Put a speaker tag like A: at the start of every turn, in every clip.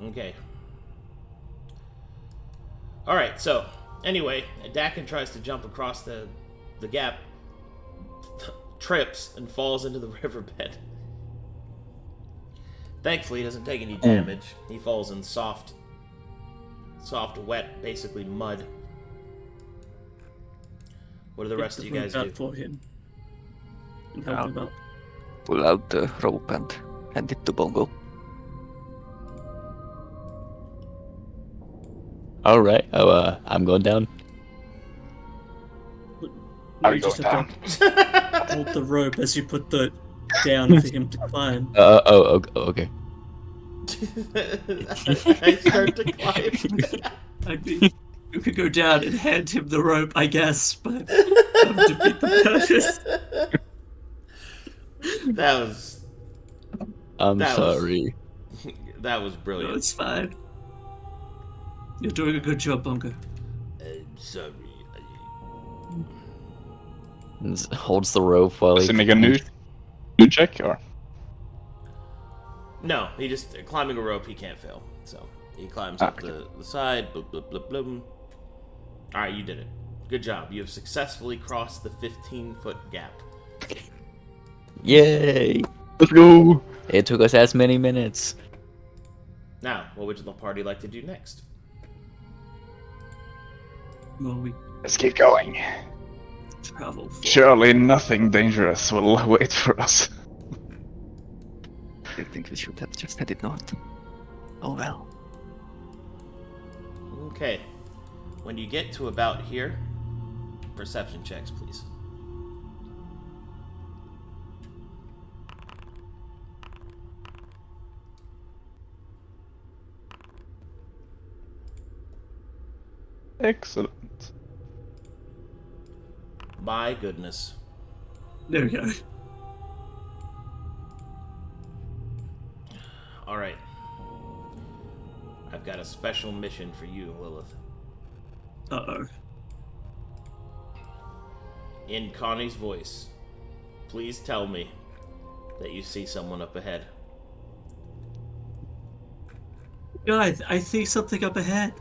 A: Okay. Alright, so, anyway, Daken tries to jump across the gap, trips, and falls into the riverbed. Thankfully, he doesn't take any damage. He falls in soft, wet, basically mud. What do the rest of you guys do?
B: For him. And help him up.
C: Pull out the rope and hand it to Bongo.
D: Alright, I'm going down.
E: Are you going down?
B: Hold the rope as you put the down for him to climb.
D: Okay.
A: I start to climb.
B: I mean, you could go down and hand him the rope, I guess, but that would defeat the purpose.
A: That was...
D: I'm sorry.
A: That was brilliant.
B: No, it's fine. You're doing a good job, Bongo.
A: Sorry.
D: Holds the rope while
E: Does
D: he
E: he make a new check, or?
A: No, he just... Climbing a rope, he can't fail. So, he climbs up the side. Bloop, bloop, bloop, bloop. Alright, you did it. Good job. You have successfully crossed the 15-foot gap.
D: Yay!
E: Let's go!
D: It took us as many minutes.
A: Now, what would the party like to do next?
B: Well,
E: Let's keep going.
B: travel.
E: Surely nothing dangerous will wait for us.
C: I think we should have just headed north. Oh well.
A: Okay. When you get to about here, perception checks, please.
E: Excellent.
A: My goodness.
B: There we go.
A: Alright. I've got a special mission for you, Lilith.
B: Uh-oh.
A: In Connie's voice, please tell me that you see someone up ahead.
B: Guys, I see something up ahead.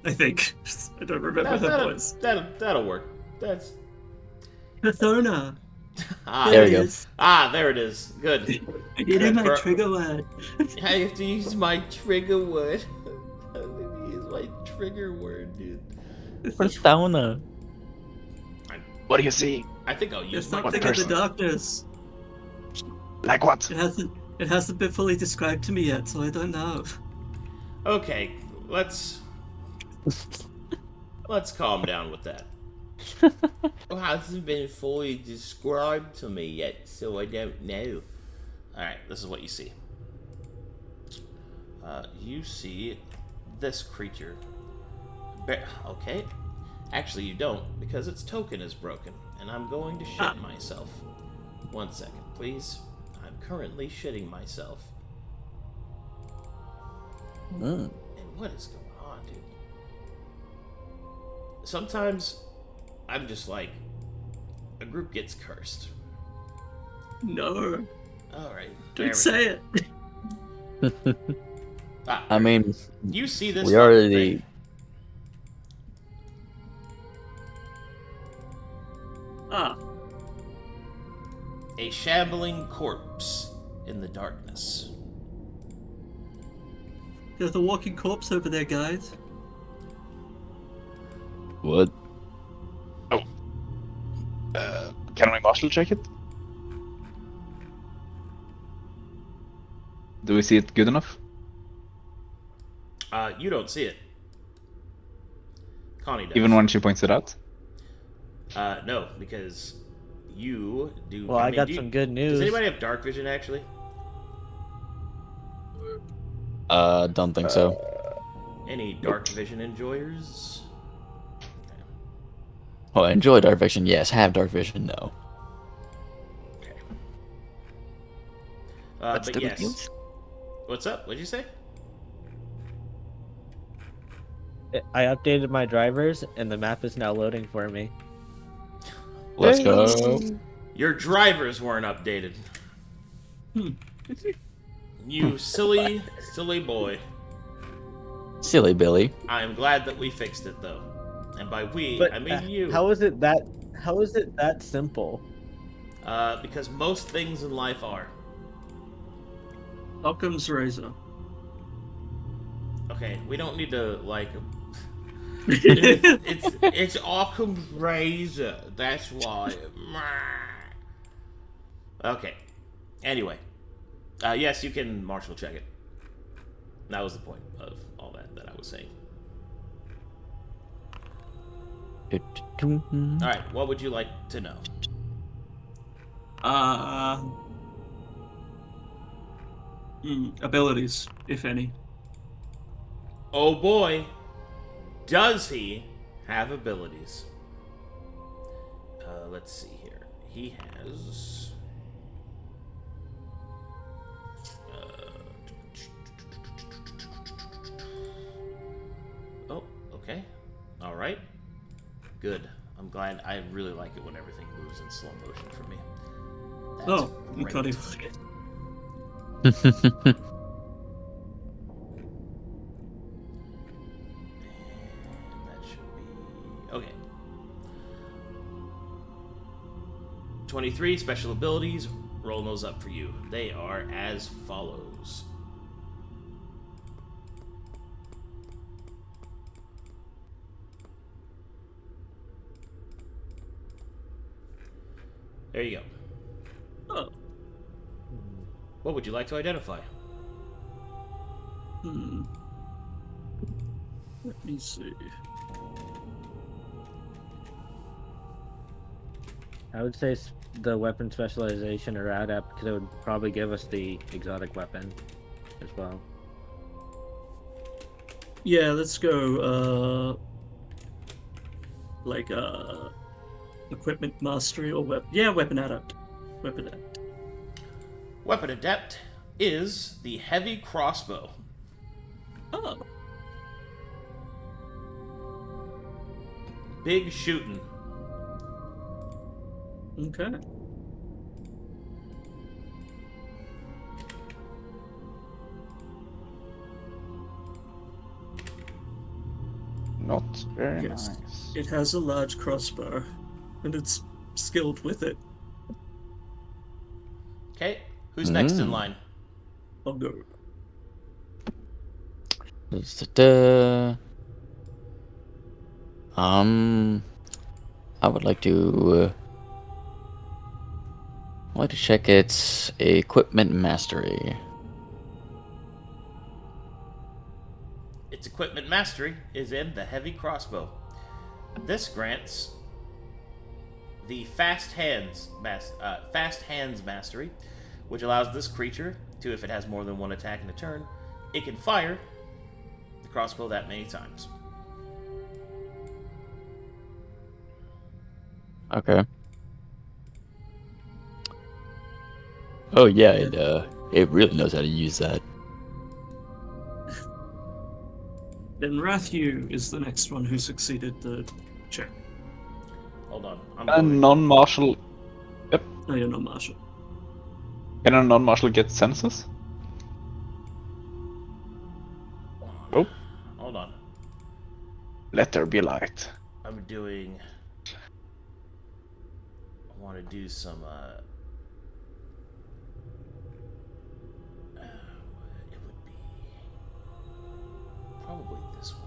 B: I think. I don't remember the voice.
A: That'll work. That's...
B: Pathona.
D: There we go.
A: There it is. Good.
B: I needed my trigger word.
A: I have to use my trigger word. I have to use my trigger word, dude.
D: Persona.
E: What do you see?
A: I think I'll
B: There's
A: use my
B: something
A: trigger
B: in the
A: word.
B: darkness.
E: Like what?
B: It hasn't been fully described to me yet, so I don't know.
A: Okay, let's calm down with that. It hasn't been fully described to me yet, so I don't know. Alright, this is what you see. You see this creature. Okay. Actually, you don't, because its token is broken, and I'm going to shit myself. 1 second, please. I'm currently shitting myself. And what is going on, dude? Sometimes I'm just like, a group gets cursed.
B: No.
A: Alright.
B: Don't say it.
D: I mean,
A: you see this
D: we already...
A: thing. A shambling corpse in the darkness.
B: There's a walking corpse over there, guys.
D: What?
E: Can we marshal check it? Do we see it good enough?
A: You don't see it. Connie does.
E: Even when she points it out?
A: No, because you do...
F: Well, I got some good news.
A: Does anybody have dark vision, actually?
D: Don't think so.
A: Any dark vision enjoyers?
D: Well, enjoy dark vision, yes. Have dark vision, no.
A: Okay.
C: What's
A: but
C: the
A: yes.
C: good news?
A: What's up? What'd you say?
F: I updated my drivers, and the map is now loading for me.
D: Let's go.
A: Your drivers weren't updated. You silly, silly boy.
D: Silly Billy.
A: I am glad that we fixed it, though. And by we,
F: But
A: I mean you.
F: how is it that simple?
A: Because most things in life are.
B: Occam's razor.
A: Okay, we don't need to, like... it's Occam's razor. That's why. Okay. Anyway. Yes, you can marshal check it. That was the point of all that I was saying. Alright, what would you like to know?
B: Abilities, if any.
A: Oh boy, does he have abilities? Let's see here. He has... Oh, okay. Alright. Good. I'm glad. I really like it when everything moves in slow motion for me. That's
B: You
A: great.
B: can't even like it.
A: That should be... Okay. 23 special abilities. Roll those up for you. They are as follows. There you go.
B: Oh.
A: What would you like to identify?
B: Let me see.
F: I would say the weapon specialization or adept, because it would probably give us the exotic weapon as well.
B: Yeah, let's go, equipment mastery or weapon adept. Weapon adept.
A: Weapon adept is the heavy crossbow.
B: Oh.
A: Big shooting.
B: Okay.
E: Not very
B: Yes.
E: nice.
B: It has a large crossbow, and it's skilled with it.
A: Okay, who's next in line?
B: Bongo.
D: I would like to. I'd like to check its equipment mastery.
A: Its equipment mastery is in the heavy crossbow. This grants the fast hands mastery, which allows this creature to, if it has more than one attack in a turn, it can fire the crossbow that many times.
D: Okay. Oh yeah, it really knows how to use that.
B: Then Ratthew is the next one who succeeded the check.
A: Hold on.
E: A non-martial...
B: No, you're not martial.
E: Can a non-martial get senses? Oh.
A: Hold on.
E: Let there be light.
A: I'm doing... I want to do some, it would be... probably this one.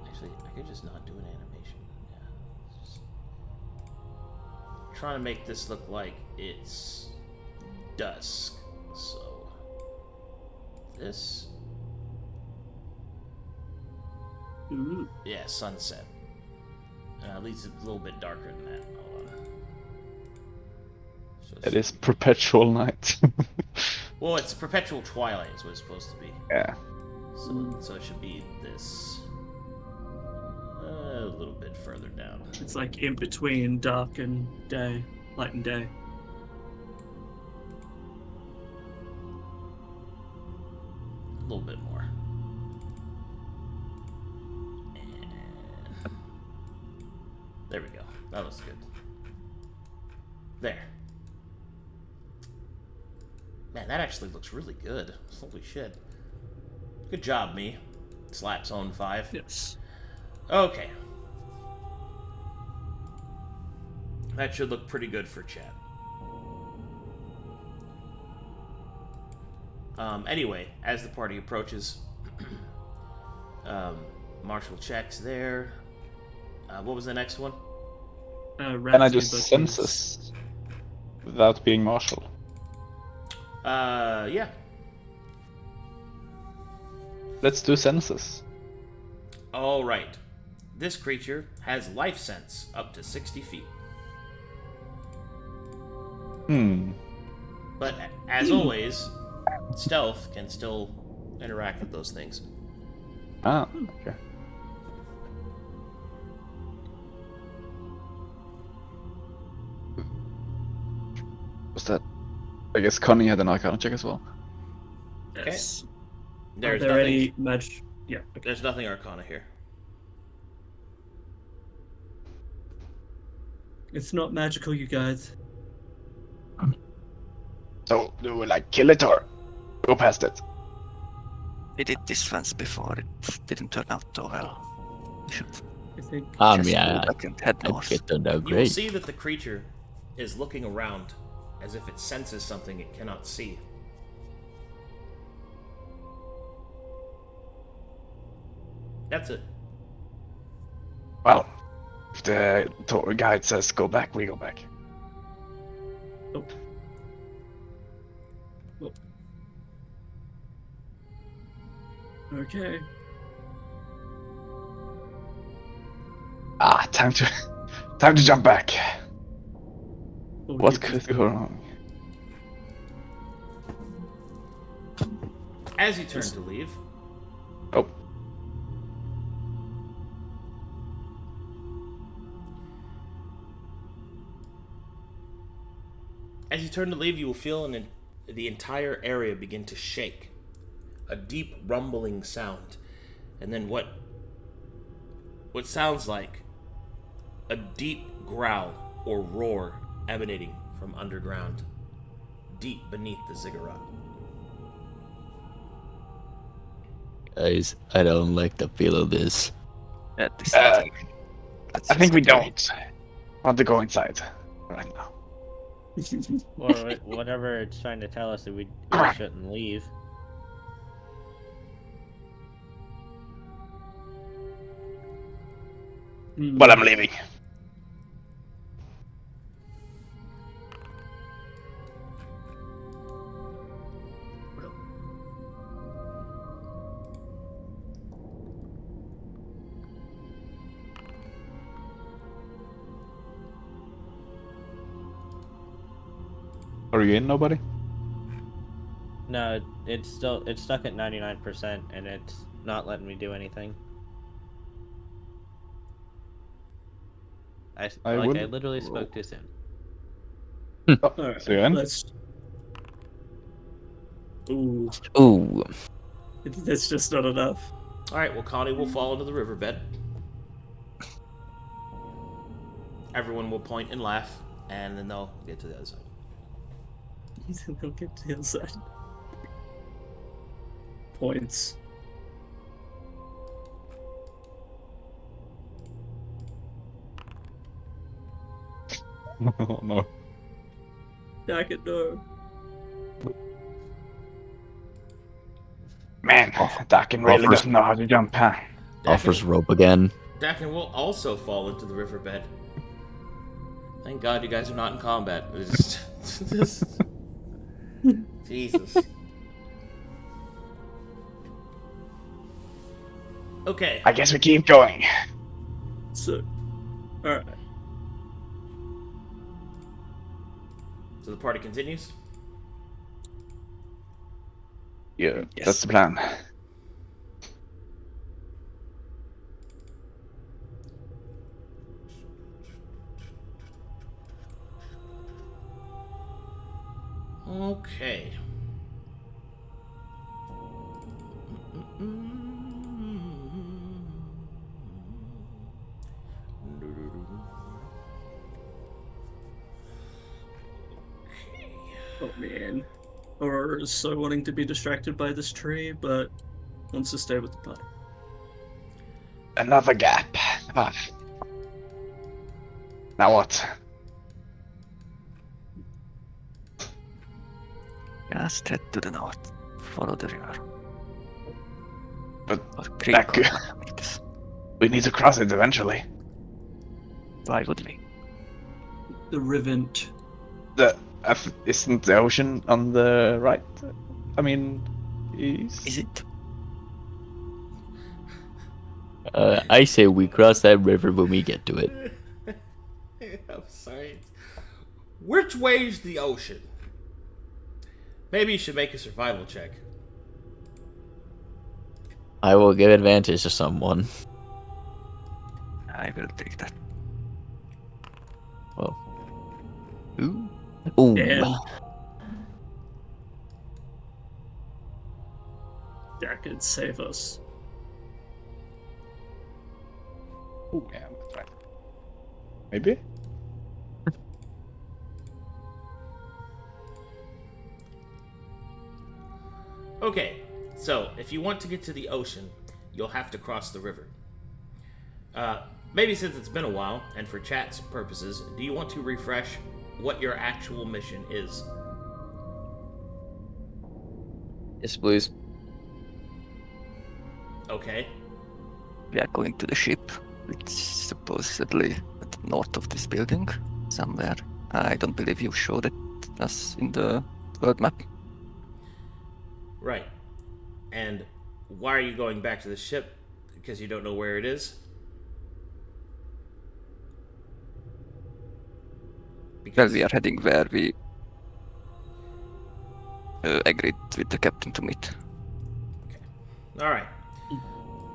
A: Actually, I could just not do an animation. Yeah, just... trying to make this look like it's dusk. So this,
B: Ooh.
A: yeah, sunset. At least it's a little bit darker than that. Hold on. So
E: It is perpetual night.
A: well, it's perpetual twilight is what it's supposed to be.
E: Yeah.
A: So it should be this. A little bit further down.
B: It's like in between dark and day, light and day.
A: A little bit more. And there we go. That looks good. There. Man, that actually looks really good. Holy shit. Good job, me. Slaps on 5.
B: Yes.
A: Okay. That should look pretty good for chat. Anyway, as the party approaches, Marshall checks there. What was the next one?
E: Can I just sense this without being martial?
A: Yeah.
E: Let's do census.
A: All right. This creature has life sense up to 60 feet. But as always, stealth can still interact with those things.
E: Ah, okay. What's that? I guess Connie had an Arcadum check as well.
B: Yes.
A: There's
B: Are there
A: nothing.
B: any Yeah. Okay.
A: There's nothing Arcana here.
B: It's not magical, you guys.
E: So, do we like kill it or go past it?
C: We did this once before. It didn't turn out so well. We should
B: I think.
C: just
D: Yeah,
C: go back and head
D: I
C: north.
D: think it turned out
A: You will
D: great.
A: see that the creature is looking around as if it senses something it cannot see. That's it.
E: Well, if the tour guide says go back, we go back.
B: Oh. Oh. Okay.
E: Ah, time to jump back.
B: Oh,
E: What
B: you-
E: could go wrong?
A: As you turn to leave,
E: Oh,
A: you will feel the entire area begin to shake. A deep rumbling sound. And then what sounds like a deep growl or roar emanating from underground, deep beneath the ziggurat.
D: Guys, I don't like the feel of this.
C: Yeah, this
E: I
C: let's
E: think we
C: just go.
E: don't want to go inside right now.
F: Or whatever it's trying to tell us that we shouldn't leave.
E: But I'm leaving. Are you in, nobody?
F: No, it's stuck at 99%, and it's not letting me do anything. I
E: wouldn't-
F: literally spoke too soon.
E: Oh,
B: Alright,
E: so you're in?
B: let's. Ooh,
D: Ooh,
B: that's just not enough.
A: Alright, well, Connie will fall into the riverbed. Everyone will point and laugh, and then they'll get to the other side.
B: They'll get to the other side. Points.
E: Oh no.
B: Daken, no.
E: Man, Daken really
D: Offers-
E: doesn't know how to jump, huh?
D: offers rope again.
A: Daken will also fall into the riverbed. Thank God you guys are not in combat. It's just- Jesus. Okay.
E: I guess we keep going.
B: So, alright.
A: So the party continues.
E: Yeah,
B: Yes.
E: that's the plan.
A: Okay.
B: Oh man. Aurora is so wanting to be distracted by this tree, but wants to stay with the party.
E: Another gap. Ah. Now what?
C: Just head to the north. Follow the river.
E: But
C: Or creek,
E: that
C: or
E: could-
C: whatever it is.
E: we need to cross it eventually.
C: Why would we?
B: The Rivent.
E: Isn't the ocean on the right? I mean, east?
C: Is it?
D: I say we cross that river when we get to it.
A: I'm sorry. Which way's the ocean? Maybe you should make a survival check.
D: I will give advantage to someone.
C: I will take that.
D: Well. Ooh. Ooh.
B: Damn. Daken, save us.
E: Oh, yeah, that's right. Maybe?
A: Okay, so if you want to get to the ocean, you'll have to cross the river. Maybe since it's been a while, and for chat's purposes, do you want to refresh what your actual mission is?
D: Yes, please.
A: Okay.
C: We are going to the ship, which is supposedly at the north of this building, somewhere. I don't believe you showed it us in the world map.
A: Right. And why are you going back to the ship? Because you don't know where it is?
C: Well, we are heading where we agreed with the captain to meet.
A: All right.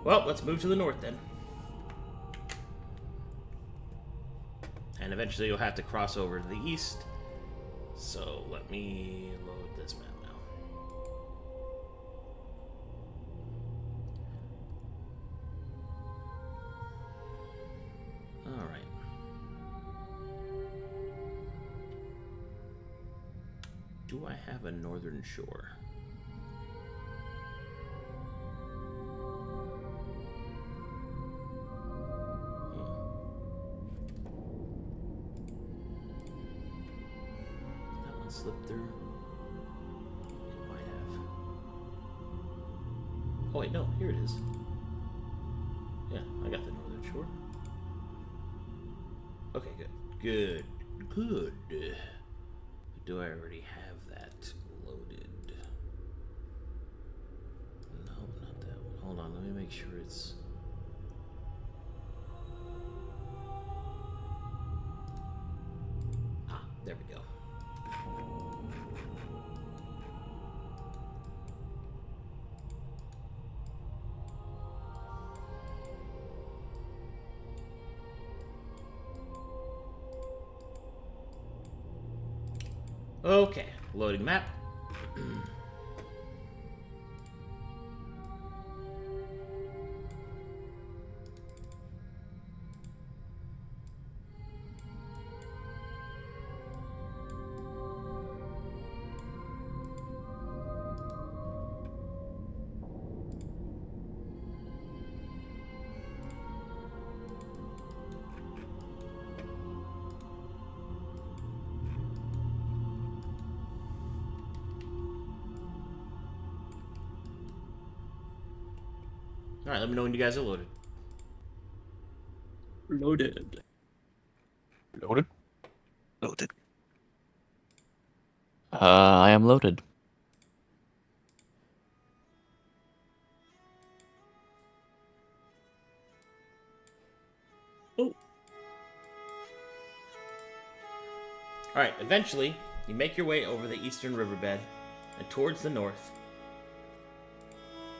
A: Well, let's move to the north then. And eventually you'll have to cross over to the east. So let me load this map now. All right. Do I have a northern shore? That one slipped through. It might have. Oh wait, no, here it is. Yeah, I got the northern shore. Okay, good. Good. Do I already have that loaded? No, not that one. Hold on, let me make sure it's... Ah, there we go. Okay, loading map. Alright, let me know when you guys are loaded.
B: Loaded.
E: Loaded?
C: Loaded.
D: I am loaded.
B: Oh,
A: Alright, eventually, you make your way over the eastern riverbed and towards the north,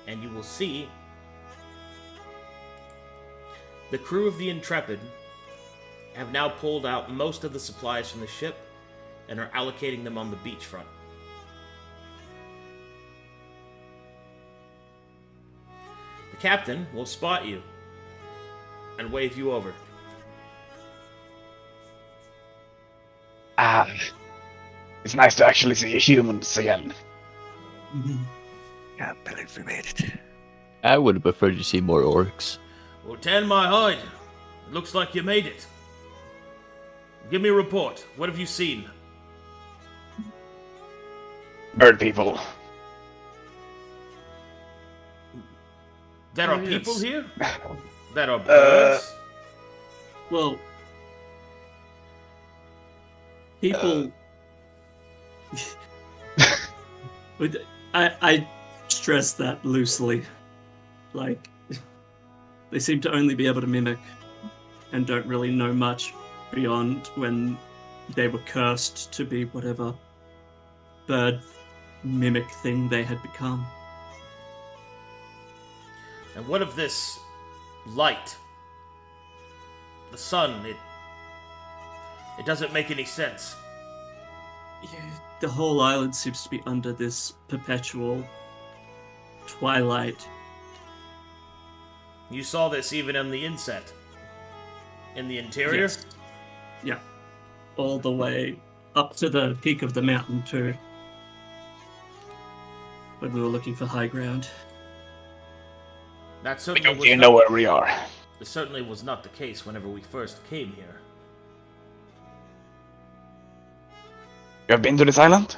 A: and you will see the crew of the Intrepid have now pulled out most of the supplies from the ship and are allocating them on the beachfront. The captain will spot you and wave you over.
E: Ah, it's nice to actually see humans again.
C: Can't believe we made it.
D: I would have preferred to see more orcs.
A: Well, tan my hide. It looks like you made it. Give me a report. What have you seen?
E: Bird people.
A: There are
B: yes.
A: people here? There are birds?
B: Well, people. I stress that loosely. Like, they seem to only be able to mimic and don't really know much beyond when they were cursed to be whatever bird mimic thing they had become.
A: And what of this light? The sun, it doesn't make any sense.
B: Yeah, the whole island seems to be under this perpetual twilight.
A: You saw this even in the inset. In the interior?
B: Yes. Yeah. All the way up to the peak of the mountain too. When we were looking for high ground.
A: That
E: We
A: certainly
E: don't
A: was
E: even
A: not,
E: know where we are.
A: it certainly was not the case whenever we first came here.
E: You have been to this island?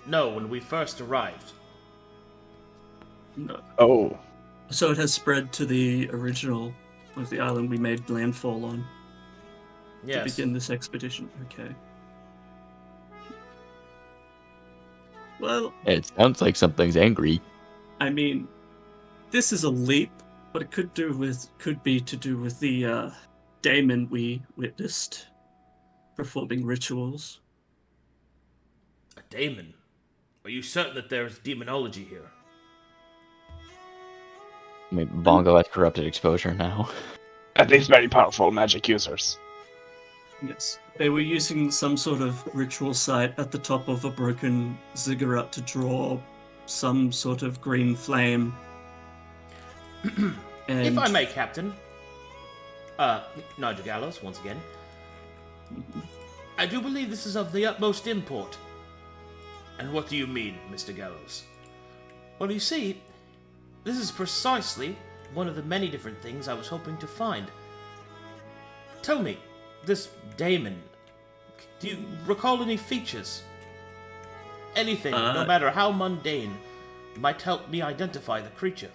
A: No, when we first arrived.
B: No.
E: Oh.
B: So it has spread to the original of the island we made landfall on to
A: Yes.
B: begin this expedition. Okay. Well,
D: It sounds like something's angry.
B: I mean, this is a leap, but it could be to do with the daemon we witnessed performing rituals.
A: A daemon? Are you certain that there is demonology here?
D: I mean, Bongo has corrupted exposure now.
E: At least very powerful magic users.
B: Yes. They were using some sort of ritual site at the top of a broken ziggurat to draw some sort of green flame. And
A: If I may, Captain. Nigel Gallows, once again. I do believe this is of the utmost import. And what do you mean, Mr. Gallows? Well, you see, this is precisely one of the many different things I was hoping to find. Tell me, this daemon, do you recall any features? Anything, no matter how mundane, might help me identify the creature.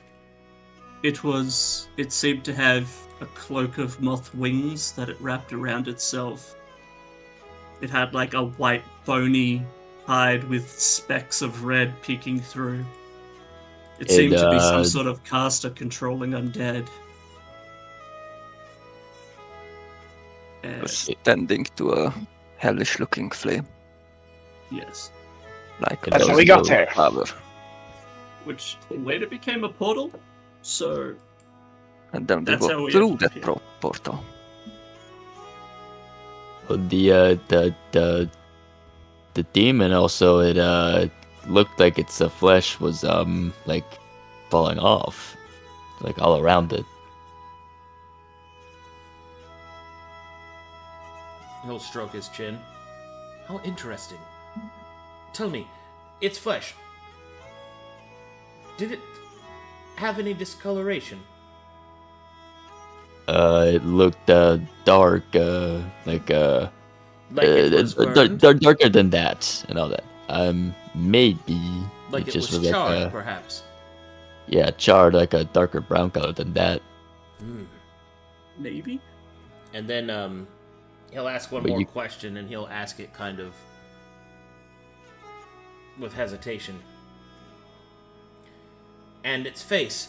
B: it seemed to have a cloak of moth wings that it wrapped around itself. It had like a white bony hide with specks of red peeking through. It seemed to be some sort of caster controlling undead.
C: Tending to a hellish-looking flame.
B: Yes.
C: Like
E: That's how we got there.
C: Power.
B: Which later became a portal, so
C: And then we
B: That's how
C: go
B: we
C: through
B: ended
C: that
B: up here.
C: portal.
D: Well, the demon also, it looked like its flesh was like falling off, like all around it.
A: He'll stroke his chin. How interesting. Tell me, its flesh, did it have any discoloration?
D: It looked dark,
A: Like it was burned?
D: darker than that and all that. Maybe
A: Like it was
D: like
A: charred, perhaps.
D: yeah, charred, like a darker brown color than that.
B: maybe?
A: And then he'll ask one
D: But
A: more
D: you-
A: question, and he'll ask it kind of with hesitation. And its face,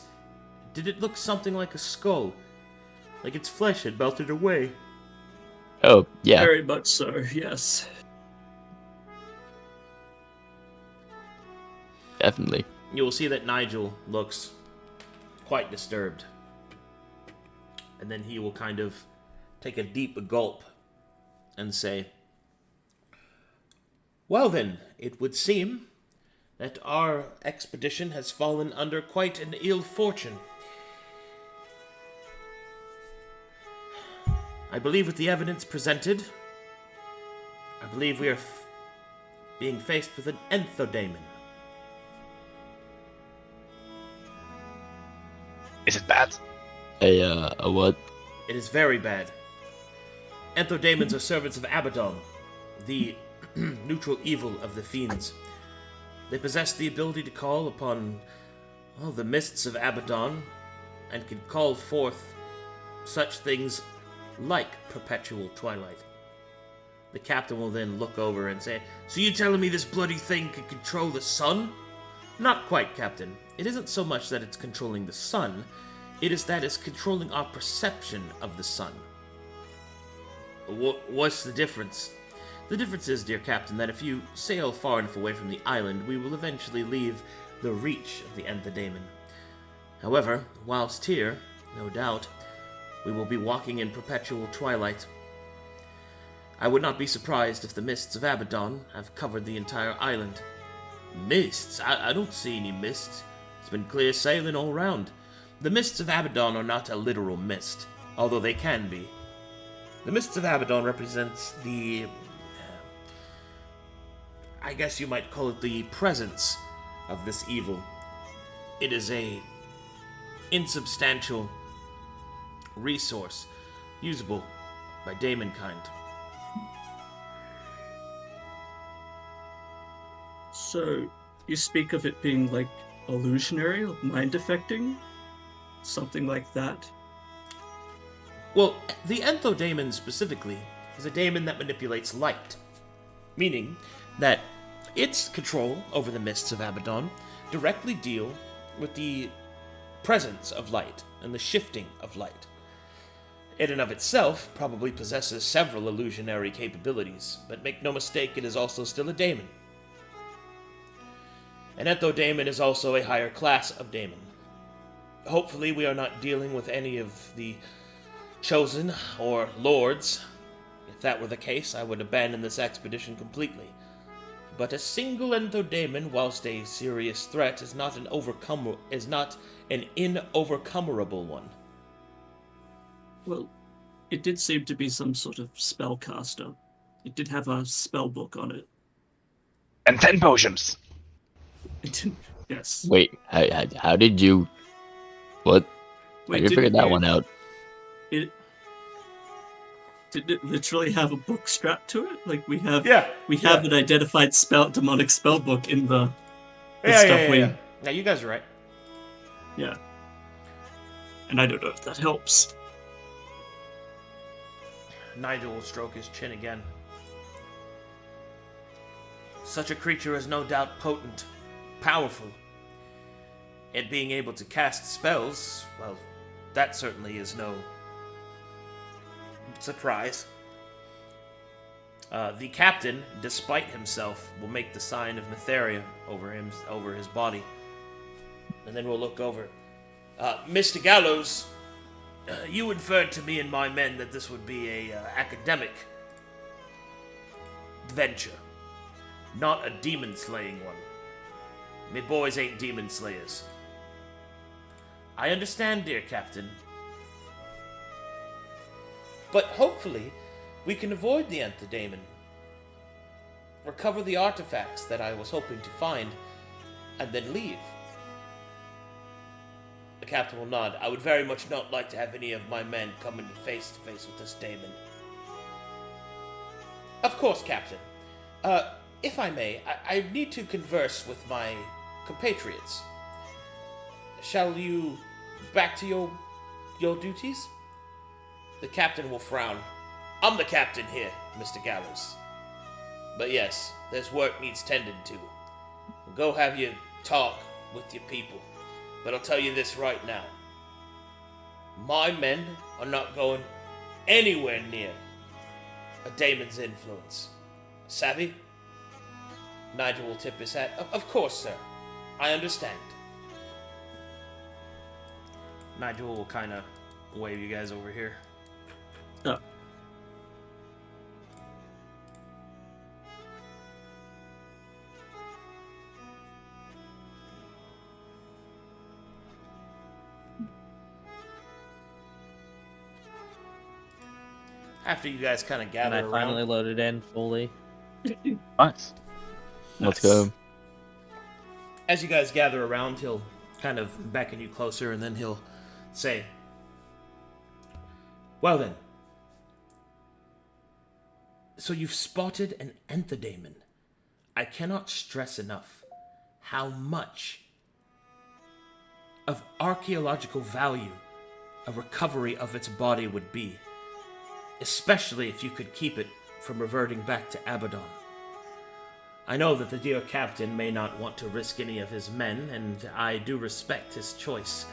A: did it look something like a skull? Like its flesh had melted away?
D: Oh yeah,
B: Very much so, yes.
D: definitely.
A: You will see that Nigel looks quite disturbed. And then he will kind of take a deep gulp and say, "Well then, it would seem that our expedition has fallen under quite an ill fortune. I believe with the evidence presented, I believe we are being faced with an enthydemon.
E: Is it bad?
D: A what?
A: It is very bad. Enthrodemons are servants of Abaddon, the neutral evil of the fiends. They possess the ability to call upon the mists of Abaddon and can call forth such things like perpetual twilight. The captain will then look over and say, "So you telling me this bloody thing can control the sun?" "Not quite, Captain. It isn't so much that it's controlling the sun, it is that it's controlling our perception of the sun." What's the difference? The difference is, dear Captain, that if you sail far enough away from the island, we will eventually leave the reach of the Enthrodemon. However, whilst here, no doubt, we will be walking in perpetual twilight. I would not be surprised if the mists of Abaddon have covered the entire island. Mists? I don't see any mists. It's been clear sailing all round. The mists of Abaddon are not a literal mist, although they can be. The mists of Abaddon represents the... I guess you might call it the presence of this evil. It is a insubstantial resource usable by daemonkind.
B: So, you speak of it being like illusionary, mind affecting? Something like that?
A: Well, the Enthrodemon specifically is a daemon that manipulates light, meaning that its control over the mists of Abaddon directly deal with the presence of light and the shifting of light. It in of itself probably possesses several illusionary capabilities, but make no mistake, it is also still a daemon. An Enthrodemon is also a higher class of daemon. Hopefully we are not dealing with any of the chosen or lords. If that were the case, I would abandon this expedition completely. But a single Enthrodemon, whilst a serious threat, is not an inovercomable one.
B: Well, it did seem to be some sort of spellcaster. It did have a spell book on it.
E: And 10 potions.
B: Yes.
D: Wait, how did you... What?
B: Wait,
D: How did you figure that one out?
B: Did it literally have a book strapped to it? Like we have an identified demonic spell book in the stuff we...
A: Yeah, you guys are right.
B: Yeah. And I don't know if that helps.
A: Nigel will stroke his chin again. Such a creature is no doubt potent, powerful. It being able to cast spells, well, that certainly is no surprise. The captain, despite himself, will make the sign of Netheria over his body. And then we'll look over. Mr. Gallows, you inferred to me and my men that this would be a academic venture, not a demon-slaying one. Me boys ain't demon slayers. I understand, dear Captain. But hopefully, we can avoid the Enthrodemon. Recover the artifacts that I was hoping to find, and then leave. The captain will nod. I would very much not like to have any of my men come into face to face with this daemon. Of course, Captain. If I may, I need to converse with my compatriots. Shall you back to your duties? The captain will frown. I'm the captain here, Mr. Gallows. But yes, there's work needs tended to. Go have your talk with your people. But I'll tell you this right now. My men are not going anywhere near a daemon's influence. Savvy? Nigel will tip his hat. Of course, sir. I understand. Nigel will kind of wave you guys over here.
B: Oh.
A: After you guys kind of gather
F: And I finally
A: around,
F: loaded in fully.
E: Nice.
D: Let's go.
A: as you guys gather around, he'll kind of beckon you closer, and then he'll Say, well then. So you've spotted an enthydemon. I cannot stress enough how much of archaeological value a recovery of its body would be, especially if you could keep it from reverting back to Abaddon. I know that the dear captain may not want to risk any of his men, and I do respect his choice,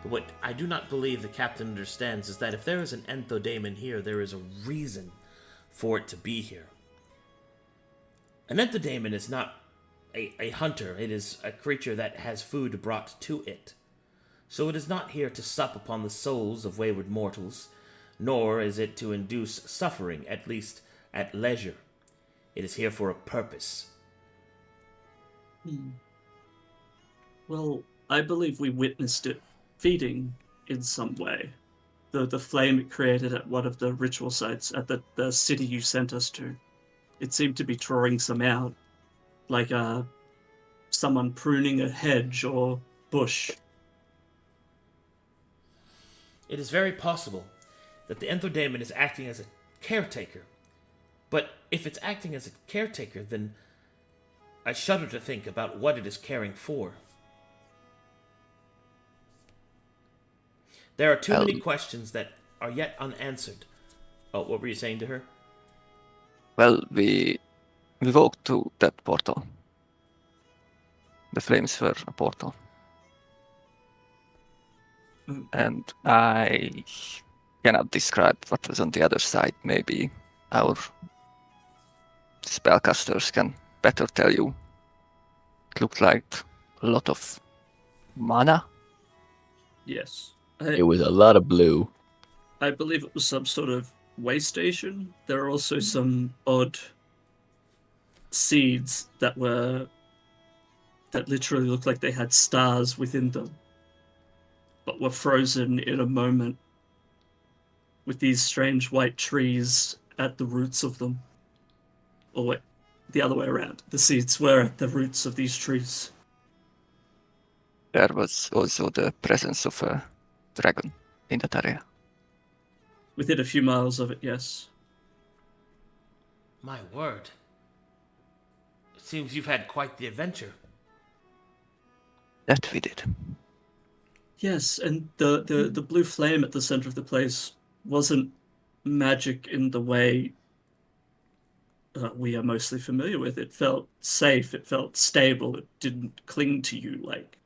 A: but what I do not believe the captain understands is that if there is an enthydemon here, there is a reason for it to be here. An enthydemon is not a hunter, it is a creature that has food brought to it. So it is not here to sup upon the souls of wayward mortals, nor is it to induce suffering, at least at leisure. It is here for a purpose.
B: Well, I believe we witnessed it feeding in some way. The flame it created at one of the ritual sites at the city you sent us to. It seemed to be drawing some out, like someone pruning a hedge or bush.
A: It is very possible that the enthydemon is acting as a caretaker. But if it's acting as a caretaker, then I shudder to think about what it is caring for. There are too many questions that are yet unanswered. Oh, what were you saying to her?
C: Well, we walked to that portal. The flames were a portal. And I cannot describe what was on the other side. Maybe our spellcasters can better tell you. It looked like a lot of mana.
B: Yes.
D: It was a lot of blue.
B: I believe it was some sort of way station. There are also some odd seeds that literally looked like they had stars within them, but were frozen in a moment with these strange white trees at the roots of them. Or wait, the other way around. The seeds were at the roots of these trees.
C: There was also the presence of a dragon in that area.
B: Within a few miles of it, yes.
A: My word. It seems you've had quite the adventure.
C: That we did.
B: Yes, and the blue flame at the center of the place wasn't magic in the way we are mostly familiar with. It felt safe, it felt stable, it didn't cling to you like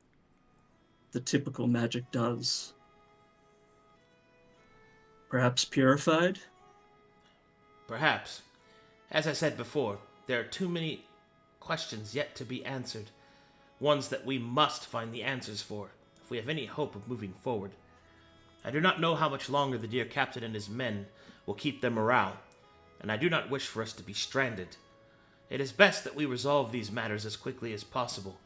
B: the typical magic does. Perhaps purified?
A: Perhaps. As I said before, there are too many questions yet to be answered. Ones that we must find the answers for, if we have any hope of moving forward. I do not know how much longer the dear captain and his men will keep their morale, and I do not wish for us to be stranded. It is best that we resolve these matters as quickly as possible.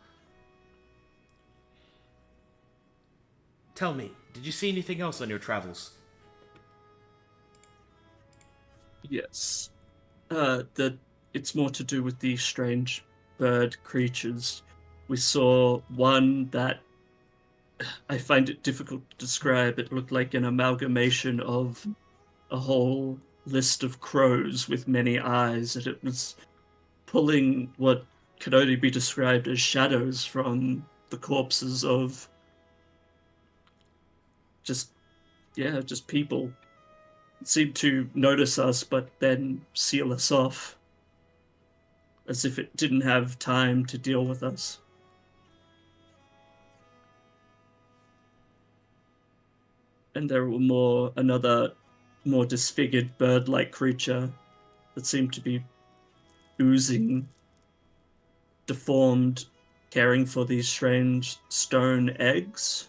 A: Tell me, did you see anything else on your travels?
B: Yes. It's more to do with these strange bird creatures. We saw one that I find it difficult to describe. It looked like an amalgamation of a whole list of crows with many eyes, and it was pulling what could only be described as shadows from the corpses of just people. It seemed to notice us, but then seal us off, as if it didn't have time to deal with us. And there were another more disfigured bird-like creature that seemed to be oozing, deformed, caring for these strange stone eggs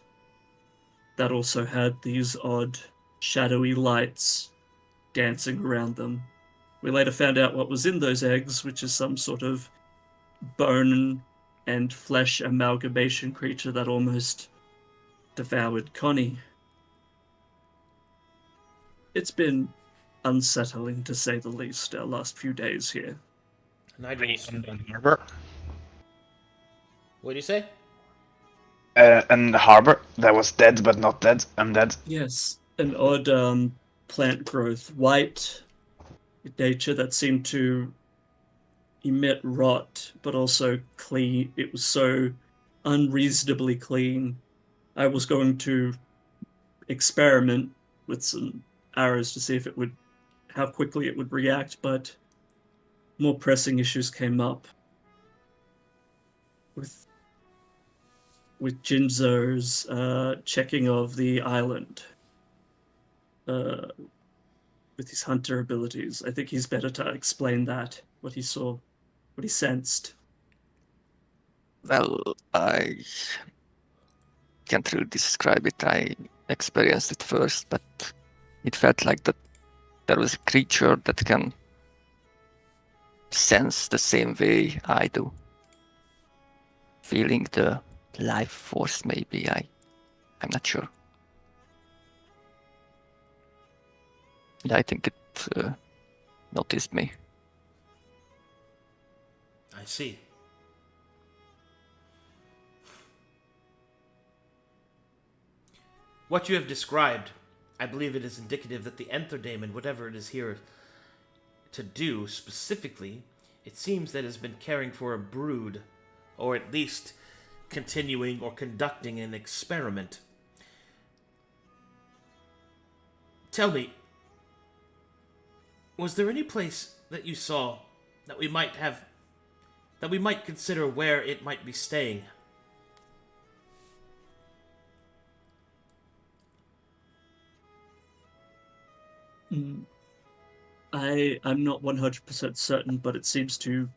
B: that also had these odd shadowy lights dancing around them. We later found out what was in those eggs, which is some sort of bone and flesh amalgamation creature that almost devoured Connie. It's been unsettling, to say the least, our last few days here.
A: Nigel,
E: Harbor.
A: what do you say?
E: And the harbor that was dead but not dead. I'm dead.
B: Yes, an odd plant growth, white in nature that seemed to emit rot, but also clean. It was so unreasonably clean. I was going to experiment with some arrows to see if it would, how quickly it would react, but more pressing issues came up with Jonzo's checking of the island with his hunter abilities. I think he's better to explain that, what he saw, what he sensed.
C: Well, I can't really describe it. I experienced it first, but it felt like that there was a creature that can sense the same way I do. Feeling the life force, maybe. I'm not sure. Yeah, I think it noticed me.
A: I see. What you have described, I believe it is indicative that the Daemon, whatever it is here to do specifically, it seems that it has been caring for a brood, or at least continuing or conducting an experiment. Tell me, was there any place that you saw that we might consider where it might be staying?
B: I'm not 100% certain, but it seems to...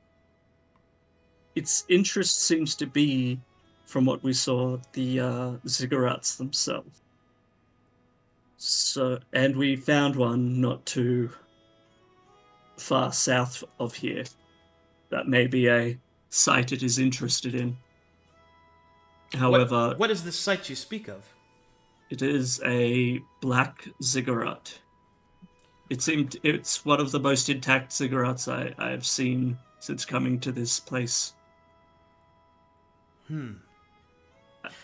B: Its interest seems to be, from what we saw, the ziggurats themselves. So, and we found one not too far south of here. That may be a site it is interested in. However,
A: What is this site you speak of?
B: it is a black ziggurat. It's one of the most intact ziggurats I have seen since coming to this place.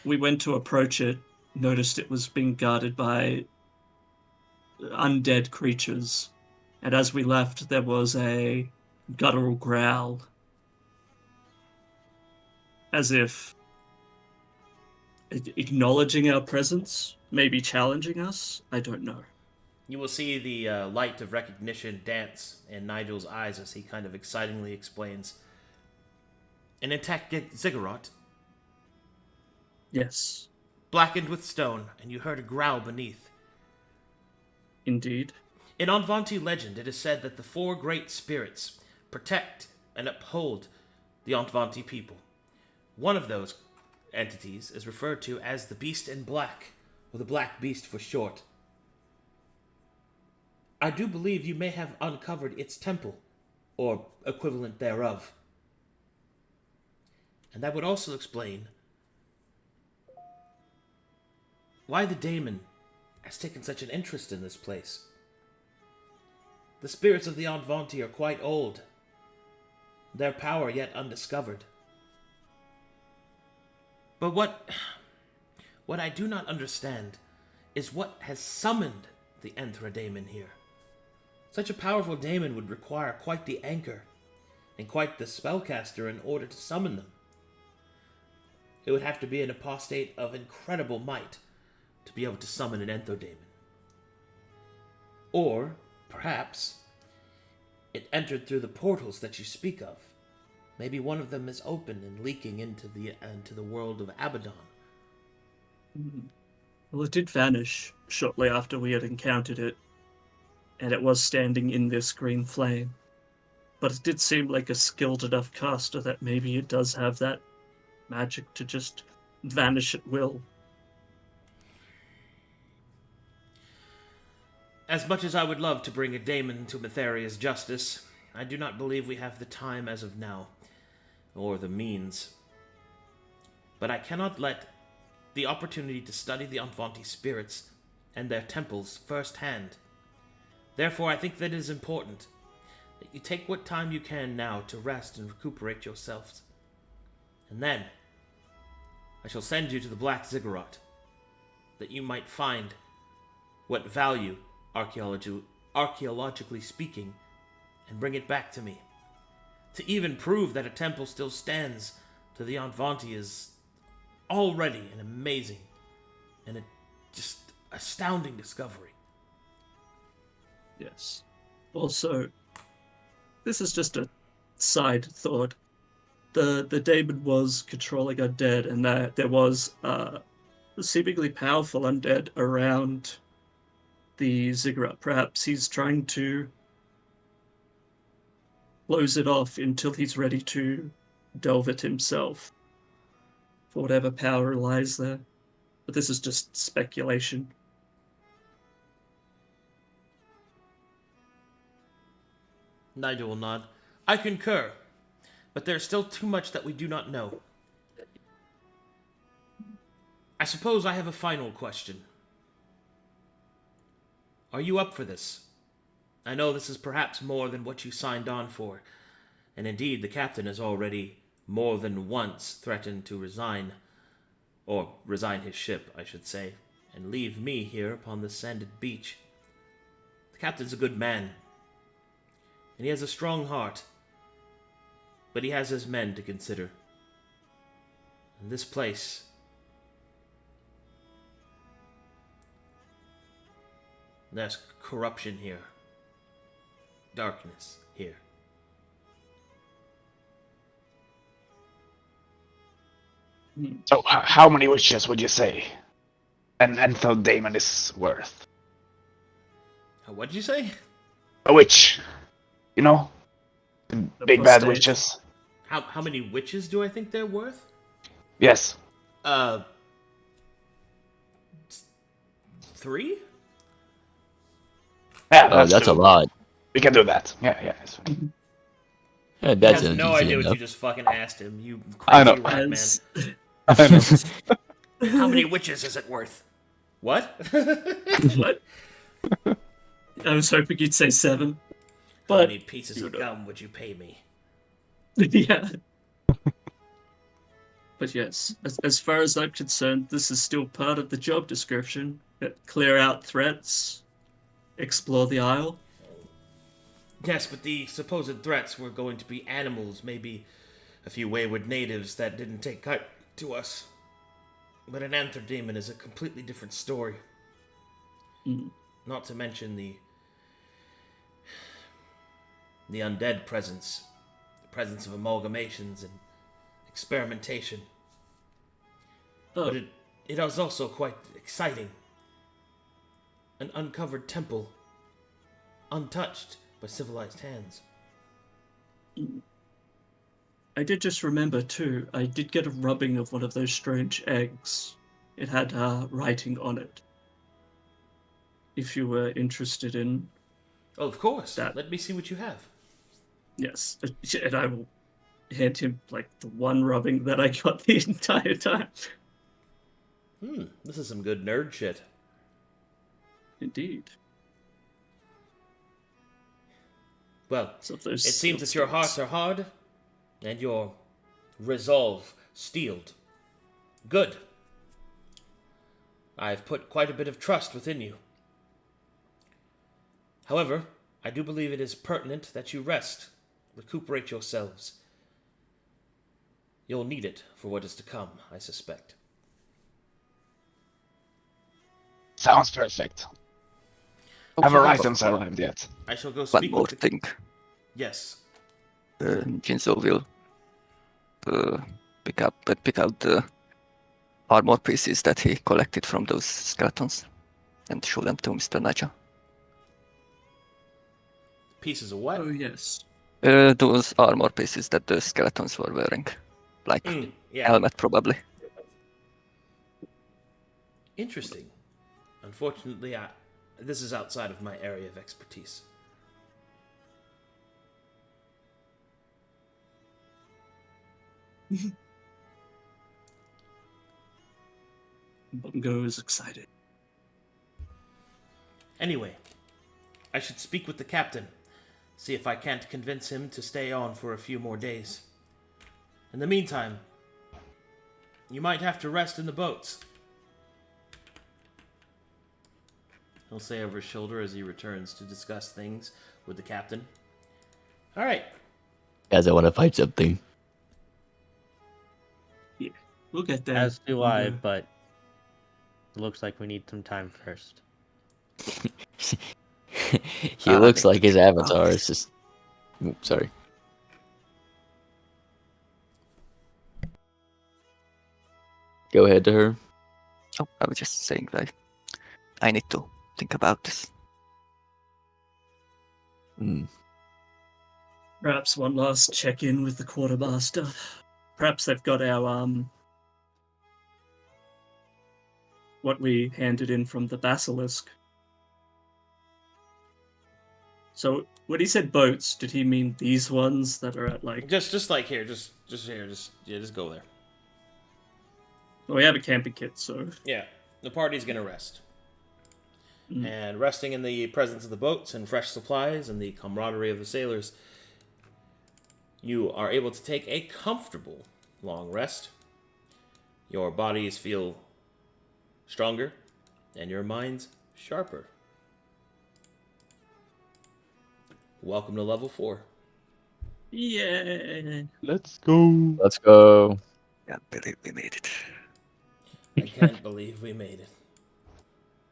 B: We went to approach it, noticed it was being guarded by undead creatures, and as we left, there was a guttural growl, as if acknowledging our presence, maybe challenging us. I don't know.
A: You will see the light of recognition dance in Nigel's eyes as he kind of excitingly explains. An intact ziggurat,
B: Yes,
A: blackened with stone, and you heard a growl beneath.
B: indeed.
A: In Anvanti legend, it is said that the four great spirits protect and uphold the Anvanti people. One of those entities is referred to as the Beast in Black, or the Black Beast for short. I do believe you may have uncovered its temple, or equivalent thereof. And that would also explain why the Daemon has taken such an interest in this place. The spirits of the Anvanti are quite old, their power yet undiscovered. But what I do not understand is what has summoned the Daemon here. Such a powerful daemon would require quite the anchor and quite the spellcaster in order to summon them. It would have to be an apostate of incredible might to be able to summon an Daemon. Or, perhaps, it entered through the portals that you speak of. Maybe one of them is open and leaking into the world of Abaddon.
B: Well, it did vanish shortly after we had encountered it, and it was standing in this green flame. But it did seem like a skilled enough caster that maybe it does have that magic to just vanish at will.
A: As much as I would love to bring a daemon to Metheria's justice, I do not believe we have the time as of now, or the means. But I cannot let the opportunity to study the Anvanti spirits and their temples firsthand. Therefore, I think that it is important that you take what time you can now to rest and recuperate yourselves. And then, I shall send you to the Black Ziggurat, that you might find what value, archaeologically speaking, and bring it back to me. To even prove that a temple still stands to the Anvanti is already an amazing and a just astounding discovery.
B: Yes. Also, this is just a side thought. The daemon was controlling undead, and that there was seemingly powerful undead around the ziggurat. Perhaps he's trying to close it off until he's ready to delve it himself, for whatever power lies there. But this is just speculation.
A: Nigel will nod. I concur, but there's still too much that we do not know. I suppose I have a final question. Are you up for this? I know this is perhaps more than what you signed on for, and indeed the captain has already more than once threatened to resign his ship, I should say, and leave me here upon this sanded beach. The captain's a good man, and he has a strong heart, but he has his men to consider. And this place, there's corruption here, darkness here.
E: So, how many witches would you say an Enthel Daemon is worth?
A: What'd you say?
E: A witch. You know? The big bad
B: prostate.
E: witches.
A: How many witches do I think they're worth?
E: Yes.
A: 3?
E: Yeah,
D: Oh, that's a
E: doable.
D: lot.
E: We can do that. Yeah, it's fine.
D: Yeah,
A: He
D: that's
A: has no
D: easy
A: idea what
D: enough.
A: you just fucking asked him, you
E: I know.
A: crazy rat man.
B: As
E: I know.
A: How many witches is it worth? What?
B: what? I was hoping you'd say 7,
A: How
B: but
A: many pieces of gum would you pay me?
B: yeah. But yes, as far as I'm concerned, this is still part of the job description. Clear out threats, explore the Isle.
A: Yes, but the supposed threats were going to be animals, maybe a few wayward natives that didn't take kite to us. But an anther demon is a completely different story.
B: Mm.
A: Not to mention the undead presence, the presence of amalgamations and experimentation.
B: Oh,
A: But it was also quite exciting. An uncovered temple, untouched by civilized hands.
B: I did just remember too, I did get a rubbing of one of those strange eggs. It had writing on it. If you were interested in,
A: Oh, of course.
B: That-
A: Let me see what you have.
B: yes, and I will hand him like the one rubbing that I got the entire time.
A: This is some good nerd shit.
B: Indeed.
A: Well,
B: So those
A: it seems that your hearts are hard, and your resolve steeled. Good. I've put quite a bit of trust within you. However, I do believe it is pertinent that you rest, recuperate yourselves. You'll need it for what is to come, I suspect.
E: Sounds perfect. Haven't items arrived yet.
A: I shall go
C: One
A: speak
C: more
A: with the...
C: thing.
A: Yes.
C: Jonzo will pick out the armor pieces that he collected from those skeletons and show them to Mr. Naja.
A: Pieces of what?
B: Oh yes.
C: Those armor pieces that the skeletons were wearing. Like
A: Yeah.
C: helmet, probably.
A: Interesting. Unfortunately, this is outside of my area of expertise.
B: Bongo is excited.
A: Anyway, I should speak with the captain, see if I can't convince him to stay on for a few more days. In the meantime, You might have to rest in the boats. He'll say over his shoulder as he returns to discuss things with the captain. All right.
D: Guys, I want to fight something.
B: Yeah, we'll get there.
F: As do I,
B: Bongo.
F: but it looks like we need some time first.
D: He looks like his avatar. It's just... Oops, sorry. Go ahead to her.
C: Oh, I was just saying that I need to think about this.
B: Perhaps one last check-in with the quartermaster. Perhaps they've got our what we handed in from the basilisk. So when he said boats, did he mean these ones that are at like?
A: Just like here, just here, just go there.
B: Well, we have a camping kit, so
A: Yeah, the party's gonna rest.
B: Mm.
A: And resting in the presence of the boats and fresh supplies and the camaraderie of the sailors, you are able to take a comfortable long rest. Your bodies feel stronger, and your minds sharper. Welcome to level 4.
B: yeah.
E: Let's go.
D: Let's go.
C: Can't believe we made it.
A: I can't believe we made it.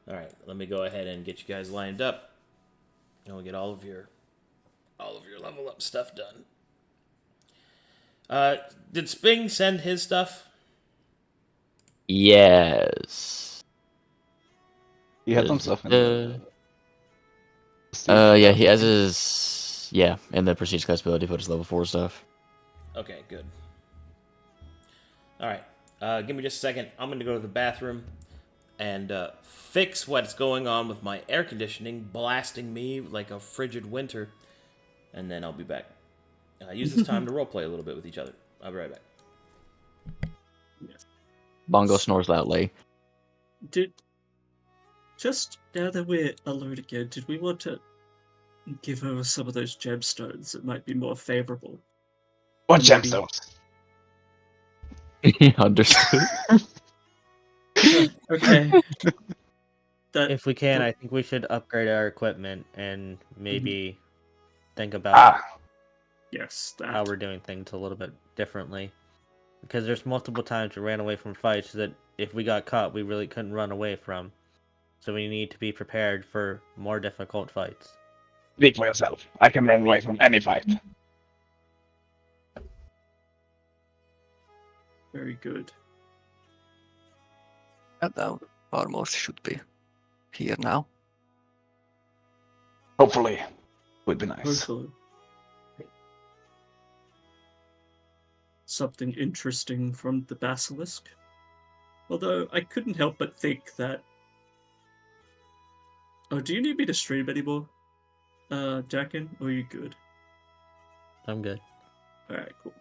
A: Alright, let me go ahead and get you guys lined up. And we'll get all of your level up stuff done. Did Sping send his stuff?
D: Yes.
E: You had some stuff in
D: Yeah, he has his... Yeah, and the prestige class ability put his level 4 stuff.
A: Okay, good. Alright, give me just a second. I'm going to go to the bathroom and fix what's going on with my air conditioning, blasting me like a frigid winter, and then I'll be back. Use this time to roleplay a little bit with each other. I'll be right back.
D: Bongo snores loudly.
B: Just now that we're alone again, did we want to give her some of those gemstones that might be more favorable?
E: What
B: Maybe.
E: gemstones?
D: Understood.
B: Okay.
F: If we can, I think we should upgrade our equipment and maybe think about
B: Yes,
F: how we're doing things a little bit differently. Because there's multiple times we ran away from fights that if we got caught, we really couldn't run away from. So we need to be prepared for more difficult fights.
E: Speak for yourself. I can run away from any fight.
B: Very good.
C: And now almost should be here now.
E: Hopefully. Would be nice.
B: Hopefully. Something interesting from the basilisk. Although I couldn't help but think that. Oh, do you need me to stream anymore, Daken? Or are you good?
F: I'm good.
B: Alright, cool.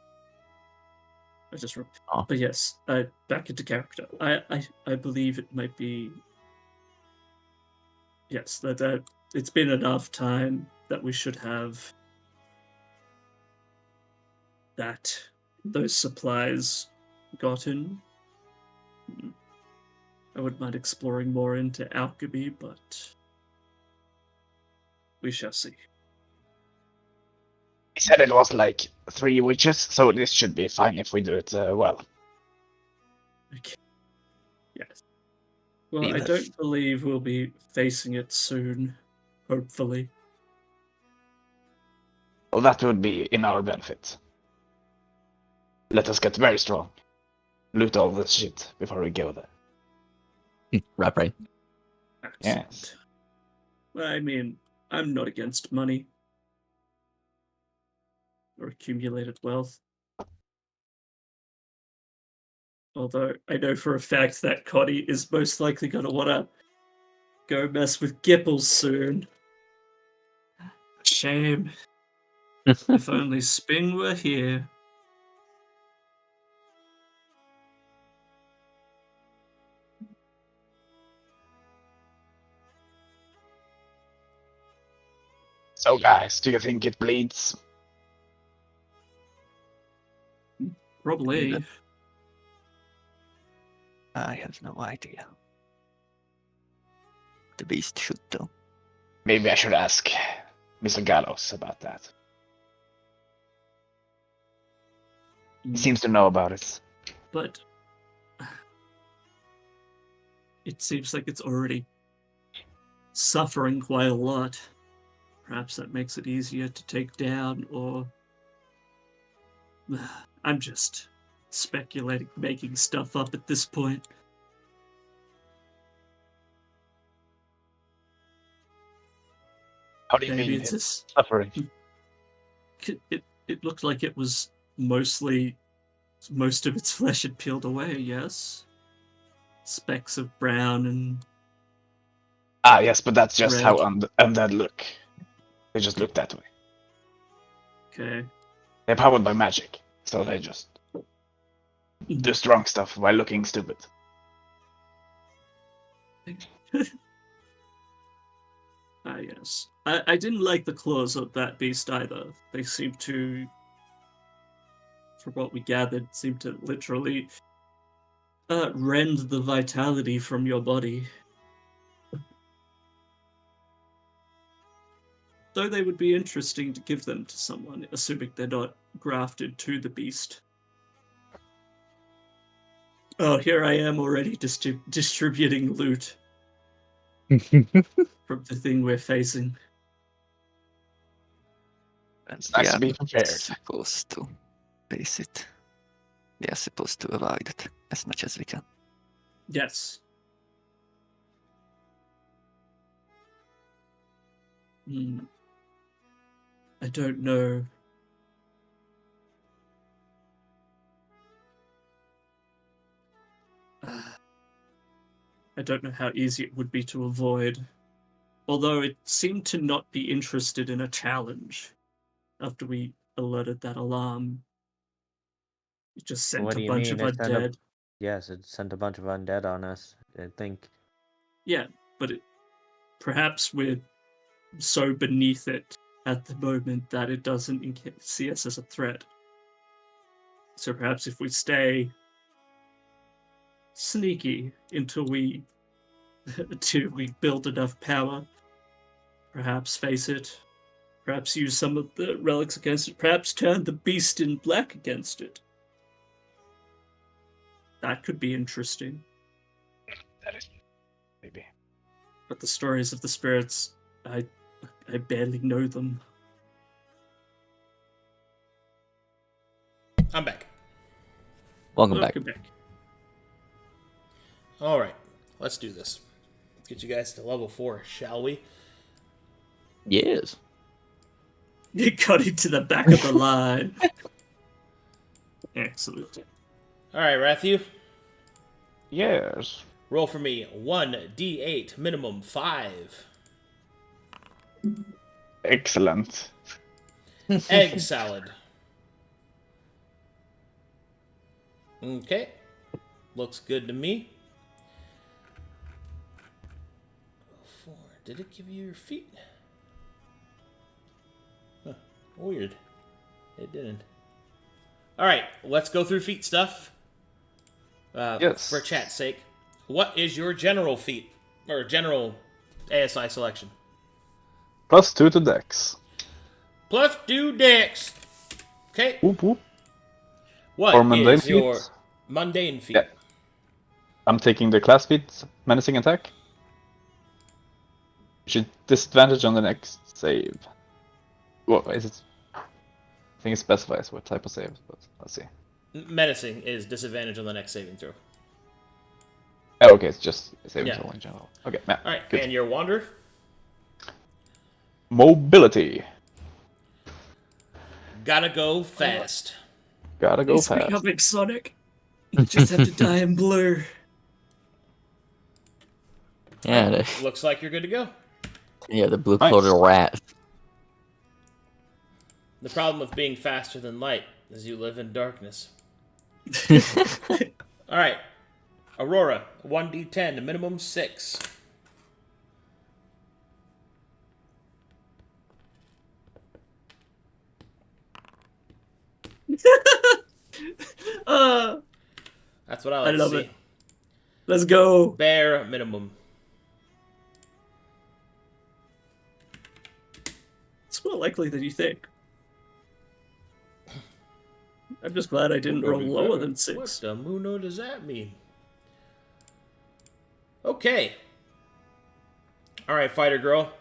B: I just
D: Oh.
B: But yes, back into character. I believe it might be. Yes, that it's been enough time that we should have those supplies gotten. I wouldn't mind exploring more into alchemy, but we shall see.
E: He said it was like 3 witches, so this should be fine if we do it well.
B: Okay. Yes. Well, I
C: Lilith.
B: don't believe we'll be facing it soon. Hopefully.
E: Well, that would be in our benefit. Let us get very strong. Loot all this shit before we go there.
D: Right, right.
B: Excellent.
E: Yes.
B: Well, I mean, I'm not against money or accumulated wealth. Although I know for a fact that Connie is most likely going to want to go mess with Gipple soon. Shame. If only Sping were here.
E: So, guys, do you think it bleeds?
B: Probably.
C: I have no idea. The beast should though.
E: Maybe I should ask Mr. Gallows about that. He seems to know about it.
B: But it seems like it's already suffering quite a lot. Perhaps that makes it easier to take down, or I'm just speculating, making stuff up at this point.
E: How do you
B: Maybe
E: mean
B: it's
E: it's
B: just,
E: suffering?
B: it looked like it was most of its flesh had peeled away, yes? Specks of brown and
E: Ah, yes, but that's just
B: red.
E: how undead look. They just look that way.
B: Okay.
E: They're powered by magic, so they just do strong stuff while looking stupid.
B: Ah, yes. I didn't like the claws of that beast either. They seemed to, from what we gathered, seem to literally rend the vitality from your body. Though they would be interesting to give them to someone, assuming they're not grafted to the beast. Oh, here I am already distributing loot from the thing we're facing.
C: And
E: It's nice
C: we
E: to
C: are
E: be
C: not
E: prepared.
C: supposed to face it. We are supposed to avoid it as much as we can.
B: Yes. I don't know. I don't know how easy it would be to avoid. Although it seemed to not be interested in a challenge after we alerted that alarm. It just sent
F: What
B: a
F: do you
B: bunch
F: mean?
B: of undead.
F: Yes, it sent a bunch of undead on us. I think.
B: Yeah, but perhaps we're so beneath it at the moment that it doesn't see us as a threat. So perhaps if we stay sneaky until we build enough power, perhaps face it, perhaps use some of the relics against it, perhaps turn the beast in black against it. That could be interesting.
E: That is maybe.
B: But the stories of the spirits, I barely know them.
A: I'm back.
D: Welcome back.
A: All right, let's do this. Let's get you guys to level 4, shall we?
D: Yes.
B: You got into the back of the line. Excellent.
A: All right, Ratthew,
E: Yes.
A: roll for me 1d8, minimum 5.
E: Excellent.
A: Egg salad. Okay, looks good to me. 4. Did it give you your feet? Huh, weird. It didn't. All right, let's go through feat stuff.
E: Yes.
A: For chat's sake, what is your general feat or general ASI selection?
E: +2 to Dex.
A: Plus 2 dex. Okay.
E: Whoop whoop.
A: What
E: For mundane
A: is your
E: feats?
A: mundane feat?
E: Yeah. I'm taking the class feat, menacing attack. Should disadvantage on the next save. What is it? I think it specifies what type of save, but let's see.
A: Menacing is disadvantage on the next saving throw.
E: Oh, okay, it's just saving
A: Yeah.
E: throw in general. Okay, yeah,
A: All right,
E: good.
A: and your wander?
E: Mobility.
A: Gotta go fast.
E: Gotta go
B: He's
E: fast.
B: becoming Sonic. You just have to die in blue.
D: Yeah,
A: Looks like you're good to go.
D: yeah, the blue-coated rat.
A: The problem with being faster than light is you live in darkness. All right, Aurora, 1d10, minimum 6. That's what I like
B: I love
A: to see.
B: it. Let's go.
A: Bare minimum.
B: It's more likely than you think. I'm just glad I didn't roll lower than 6.
A: What the Muno does that mean? Okay. Alright, fighter girl.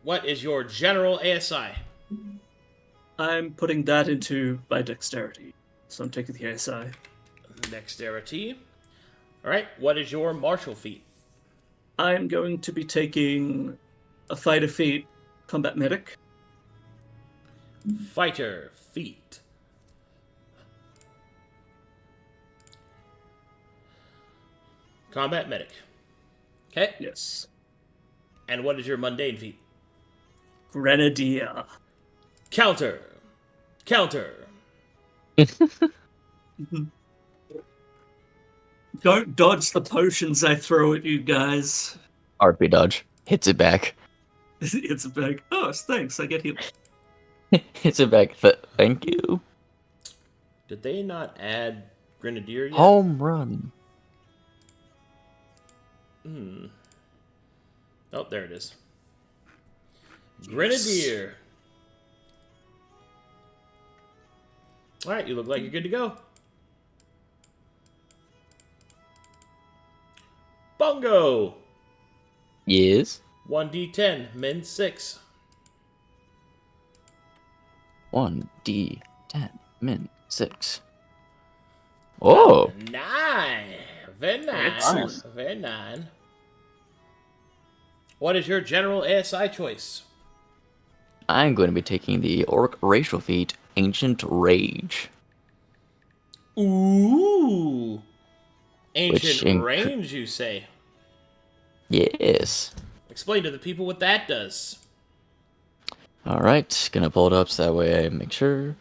A: What is your general ASI?
B: I'm putting that into my dexterity. So I'm taking the ASI.
A: Dexterity. Alright, what is your martial feat?
B: I'm going to be taking a fighter feat, combat medic.
A: Fighter feat. Combat medic. Okay.
B: Yes.
A: And what is your mundane feat?
B: Grenadier.
A: Counter. Counter.
B: Don't dodge the potions I throw at you guys.
D: RP dodge. Hits it back.
B: It's a big. Oh, thanks. I get healed.
D: Hits it back. Thank you.
A: Did they not add Grenadier yet?
D: Home run.
A: Oh, there it is. Grenadier. Alright, you look like you're good to go. Bongo!
D: Yes.
A: 1d10, min 6.
D: 1d10 min 6. Oh.
A: 9. Very nice.
E: Nice.
A: Very nice. What is your general ASI choice?
D: I'm going to be taking the Orc racial feat, Ancient Rage.
A: Ooh. Ancient
D: Which
A: range, you say?
D: Yes.
A: Explain to the people what that does.
D: Alright, gonna pull it up so that way I make sure.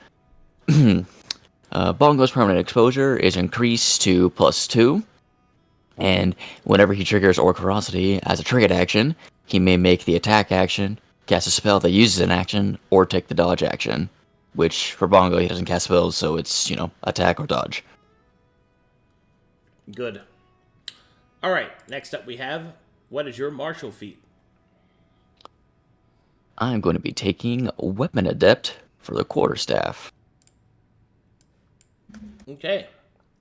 D: Bongo's permanent exposure is increased to +2. And whenever he triggers Orc Ferocity as a triggered action, he may make the attack action, cast a spell that uses an action, or take the dodge action. Which, for Bongo, he doesn't cast spells, so it's, attack or dodge.
A: Good. Alright, next up we have, what is your martial feat?
D: I'm going to be taking Weapon Adept for the Quarterstaff.
A: Okay.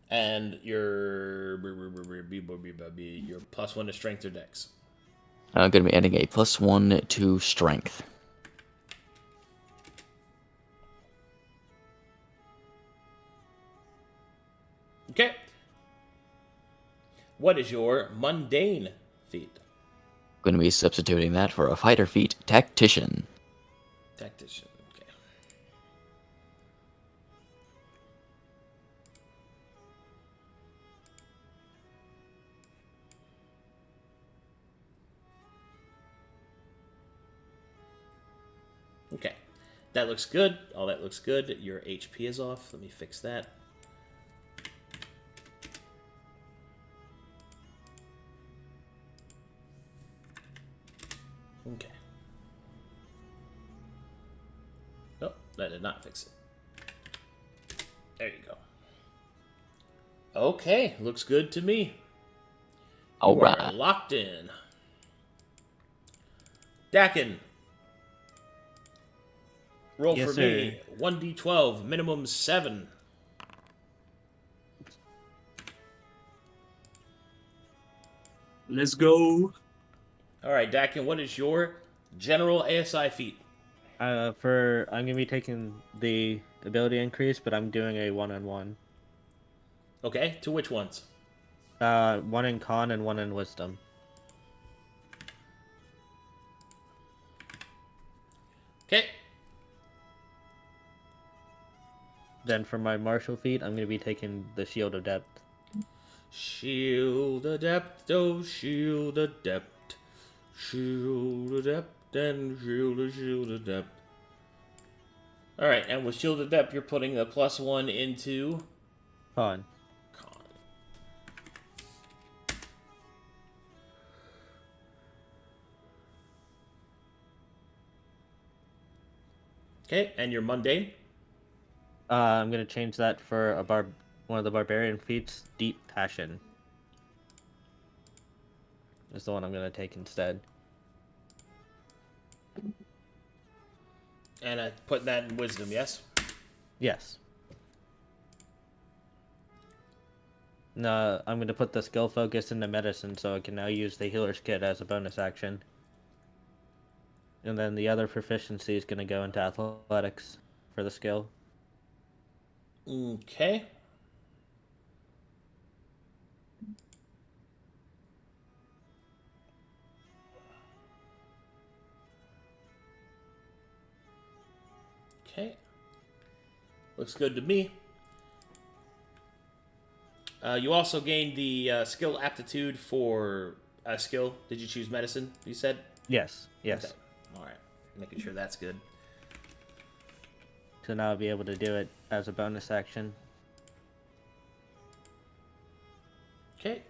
A: And your +1 to strength or dex.
D: I'm going to be adding a +1 to strength.
A: Okay. What is your mundane feat?
D: Going to be substituting that for a fighter feat, Tactician.
A: Tactician. Okay. Okay. That looks good. All that looks good. Your HP is off. Let me fix that. Okay. Oh, that did not fix it. There you go. Okay, looks good to me.
D: All
A: You
D: right.
A: are locked in. Daken. Roll
F: Yes,
A: for
F: sir.
A: me. 1d12, minimum 7.
B: Let's go.
A: Alright, Daken, what is your general ASI feat?
F: I'm gonna be taking the ability increase, but I'm doing a 1-on-1.
A: Okay, to which ones?
F: 1 in con and 1 in wisdom.
A: Okay.
F: Then for my martial feat, I'm gonna be taking the shield of depth.
A: Shield adept, oh shield adept. Shield adept and shield adept. Alright, and with shield adept, you're putting the +1 into
F: Con.
A: con. Okay, and your mundane?
F: I'm gonna change that for one of the barbarian feats, Deep Passion. is the one I'm going to take instead.
A: And I put that in wisdom, yes?
F: Yes. No, I'm going to put the skill focus into medicine so I can now use the healer's kit as a bonus action. And then the other proficiency is going to go into athletics for the skill.
A: Okay. Okay. Looks good to me. You also gained the skill aptitude for skill. Did you choose medicine, you said?
F: Yes, yes.
A: Okay. All right. Making sure that's good.
F: So now I'll be able to do it as a bonus action.
A: Okay.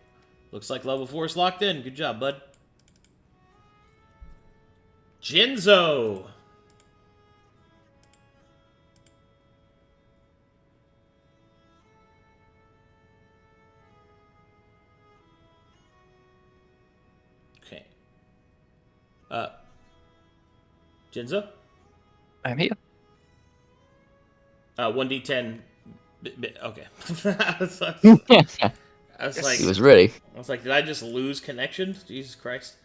A: Looks like level 4 is locked in. Good job, bud. Jonzo! Okay. Jonzo?
C: I'm here.
A: 1d10. Okay. I was like,
D: He was ready.
A: did I just lose connection? Jesus Christ.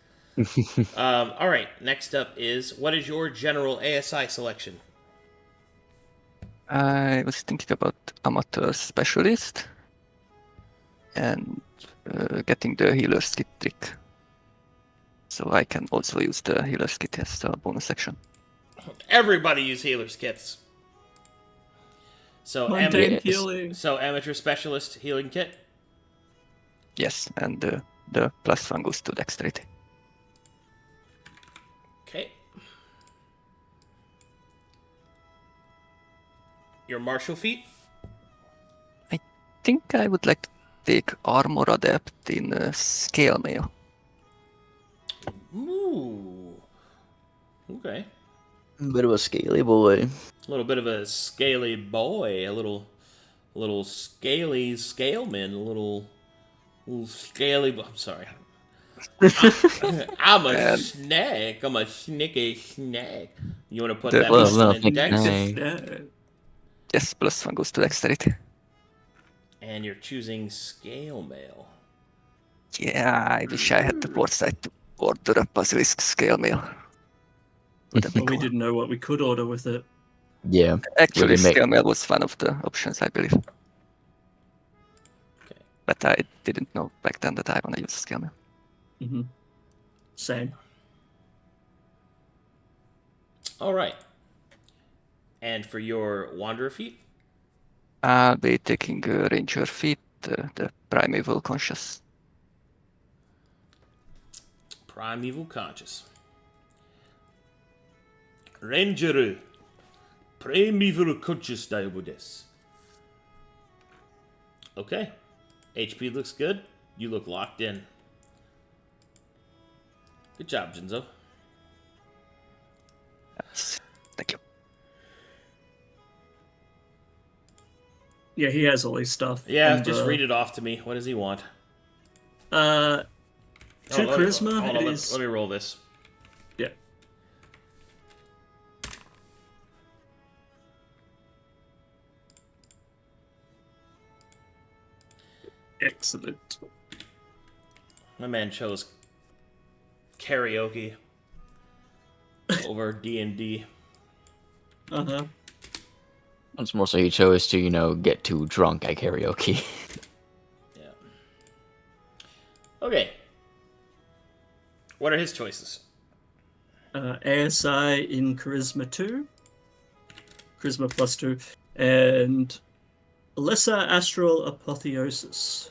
A: All right. Next up is, what is your general ASI selection?
C: I was thinking about amateur specialist and getting the healer's kit trick. So I can also use the healer's kit as a bonus action.
A: Everybody use healer's kits. So,
B: Mundane healing.
A: Amateur specialist healing kit.
C: Yes, and the +1 goes to dexterity.
A: Okay. Your martial feat.
C: I think I would like to take armor adept in scale mail.
A: Ooh. Okay.
D: Bit of a scaly boy.
A: A little bit of a scaly boy, a little scaly scaleman, a little scaly. I'm sorry. I'm a snake. I'm a snicky snake. You want to put that
D: well,
A: in dex?
D: no.
C: Yes, +1 goes to dexterity.
A: And you're choosing scale mail.
C: Yeah, I wish I had the foresight to order a basilisk scale mail.
B: But we didn't know what we could order with it.
D: Yeah.
C: Actually,
D: Really make-
C: scale mail was one of the options, I believe.
A: Okay.
C: But I didn't know back then that I want to use scale mail.
B: Mm-hmm. Same.
A: All right. And for your wanderer feat?
C: I'll be taking ranger feat, the primeval conscious.
A: Primeval conscious. Ranger. Primeval conscious daibudes. Okay. HP looks good. You look locked in. Good job, Jonzo.
C: Thank you.
B: Yeah, he has all his stuff.
A: Yeah,
B: And,
A: just read it off to me. What does he want?
B: 2
A: Hold on,
B: charisma
A: hold on,
B: is...
A: let me roll this.
B: Yeah. Excellent.
A: My man chose karaoke over D&D.
B: Uh-huh.
D: It's more so he chose to, get too drunk at karaoke.
A: Yeah. Okay. What are his choices?
B: ASI in Charisma 2. Charisma +2. And Lesser Astral Apotheosis.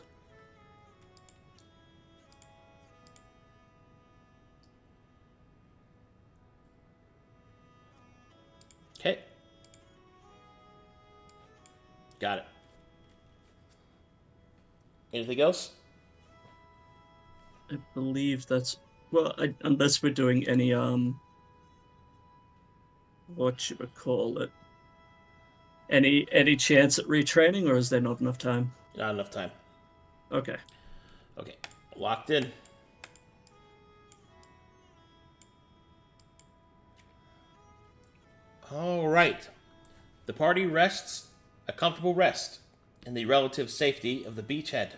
A: Okay. Got it. Anything else?
B: I believe that's... Well, unless we're doing any, what should we call it? Any chance at retraining, or is there not enough time?
A: Not enough time.
B: Okay.
A: Okay. Locked in. All right. The party rests a comfortable rest in the relative safety of the beachhead.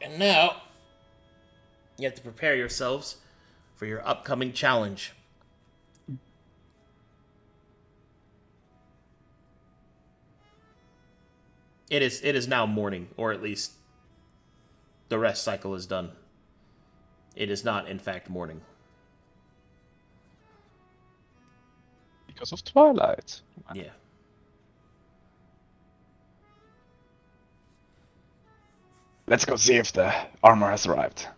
A: And now, you have to prepare yourselves for your upcoming challenge. It is now morning, or at least the rest cycle is done. It is not, in fact, morning.
E: Because of twilight.
A: Yeah.
E: Let's go see if the armor has arrived.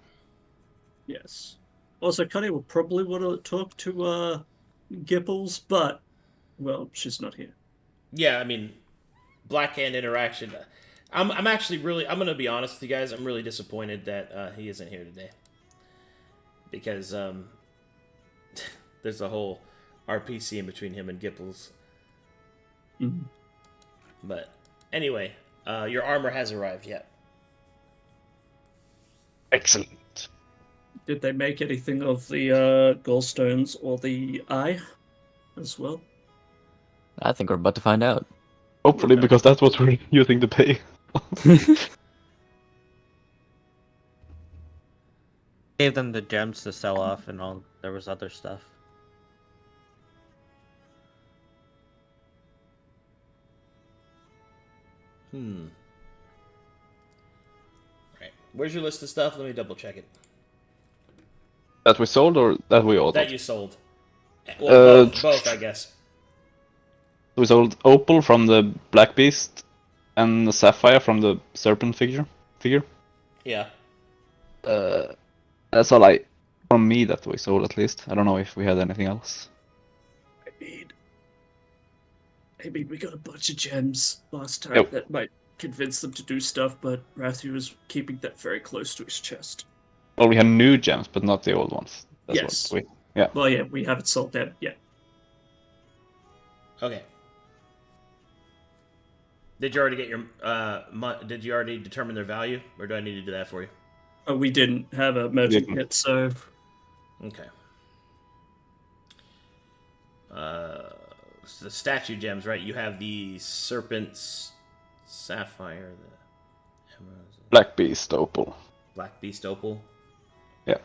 B: Yes. Also, Connie will probably want to talk to Gipples, but, well, she's not here.
A: Yeah, I mean, Blackhand interaction. I'm actually really, I'm going to be honest with you guys, I'm really disappointed that he isn't here today. Because there's a whole RPC in between him and Gipples.
B: Mm-hmm.
A: But anyway, your armor has arrived yet.
E: Excellent.
B: Did they make anything of the gallstones or the eye as well?
D: I think we're about to find out.
E: Hopefully, because that's what we're using to pay.
F: Gave them the gems to sell off and all. There was other stuff.
A: Right. Where's your list of stuff? Let me double check it.
E: That we sold or that we ordered?
A: That you sold. Well, both, I guess.
E: We sold Opal from the Black Beast and the Sapphire from the Serpent figure.
A: Yeah.
E: That's all from me that we sold, at least. I don't know if we had anything else.
B: I mean, we got a bunch of gems last time
E: Yep.
B: that might convince them to do stuff, but Ratthew was keeping that very close to his chest.
E: Well, we had new gems, but not the old ones. That's
B: Yes.
E: What yeah.
B: Well, yeah, we haven't sold them yet.
A: Okay. Did you already get your did you already determine their value, or do I need to do that for you?
B: Oh, we didn't have a merchant
E: Didn't.
B: yet, so
A: Okay. So the statue gems, right? You have the Serpent's Sapphire, the Emerald,
E: Black Beast Opal.
A: Black Beast Opal.
E: Yeah.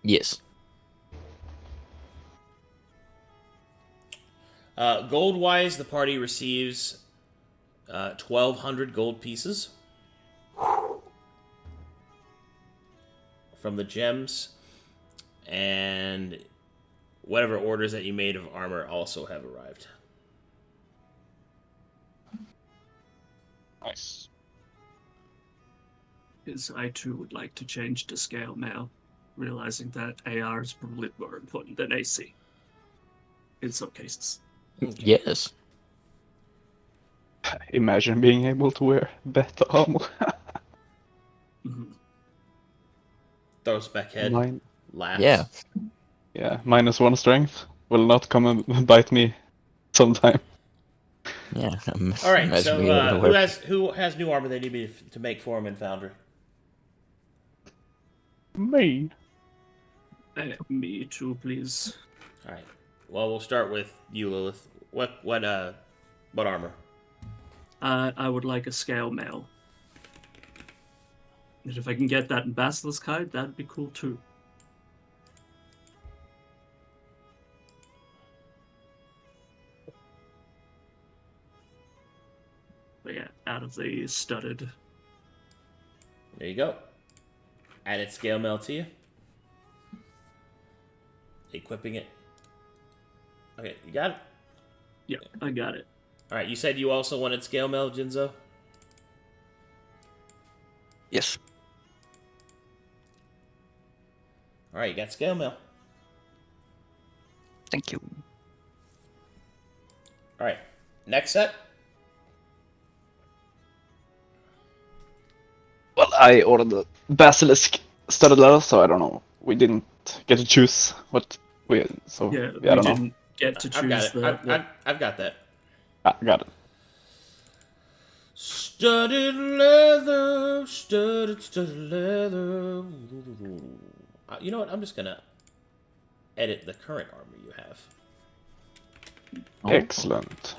D: Yes.
A: Gold-wise, the party receives 1,200 gold pieces from the gems, and whatever orders that you made of armor also have arrived.
E: Nice.
B: because I too would like to change to scale mail, realizing that AR is probably more important than AC in some cases.
D: Yes.
E: Imagine being able to wear better armor.
B: Mhm.
A: Throws back head,
E: Mine.
A: laughs.
D: Yeah.
E: Yeah, -1 strength will not come and bite me sometime.
D: Yeah.
A: All right.
D: Imagine
A: So
D: being able to wear-
A: who has new armor they need me to make for him in Foundry?
E: Me.
B: Me too, please.
A: All right. Well, we'll start with you, Lilith. What armor?
B: I would like a scale mail. And if I can get that in Basilisk hide, that'd be cool too. But yeah, out of the studded.
A: There you go. Added scale mail to you. Equipping it. Okay, you got it?
B: Yeah, I got it.
A: Alright, you said you also wanted scale mail, Jonzo?
C: Yes.
A: Alright, you got scale mail.
C: Thank you.
A: Alright, next set.
E: Well, I ordered the Basilisk studded leather, so I don't know. We didn't get to choose what we. So
B: Yeah,
E: I
B: we
E: don't know.
B: didn't get to
A: I've got
B: choose
A: it.
B: the.
A: I've got that.
E: Ah, got it.
A: Studded leather, studded leather. You know what? I'm just gonna edit the current armor you have.
E: Excellent.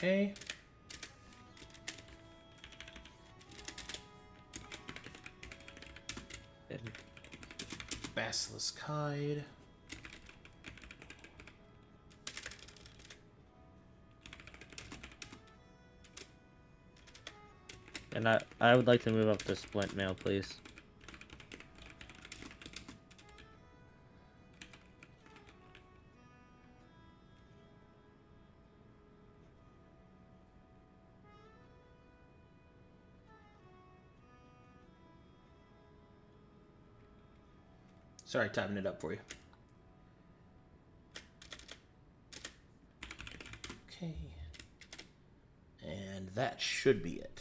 A: Okay. Basilisk hide.
F: And I would like to move up to splint mail, please.
A: Sorry, typing it up for you. Okay. And that should be it.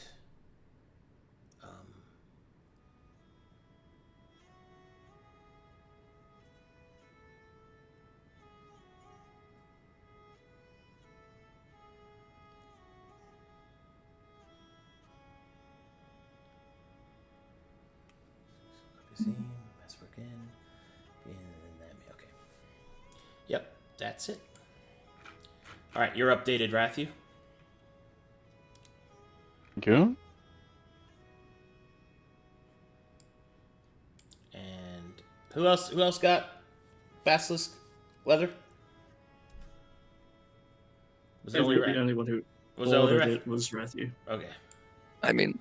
A: Okay. Yep, that's it. All right, you're updated, Ratthew.
E: Good.
A: And who else? Who else got basilisk leather? Was it only
B: The only one who
A: Was it only
B: ordered
A: Ratthew?
B: it was Ratthew.
A: Okay.
C: I mean,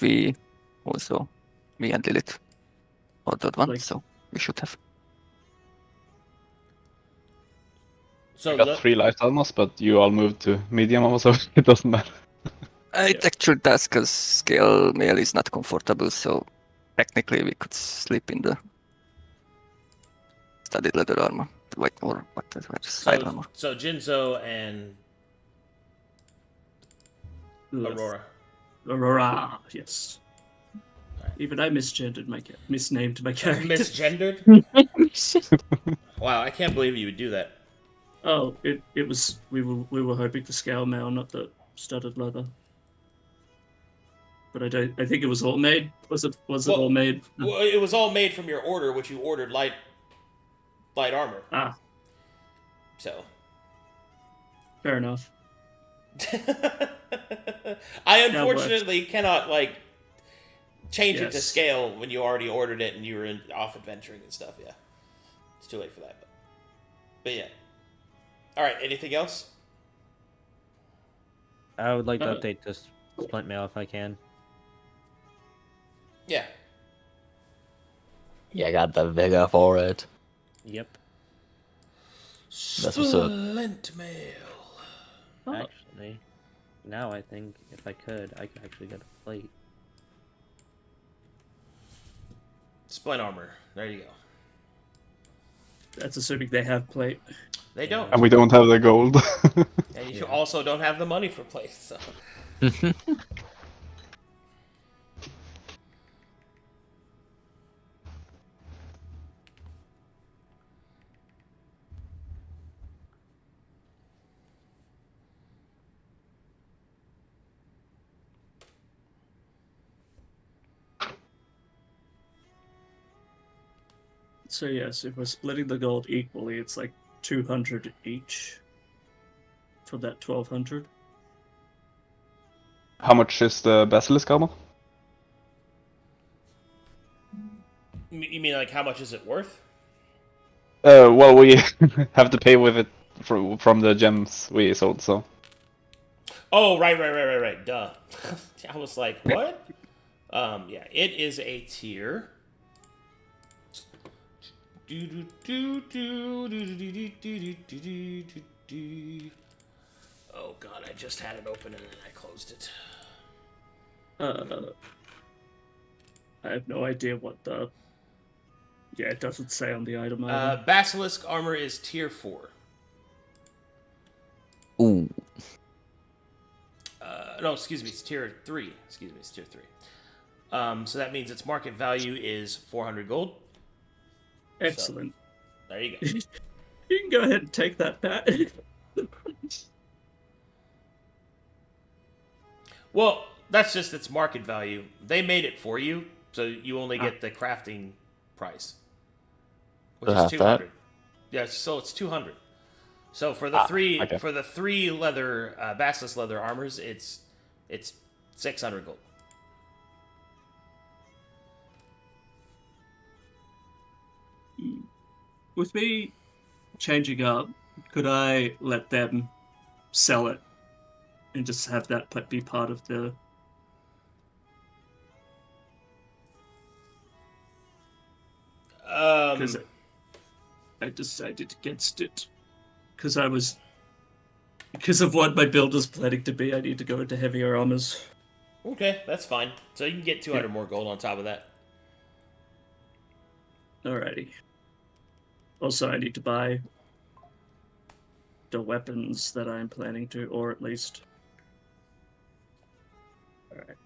C: we also, me and Lilith ordered one,
B: Like-
C: so we should have.
A: So
E: I got 3 light almost, but you all moved to medium also, it doesn't matter.
C: It actually does, because scale mail is not comfortable, so technically we could sleep in the studded leather armor, white or whatever, side armor.
A: So Jonzo and Aurora.
B: Aurora, yes.
A: Right.
B: Even I misnamed my character.
A: Misgendered? Wow, I can't believe you would do that.
B: Oh, it was we were hoping for scale mail, not the studded leather. But I think it was all made. Was it all made?
A: Well, it was all made from your order, which you ordered light armor.
B: Ah,
A: So
B: fair enough.
A: I unfortunately cannot change it to
B: Yes.
A: scale when you already ordered it and you were off adventuring and stuff. Yeah, it's too late for that. But yeah. All right. Anything else?
F: I would like to update this splint mail if I can.
A: Yeah.
D: Yeah, I got the vigor for it.
F: Yep.
D: That's what's up.
A: Splint mail.
B: Oh.
F: Actually, now I think if I could actually get a plate.
A: Splint armor. There you go.
B: That's assuming they have plate.
A: They don't.
E: And we don't have the gold.
A: And you also don't have the money for plates. So.
B: So yes, if we're splitting the gold equally, it's like 200 each for that 1200.
E: How much is the basilisk armor?
A: You mean how much is it worth?
E: Well, we have to pay with it from the gems we sold, so.
A: Oh, right. Duh. I was like, what? Yeah, it is a tier. Oh god, I just had it open and then I closed it.
B: I have no idea what the... Yeah, it doesn't say on the item.
A: Basilisk armor is tier 4. No, excuse me, it's tier 3. Excuse me, it's tier 3. So that means its market value is 400 gold.
B: Excellent.
A: So, there you go.
B: You can go ahead and take that, Pat.
A: Well, that's just its market value. They made it for you, so you only get the crafting price, which is 200. Yeah, so it's 200. So for the three leather basilisk leather armors, it's 600 gold.
B: With me changing up, could I let them sell it and just have that be part of the... Because I decided against it. Because of what my build is planning to be, I need to go into heavier armors.
A: Okay, that's fine. So you can get 200 more gold on top of that.
B: Alrighty. Also, I need to buy the weapons that I'm planning to, or at least... Alright.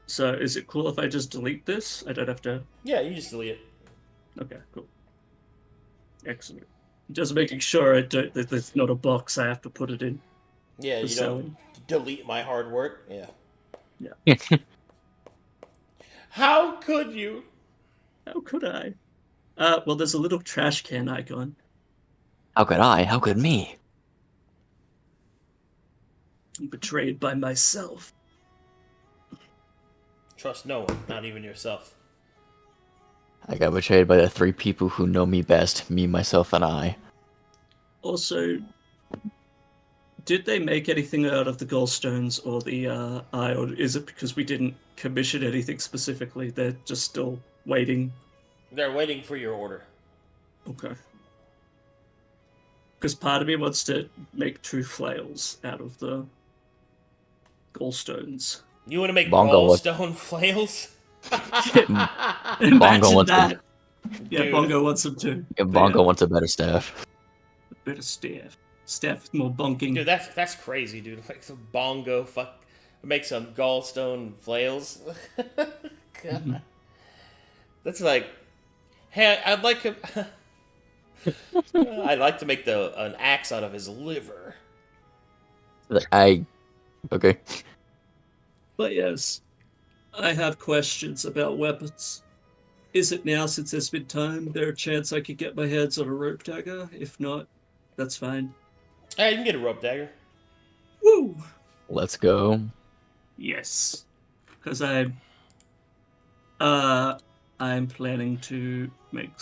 B: So, is it cool if I just delete this? I don't have to...
A: Yeah, you just delete it.
B: Okay, cool. Excellent. Just making sure that there's not a box I have to put it in.
A: Yeah, you don't delete my hard work. Yeah.
B: Yeah.
A: How could you?
B: How could I? Well, there's a little trash can icon.
D: How could I? How could me?
B: I'm betrayed by myself.
A: Trust no one, not even yourself.
D: I got betrayed by the 3 people who know me best, me, myself, and I.
B: Also, did they make anything out of the gallstones or the eye, or is it because we didn't commission anything specifically? They're just still waiting.
A: They're waiting for your order.
B: Okay. Because part of me wants to make 2 flails out of the gallstones.
A: You want to make
D: Bongo
A: gallstone flails?
B: Imagine
D: wants
B: that. Yeah,
A: Dude.
B: Bongo wants them too.
D: Yeah, Bongo wants a better staff.
B: Better staff. Staff with more bonking.
A: Dude, that's crazy, dude. Like some Bongo make some gallstone flails. God. That's like, hey, I'd like to make an axe out of his liver.
D: Okay.
B: But yes, I have questions about weapons. Is it now, since there's been time, there a chance I could get my hands on a rope dagger? If not, that's fine.
A: Hey, you can get a rope dagger.
B: Woo!
D: Let's go.
B: Yes. Because I'm planning to make...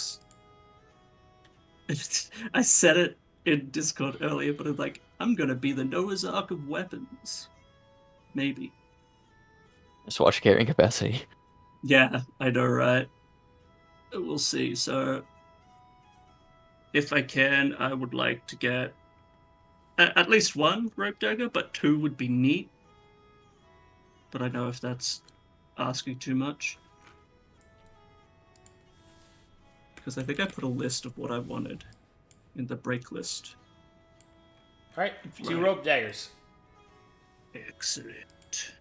B: I said it in Discord earlier, but I'm like, I'm gonna be the Noah's Ark of weapons. Maybe.
D: Just watch carrying capacity.
B: Yeah, I know, right? We'll see. So, if I can, I would like to get at least 1 rope dagger, but 2 would be neat. But I know if that's asking too much. Because I think I put a list of what I wanted in the break list.
A: Alright, 2 rope daggers.
B: Excellent.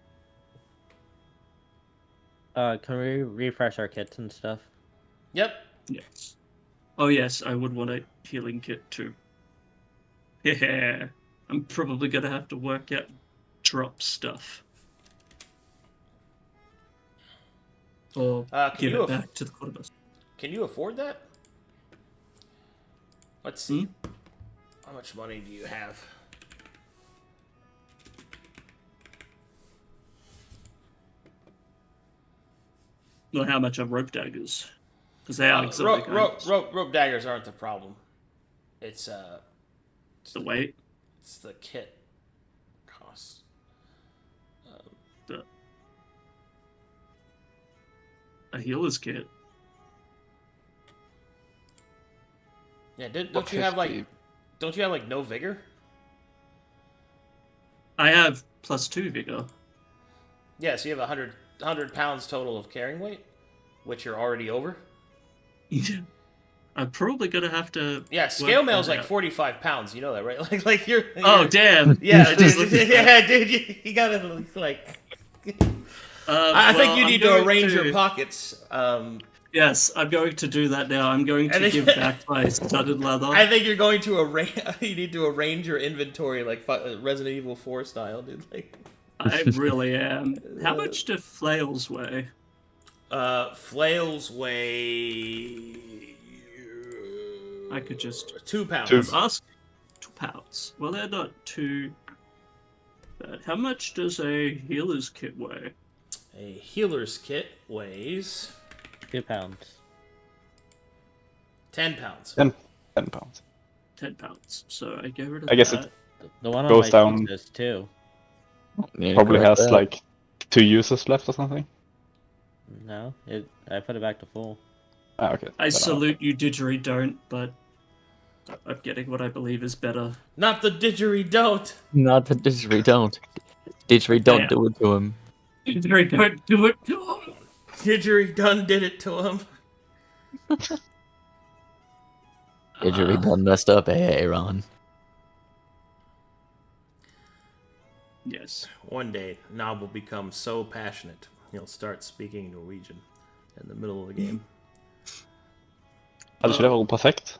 F: Can we refresh our kits and stuff?
A: Yep.
B: Yes. Oh yes, I would want a healing kit too. Yeah, I'm probably gonna have to work out drop stuff. Or give it back to the quartermaster.
A: Can you afford that? Let's see. How much money do you have?
B: Not how much are rope daggers, because they are exotic.
A: Rope daggers aren't the problem. It's
B: the weight.
A: It's the kit cost.
B: A healer's kit.
A: Yeah, don't you have like no vigor?
B: I have +2 vigor.
A: Yeah, so you have 100 pounds total of carrying weight, which you're already over.
B: I'm probably gonna have to.
A: Yeah, scale
B: work
A: mail's
B: that
A: like
B: out.
A: 45 pounds. You know that, right? Like you're.
B: Oh damn!
A: Yeah,
B: I just
A: dude.
B: looked at
A: Yeah, dude. You gotta like. I think you need to arrange your pockets.
B: Yes, I'm going to do that now. I'm going to give back my studded leather.
A: I think you're going to arrange. You need to arrange your inventory like Resident Evil 4 style, dude. Like.
B: I really am. How much do flails weigh?
A: Flails weigh.
B: I could just
A: 2 pounds.
B: ask 2 pounds. Well, they're not too bad. How much does a healer's kit weigh?
A: A healer's kit weighs
F: 2 pounds.
A: 10 pounds.
E: 10 pounds.
B: 10 pounds. So I get rid of
E: I guess
B: that.
F: The one on
E: Goes
F: my
E: down.
F: sheet says 2.
D: Yeah,
E: Probably
D: correct
E: has
D: that.
E: like 2 uses left or something.
F: No, I put it back to full.
E: Ah, okay.
B: I salute you, didgeridoo, but I'm getting what I believe is better.
A: Not the didgeridoo.
D: Not the didgeridoo. Didgeridoo
B: Yeah.
D: do it to him.
B: Didgeridoo, do it to him!
A: Didgeridoo did it to him.
D: Didgeridoo messed up, Aaron.
B: Yes.
A: One day, Nob will become so passionate he'll start speaking Norwegian in the middle of the game.
E: Hade ikke det vært perfekt?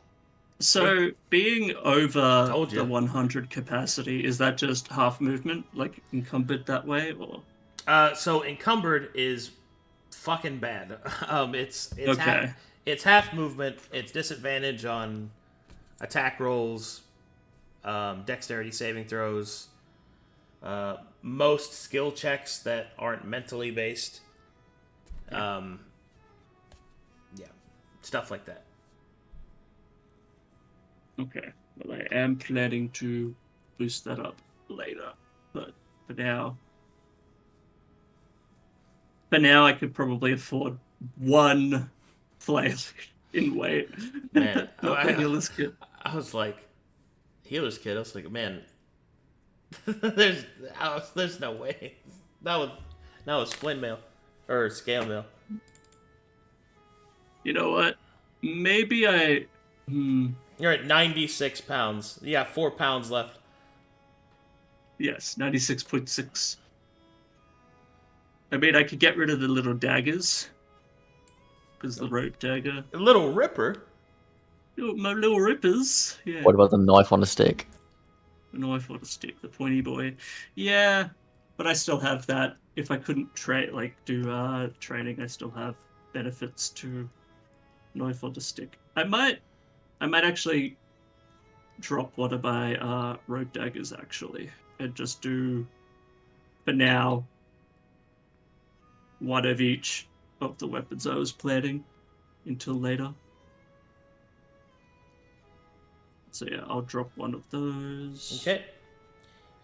B: So, being over
A: Told ya.
B: the 100 capacity, is that just half movement, like encumbered that way, or?
A: So encumbered is fucking bad. It's
B: Okay.
A: it's half movement. It's disadvantage on attack rolls, dexterity saving throws, most skill checks that aren't mentally based. Yeah, stuff like that.
B: Okay. Well, I am planning to boost that up later, but for now, I could probably afford 1 flail in weight.
A: Man,
B: Not the healer's kit.
A: I was like, healer's kit. I was like, man, there's no way. That was splint mail or scale mail.
B: You know what? Maybe I.
A: You're at 96 pounds. You got 4 pounds left.
B: Yes, 96.6. I mean, I could get rid of the little daggers. Because the rope dagger.
A: A little ripper.
B: My little rippers. Yeah.
D: What about the knife on a stick?
B: The knife or the stick, the pointy boy. Yeah, but I still have that. If I couldn't do training, I still have benefits to knife or the stick. I might actually drop one of my rope daggers actually, and just do, for now, one of each of the weapons I was planning until later. So yeah, I'll drop one of those.
A: Okay.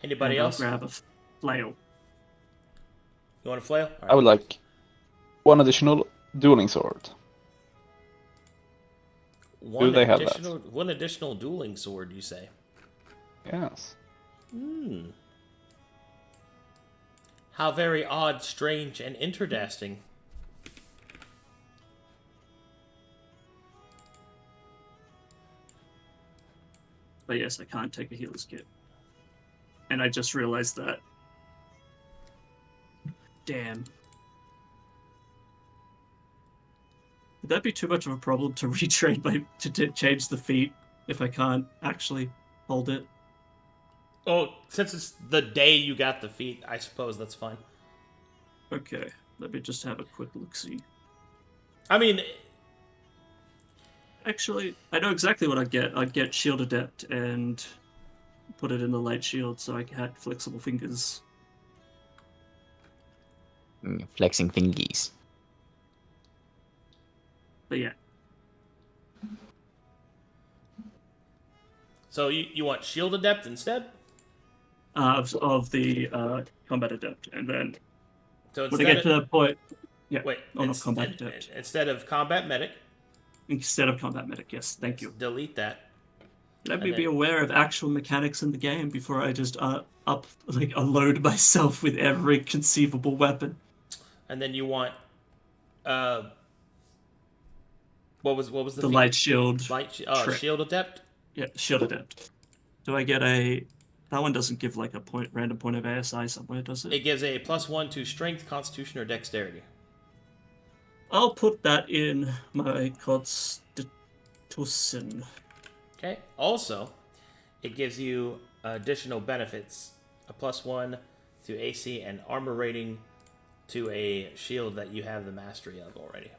A: Anybody
B: and I'll
A: else?
B: grab a flail.
A: You want a flail?
E: I would like 1 additional dueling sword.
A: One
E: they have that?
A: One additional dueling sword, you say?
E: Yes.
A: How very odd, strange, and interdasting.
B: But yes, I can't take a healer's kit. And I just realized that. Damn. Would that be too much of a problem to retrain to change the feat if I can't actually hold it?
A: Oh, since it's the day you got the feat, I suppose that's fine.
B: Okay, let me just have a quick look-see.
A: I mean,
B: Actually, I know exactly what I'd get. I'd get Shield Adept and put it in the light shield so I had flexible fingers.
D: Flexing fingies.
B: But yeah,
A: so you want Shield Adept instead?
B: of the Combat Adept, and then
A: So
B: when I get to that point, yeah.
A: wait,
B: not Combat Adept.
A: instead of Combat Medic,
B: Instead of Combat Medic, yes, thank you.
A: delete that.
B: Let me
A: And
B: be
A: then-
B: aware of actual mechanics in the game before I just unload myself with every conceivable weapon.
A: And then you want, what What was the
B: The
A: feat?
B: light shield. trick.
A: Shield Adept.
B: Yeah, shield adept. Do I get a? That one doesn't give like a random point of ASI somewhere, does it?
A: It gives a +1 to Strength, Constitution, or Dexterity.
B: I'll put that in my Constitution.
A: Okay. Also, it gives you additional benefits: a +1 to AC and armor rating to a shield that you have the mastery of already.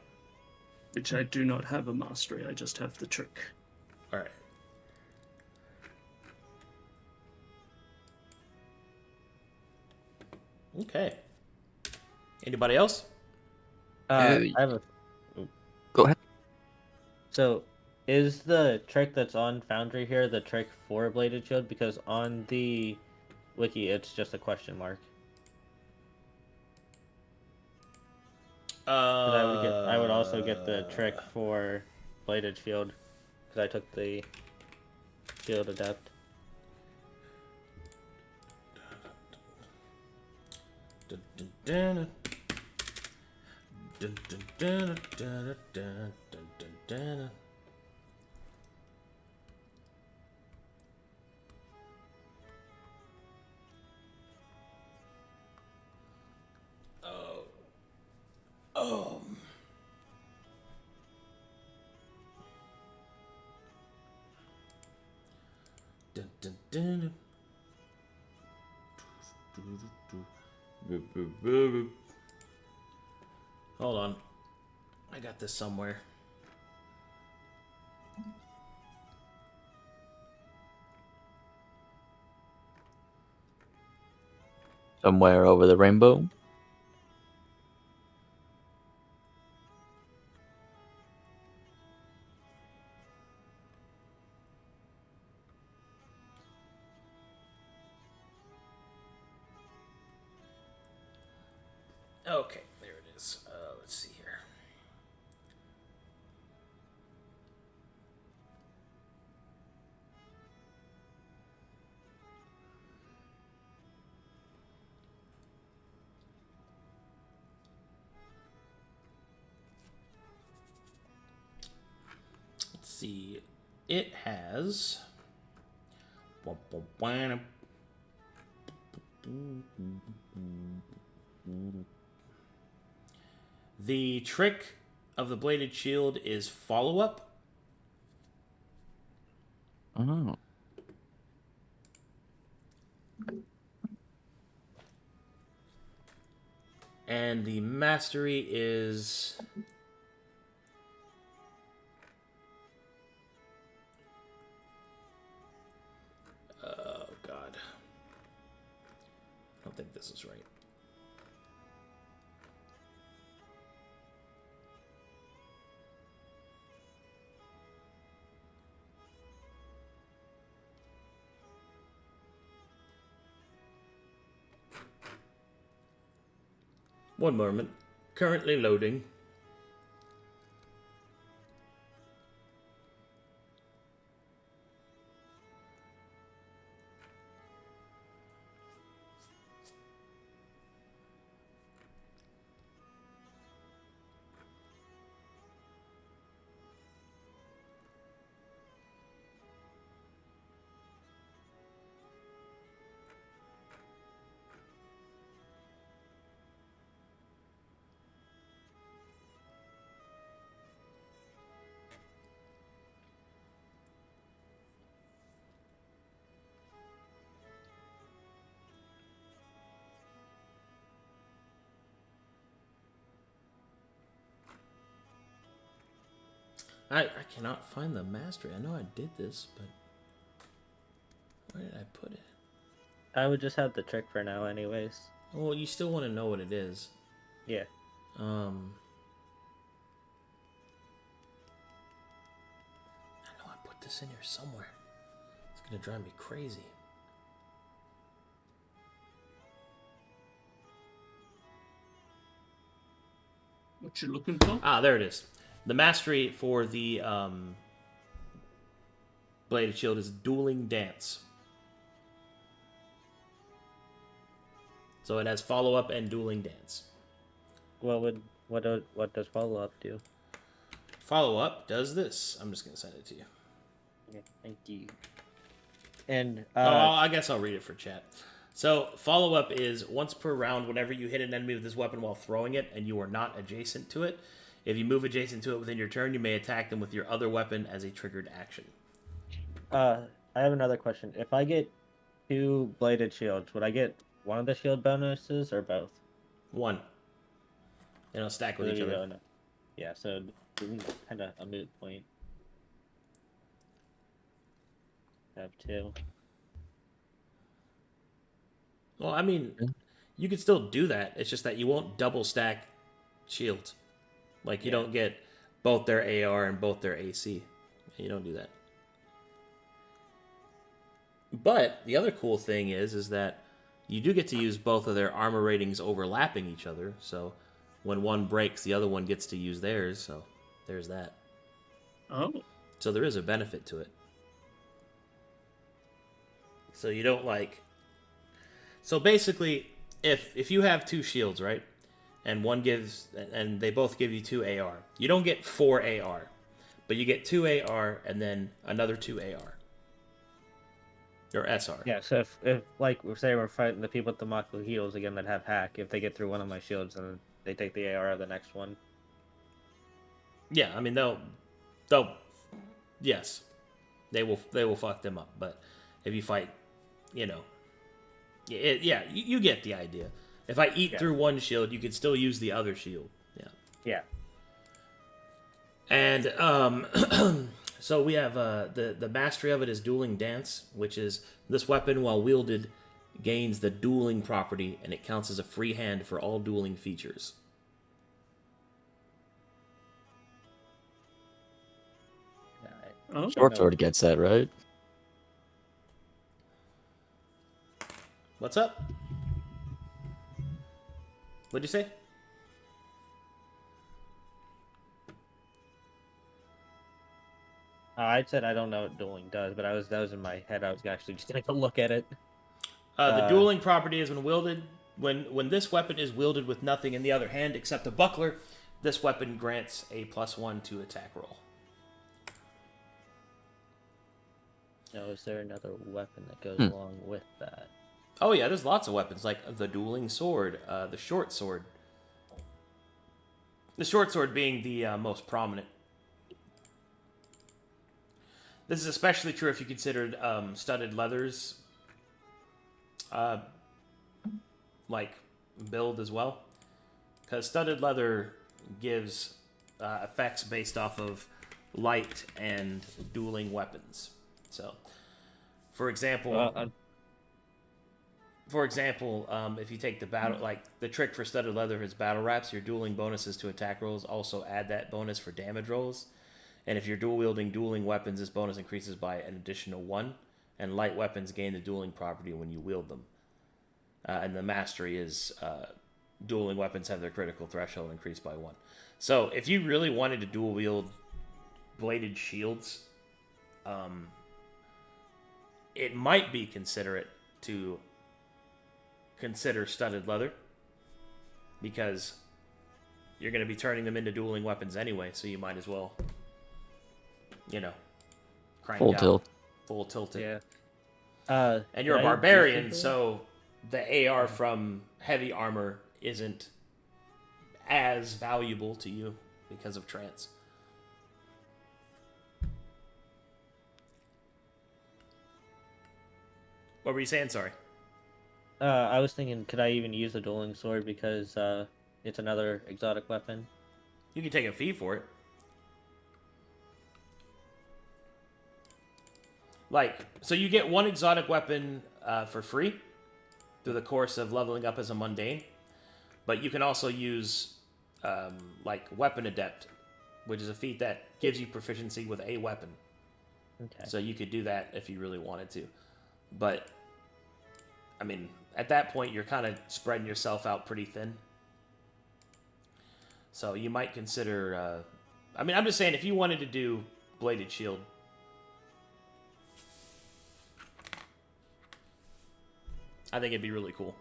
B: Which I do not have a mastery. I just have the trick.
A: All right. Okay. Anybody else?
F: I have a.
C: Go ahead.
F: So, is the trick that's on Foundry here the trick for Bladed Shield? Because on the wiki, it's just a question mark. 'Cause I would also get the trick for Bladed Shield, because I took the Shield Adept.
A: Oh. Hold on. I got this somewhere.
D: Somewhere over the rainbow.
A: Okay, there it is. Let's see here. Let's see. It has. The trick of the Bladed Shield is follow-up.
D: Oh.
A: And the mastery is... Oh, God. I don't think this is right. One moment. Currently loading. I cannot find the mastery. I know I did this, but where did I put it?
F: I would just have the trick for now, anyways.
A: Well, you still want to know what it is.
F: Yeah.
A: I know I put this in here somewhere. It's gonna drive me crazy.
B: What you looking for?
A: Ah, there it is. The mastery for the Bladed Shield is Dueling Dance. So it has follow-up and Dueling Dance.
F: What does follow up do?
A: Follow-up does this. I'm just going to send it to you.
F: Yeah, thank you. And
A: I guess I'll read it for chat. So, follow-up is once per round, whenever you hit an enemy with this weapon while throwing it and you are not adjacent to it, if you move adjacent to it within your turn, you may attack them with your other weapon as a triggered action.
F: I have another question. If I get 2 bladed shields, would I get one of the shield bonuses or both?
A: One. They don't stack with each other.
F: No. Yeah, so kind of a moot point. Have 2.
A: Well, I mean, you could still do that. It's just that you won't double stack shields. Like, you don't get both their AR and both their AC. You don't do that. But the other cool thing is that you do get to use both of their armor ratings overlapping each other. So when one breaks, the other one gets to use theirs. So there's that.
B: Oh.
A: So there is a benefit to it. So you don't like... So basically, if you have 2 shields, right? And one gives... And they both give you 2 AR. You don't get 4 AR. But you get 2 AR and then another 2 AR. Or SR.
F: Yeah, so if like, say we're fighting the people with the Mako heals again that have hack, if they get through one of my shields, then they take the AR of the next one.
A: Yeah, I mean, they'll... Yes. They will fuck them up. But if you fight, you know... you get the idea. If I eat through one shield, you could still use the other shield. Yeah.
F: Yeah.
A: And so we have the mastery of it is Dueling Dance, which is this weapon, while wielded, gains the dueling property, and it counts as a free hand for all dueling features.
B: Oh.
D: Short sword gets that, right?
A: What's up? What'd you say?
F: I said I don't know what dueling does, but that was in my head. I was actually just gonna go look at it.
A: The dueling property is when wielded, when this weapon is wielded with nothing in the other hand except a buckler, this weapon grants a +1 to attack roll.
F: Now, is there another weapon that goes along with that?
A: Oh yeah, there's lots of weapons, like the dueling sword, the short sword. The short sword being the most prominent. This is especially true if you considered studded leathers like build as well, because studded leather gives effects based off of light and dueling weapons. So, for example, if you take the battle, like the trick for studded leather is battle raps, your dueling bonuses to attack rolls also add that bonus for damage rolls. And if you're dual wielding dueling weapons, this bonus increases by an additional 1. And light weapons gain the dueling property when you wield them. And the mastery is dueling weapons have their critical threshold increased by 1. So if you really wanted to dual wield bladed shields, it might be considerate to consider studded leather, because you're going to be turning them into dueling weapons anyway, so you might as well, you know, crank
D: Full
A: out.
D: tilt.
A: Full tilted.
F: Yeah.
A: And you're a barbarian, so the AR from heavy armor isn't as valuable to you because of trance. What were you saying? Sorry.
F: I was thinking, could I even use the dueling sword because it's another exotic weapon?
A: You can take a fee for it. Like, so you get one exotic weapon for free through the course of leveling up as a mundane, but you can also use like Weapon Adept, which is a feat that gives you proficiency with a weapon.
F: Okay.
A: So you could do that if you really wanted to. But, I mean, at that point, you're kind of spreading yourself out pretty thin. So you might consider... I mean, I'm just saying, if you wanted to do Bladed Shield, I think it'd be really cool.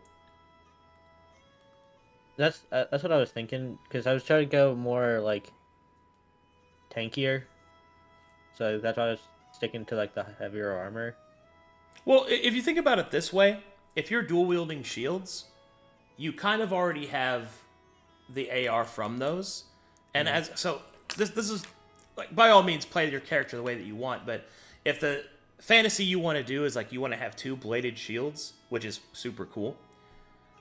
F: That's what I was thinking, because I was trying to go more like tankier. So that's why I was sticking to like the heavier armor.
A: Well, if you think about it this way, if you're dual wielding shields, you kind of already have the AR from those, and this is like, by all means, play your character the way that you want. But if the fantasy you want to do is like you want to have 2 bladed shields, which is super cool.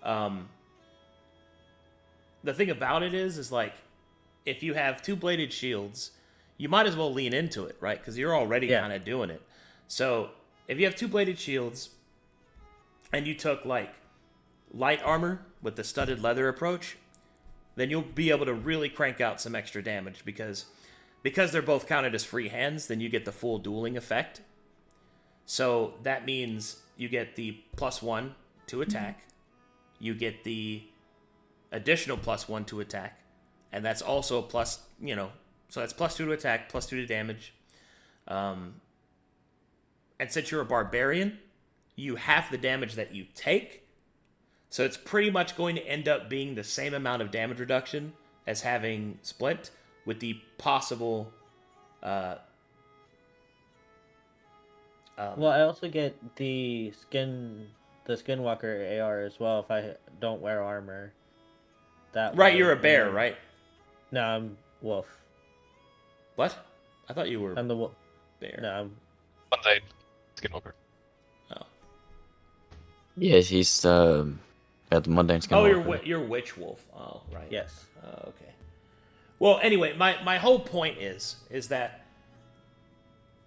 A: The thing about it is like if you have 2 bladed shields, you might as well lean into it, right? Because you're already kind of doing it. So if you have 2 bladed shields, and you took like light armor with the studded leather approach, then you'll be able to really crank out some extra damage because they're both counted as free hands, then you get the full dueling effect. So that means you get the +1 to attack, you get the additional +1 to attack, and that's also a plus, so that's +2 to attack, +2 to damage. And since you're a barbarian, you half the damage that you take. So it's pretty much going to end up being the same amount of damage reduction as having Splint, with the possible...
F: well, I also get the Skinwalker AR as well if I don't wear armor.
A: Right, you're a bear, right?
F: No, I'm Wolf.
A: What? I thought you were
F: I'm the wolf.
A: bear.
F: No, I'm...
G: Mundane Skinwalker.
A: Oh.
D: Yes, he's at the mundane skin.
A: Oh, you're witch wolf. Oh, right.
F: Yes.
A: Oh, okay. Well, anyway, my whole point is that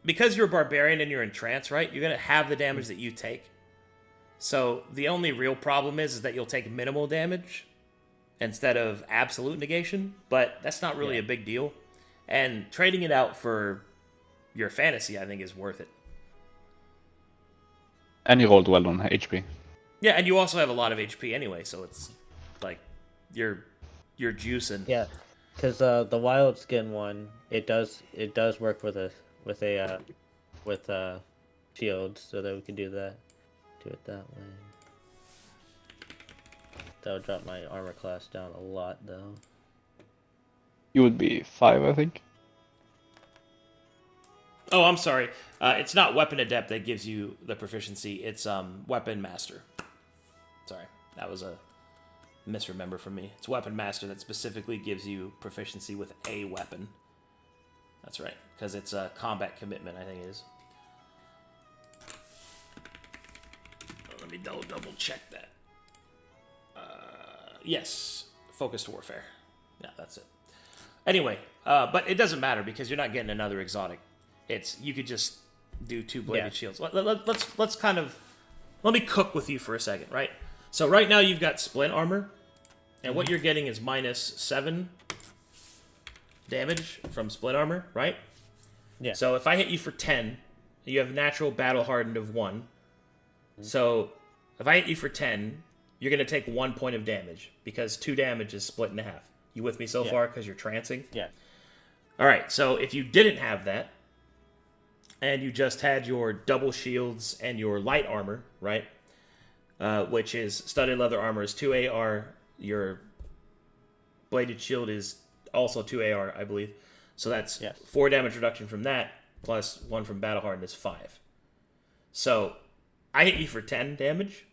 A: because you're a barbarian and you're in trance, right? You're gonna have the damage that you take. So the only real problem is that you'll take minimal damage instead of absolute negation, but that's not really a big deal. And trading it out for your fantasy, I think, is worth it.
E: And you rolled well on HP.
A: Yeah, and you also have a lot of HP anyway, so it's like you're juicing.
F: Yeah, because the wild skin one, it does work with shields, so that we can do it that way. That would drop my armor class down a lot, though.
E: You would be 5, I think.
A: Oh, I'm sorry. It's not Weapon Adept that gives you the proficiency. It's Weapon Master. Sorry, that was a misremember from me. It's Weapon Master that specifically gives you proficiency with a weapon. That's right, because it's a combat commitment, I think it is. Let me double check that. Yes, Focused Warfare. Yeah, that's it. Anyway, but it doesn't matter because you're not getting another exotic. You could just do 2 bladed shields. Let's kind of let me cook with you for a second, right? So right now you've got splint armor, and what you're getting is -7 damage from splint armor, right?
F: Yeah.
A: So if I hit you for 10, you have natural battle hardened of 1. So if I hit you for 10, you're gonna take 1 point of damage because 2 damage is split in half. You with me so far? Because you're trancing.
F: Yeah.
A: All right. So if you didn't have that, and you just had your double shields and your light armor, right? Which is studded leather armor is 2 AR. Your bladed shield is also 2 AR, I believe. So that's 4 damage reduction from that, plus 1 from battle hardened is 5. So I hit you for 10 damage.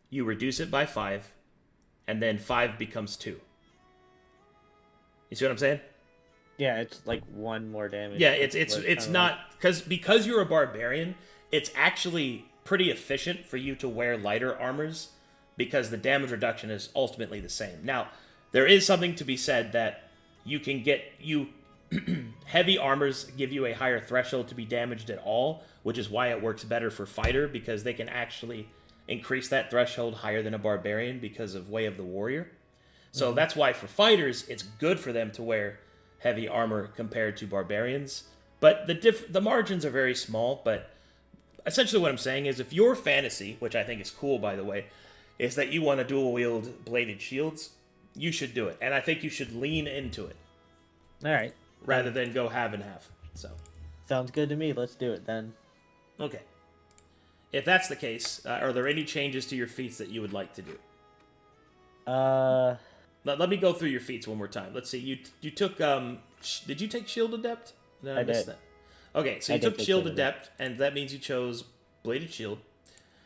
A: You reduce it by 5, and then 5 becomes 2. You see what I'm saying?
F: Yeah, it's like 1 more damage.
A: Yeah, it's not because you're a barbarian. It's actually pretty efficient for you to wear lighter armors because the damage reduction is ultimately the same. Now, there is something to be said that you can get heavy armors give you a higher threshold to be damaged at all, which is why it works better for fighter because they can actually increase that threshold higher than a barbarian because of Way of the Warrior. So that's why for fighters it's good for them to wear heavy armor compared to barbarians, but the margins are very small. But essentially what I'm saying is if your fantasy, which I think is cool by the way, is that you want to dual wield bladed shields, you should do it, and I think you should lean into it.
F: All right.
A: Rather than go half and half. So
F: sounds good to me. Let's do it then.
A: Okay. If that's the case, are there any changes to your feats that you would like to do?
F: Let
A: me go through your feats one more time. Let's see. You took did you take Shield Adept? Did I miss
F: did.
A: that? Okay, so
F: I
A: you
F: did
A: took
F: take
A: Shield
F: Shield
A: Adept, and that means you chose Bladed Shield.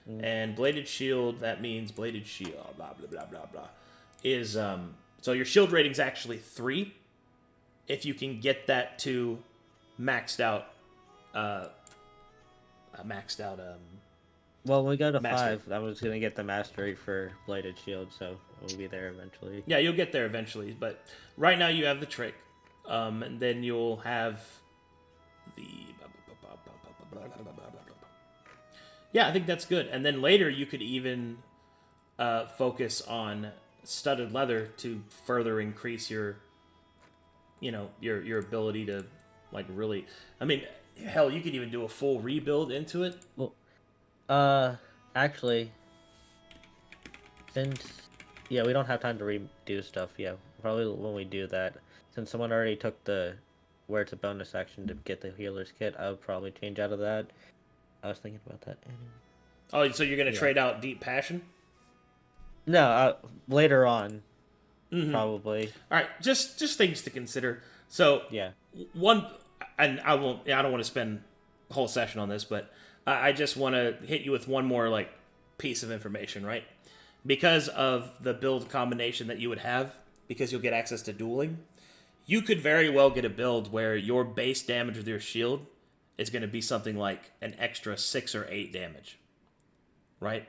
A: And Bladed Shield, that means Bladed Shield, blah, blah, blah, blah, blah, is, so your shield rating's actually 3. If you can get that to maxed out,
F: Well, when we go to
A: Mastery.
F: 5, I was gonna get the mastery for Bladed Shield, so we'll be there eventually.
A: Yeah, you'll get there eventually, but right now you have the trick, and then you'll have the... Yeah, I think that's good. And then later you could even focus on studded leather to further increase your, your ability to, like, really... I mean, hell, you could even do a full rebuild into it.
F: Well, actually, since... Yeah, we don't have time to redo stuff, yeah. Probably when we do that. Since someone already took the... Where it's a bonus action to get the healer's kit, I would probably change out of that. I was thinking about that anyway.
A: Oh, so you're going to trade out Deep Passion?
F: No, later on, probably.
A: All right, just things to consider. So,
F: Yeah.
A: one, and I don't want to spend a whole session on this, but I just want to hit you with one more, like, piece of information, right? Because of the build combination that you would have, because you'll get access to dueling, you could very well get a build where your base damage with your shield is going to be something like an extra 6 or 8 damage, right?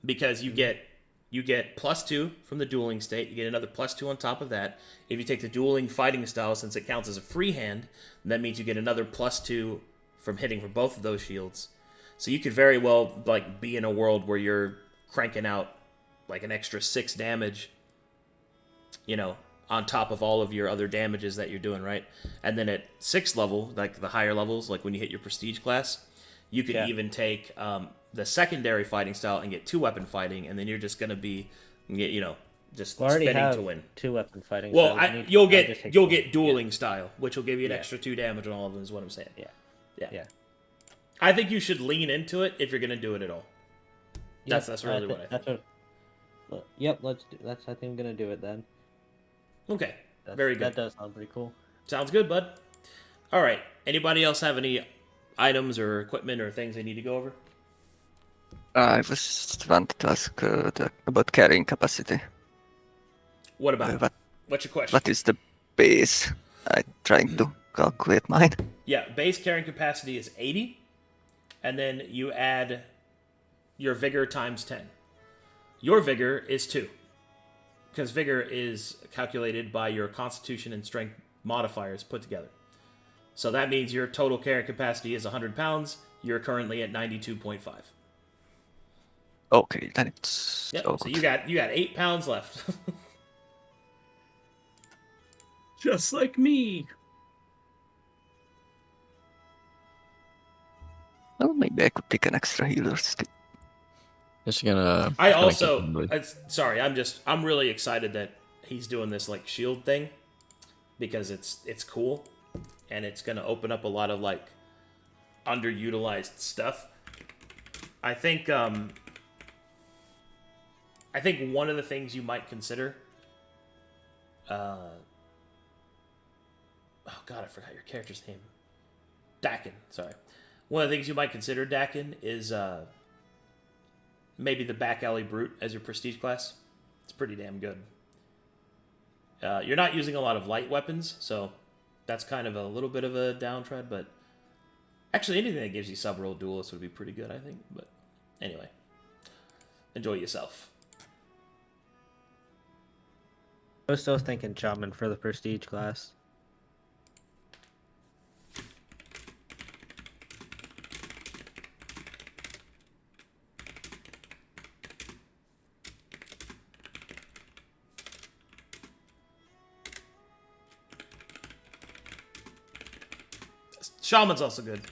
A: Because you get +2 from the dueling state, you get another +2 on top of that. If you take the dueling fighting style, since it counts as a free hand, that means you get another +2 from hitting for both of those shields. So you could very well, like, be in a world where you're cranking out like an extra 6 damage, on top of all of your other damages that you're doing, right? And then at 6th level, like the higher levels, like when you hit your prestige class, you could even take the secondary fighting style and get 2-weapon fighting, and then you're just gonna be, just spinning to win.
F: 2-weapon fighting.
A: Well,
F: so
A: you'll get dueling style, which will give you an extra 2 damage on all of them. Is what I'm saying. Yeah. I think you should lean into it if you're gonna do it at all. That's really what I think.
F: Yep, let's do. I think I'm gonna do it then.
A: Okay, very good.
F: That does sound pretty cool.
A: Sounds good, bud. All right. Anybody else have any items or equipment or things they need to go over?
C: I was wanted to ask about carrying capacity.
A: What about? What's your question?
C: What is the base? I'm trying to calculate mine.
A: Yeah, base carrying capacity is 80, and then you add your vigor times 10. Your vigor is 2. Because vigor is calculated by your constitution and strength modifiers put together. So that means your total carrying capacity is 100 pounds. You're currently at 92.5.
C: Okay, then it's...
A: Yep, so you got 8 pounds left.
B: Just like me.
C: Well, maybe I could pick an extra healer skill.
D: Just gonna.
A: I also, I'm really excited that he's doing this like shield thing, because it's cool, and it's gonna open up a lot of like underutilized stuff. I think one of the things you might consider. Oh God, I forgot your character's name. Daken. Sorry. One of the things you might consider, Daken, is maybe the Back Alley Brute as your prestige class. It's pretty damn good. You're not using a lot of light weapons, so that's kind of a little bit of a downtread, but actually anything that gives you sub-roll duelist would be pretty good, I think. But anyway, enjoy yourself.
F: I was still thinking shaman for the prestige class.
A: Shaman's also good.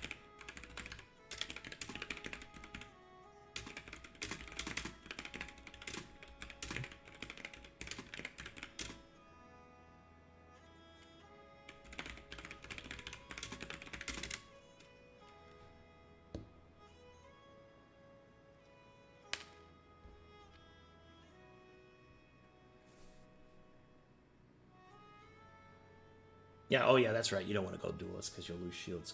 A: Yeah, oh yeah, that's right. You don't want to go duelist because you'll lose shields.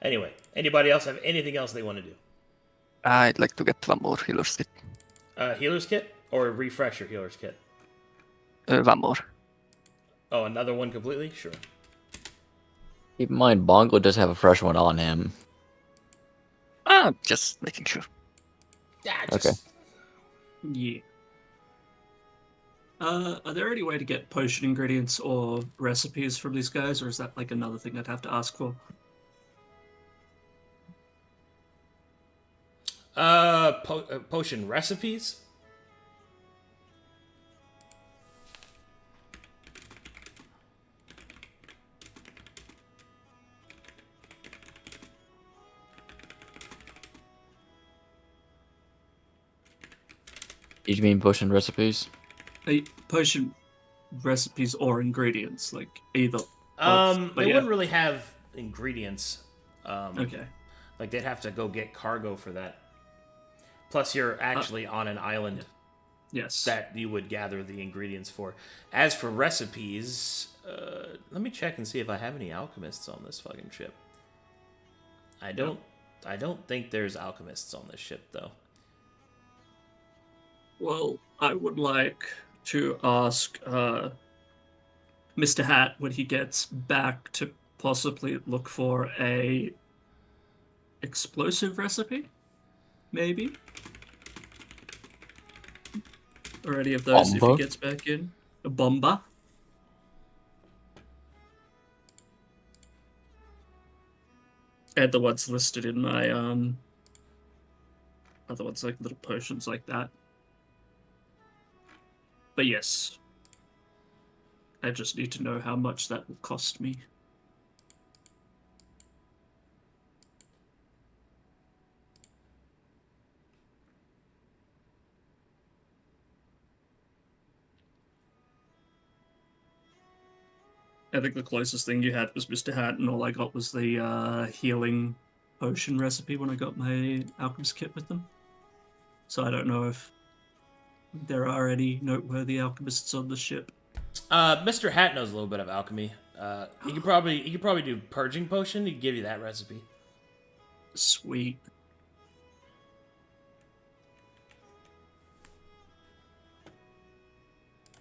A: Anyway, anybody else have anything else they want to do?
C: I'd like to get one more healer's kit.
A: Healer's kit or refresher healer's kit?
C: One more.
A: Oh, another one completely? Sure.
D: Keep in mind, Bongo does have a fresh one on him.
C: Just making sure.
A: Yeah,
D: Okay.
B: Yeah. Are there any way to get potion ingredients or recipes from these guys, or is that like another thing I'd have to ask for?
A: Potion recipes?
D: You mean potion recipes?
B: Potion recipes or ingredients, like either.
A: They wouldn't really have ingredients.
B: Okay.
A: Like they'd have to go get cargo for that. Plus, you're actually on an island
B: Yes.
A: that you would gather the ingredients for. As for recipes, let me check and see if I have any alchemists on this fucking ship. I don't think there's alchemists on this ship though.
B: Well, I would like to ask Mr. Hat when he gets back to possibly look for a explosive recipe, maybe? Or any of those if he
D: Bomba?
B: gets back in. A bomba? And the ones listed in my other ones like little potions like that. But yes, I just need to know how much that will cost me. I think the closest thing you had was Mr. Hat, and all I got was the healing potion recipe when I got my alchemist kit with them. So I don't know if there are any noteworthy alchemists on the ship.
A: Mr. Hat knows a little bit of alchemy. He could probably do purging potion. He'd give you that recipe.
B: Sweet.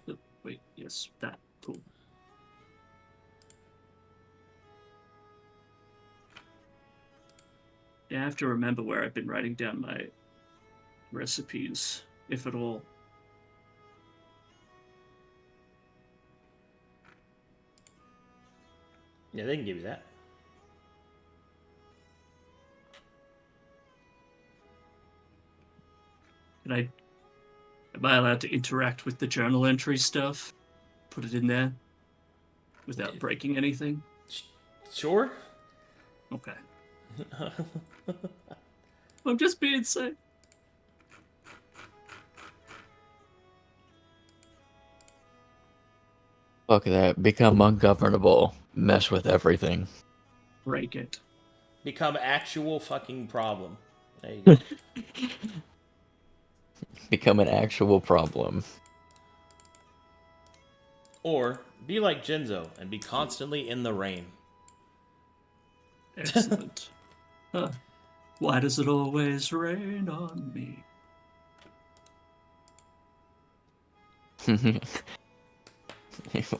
B: Oh, wait, yes, that. Cool. Yeah, I have to remember where I've been writing down my recipes, if at all.
A: Yeah, they can give you that.
B: Am I allowed to interact with the journal entry stuff? Put it in there? Without breaking anything?
A: Sure.
B: Okay. I'm just being safe.
D: Fuck that. Become ungovernable. Mess with everything.
B: Break it.
A: Become actual fucking problem. There you go.
D: Become an actual problem.
A: Or be like Jonzo and be constantly in the rain.
B: Excellent. Huh. Why does it always rain on me?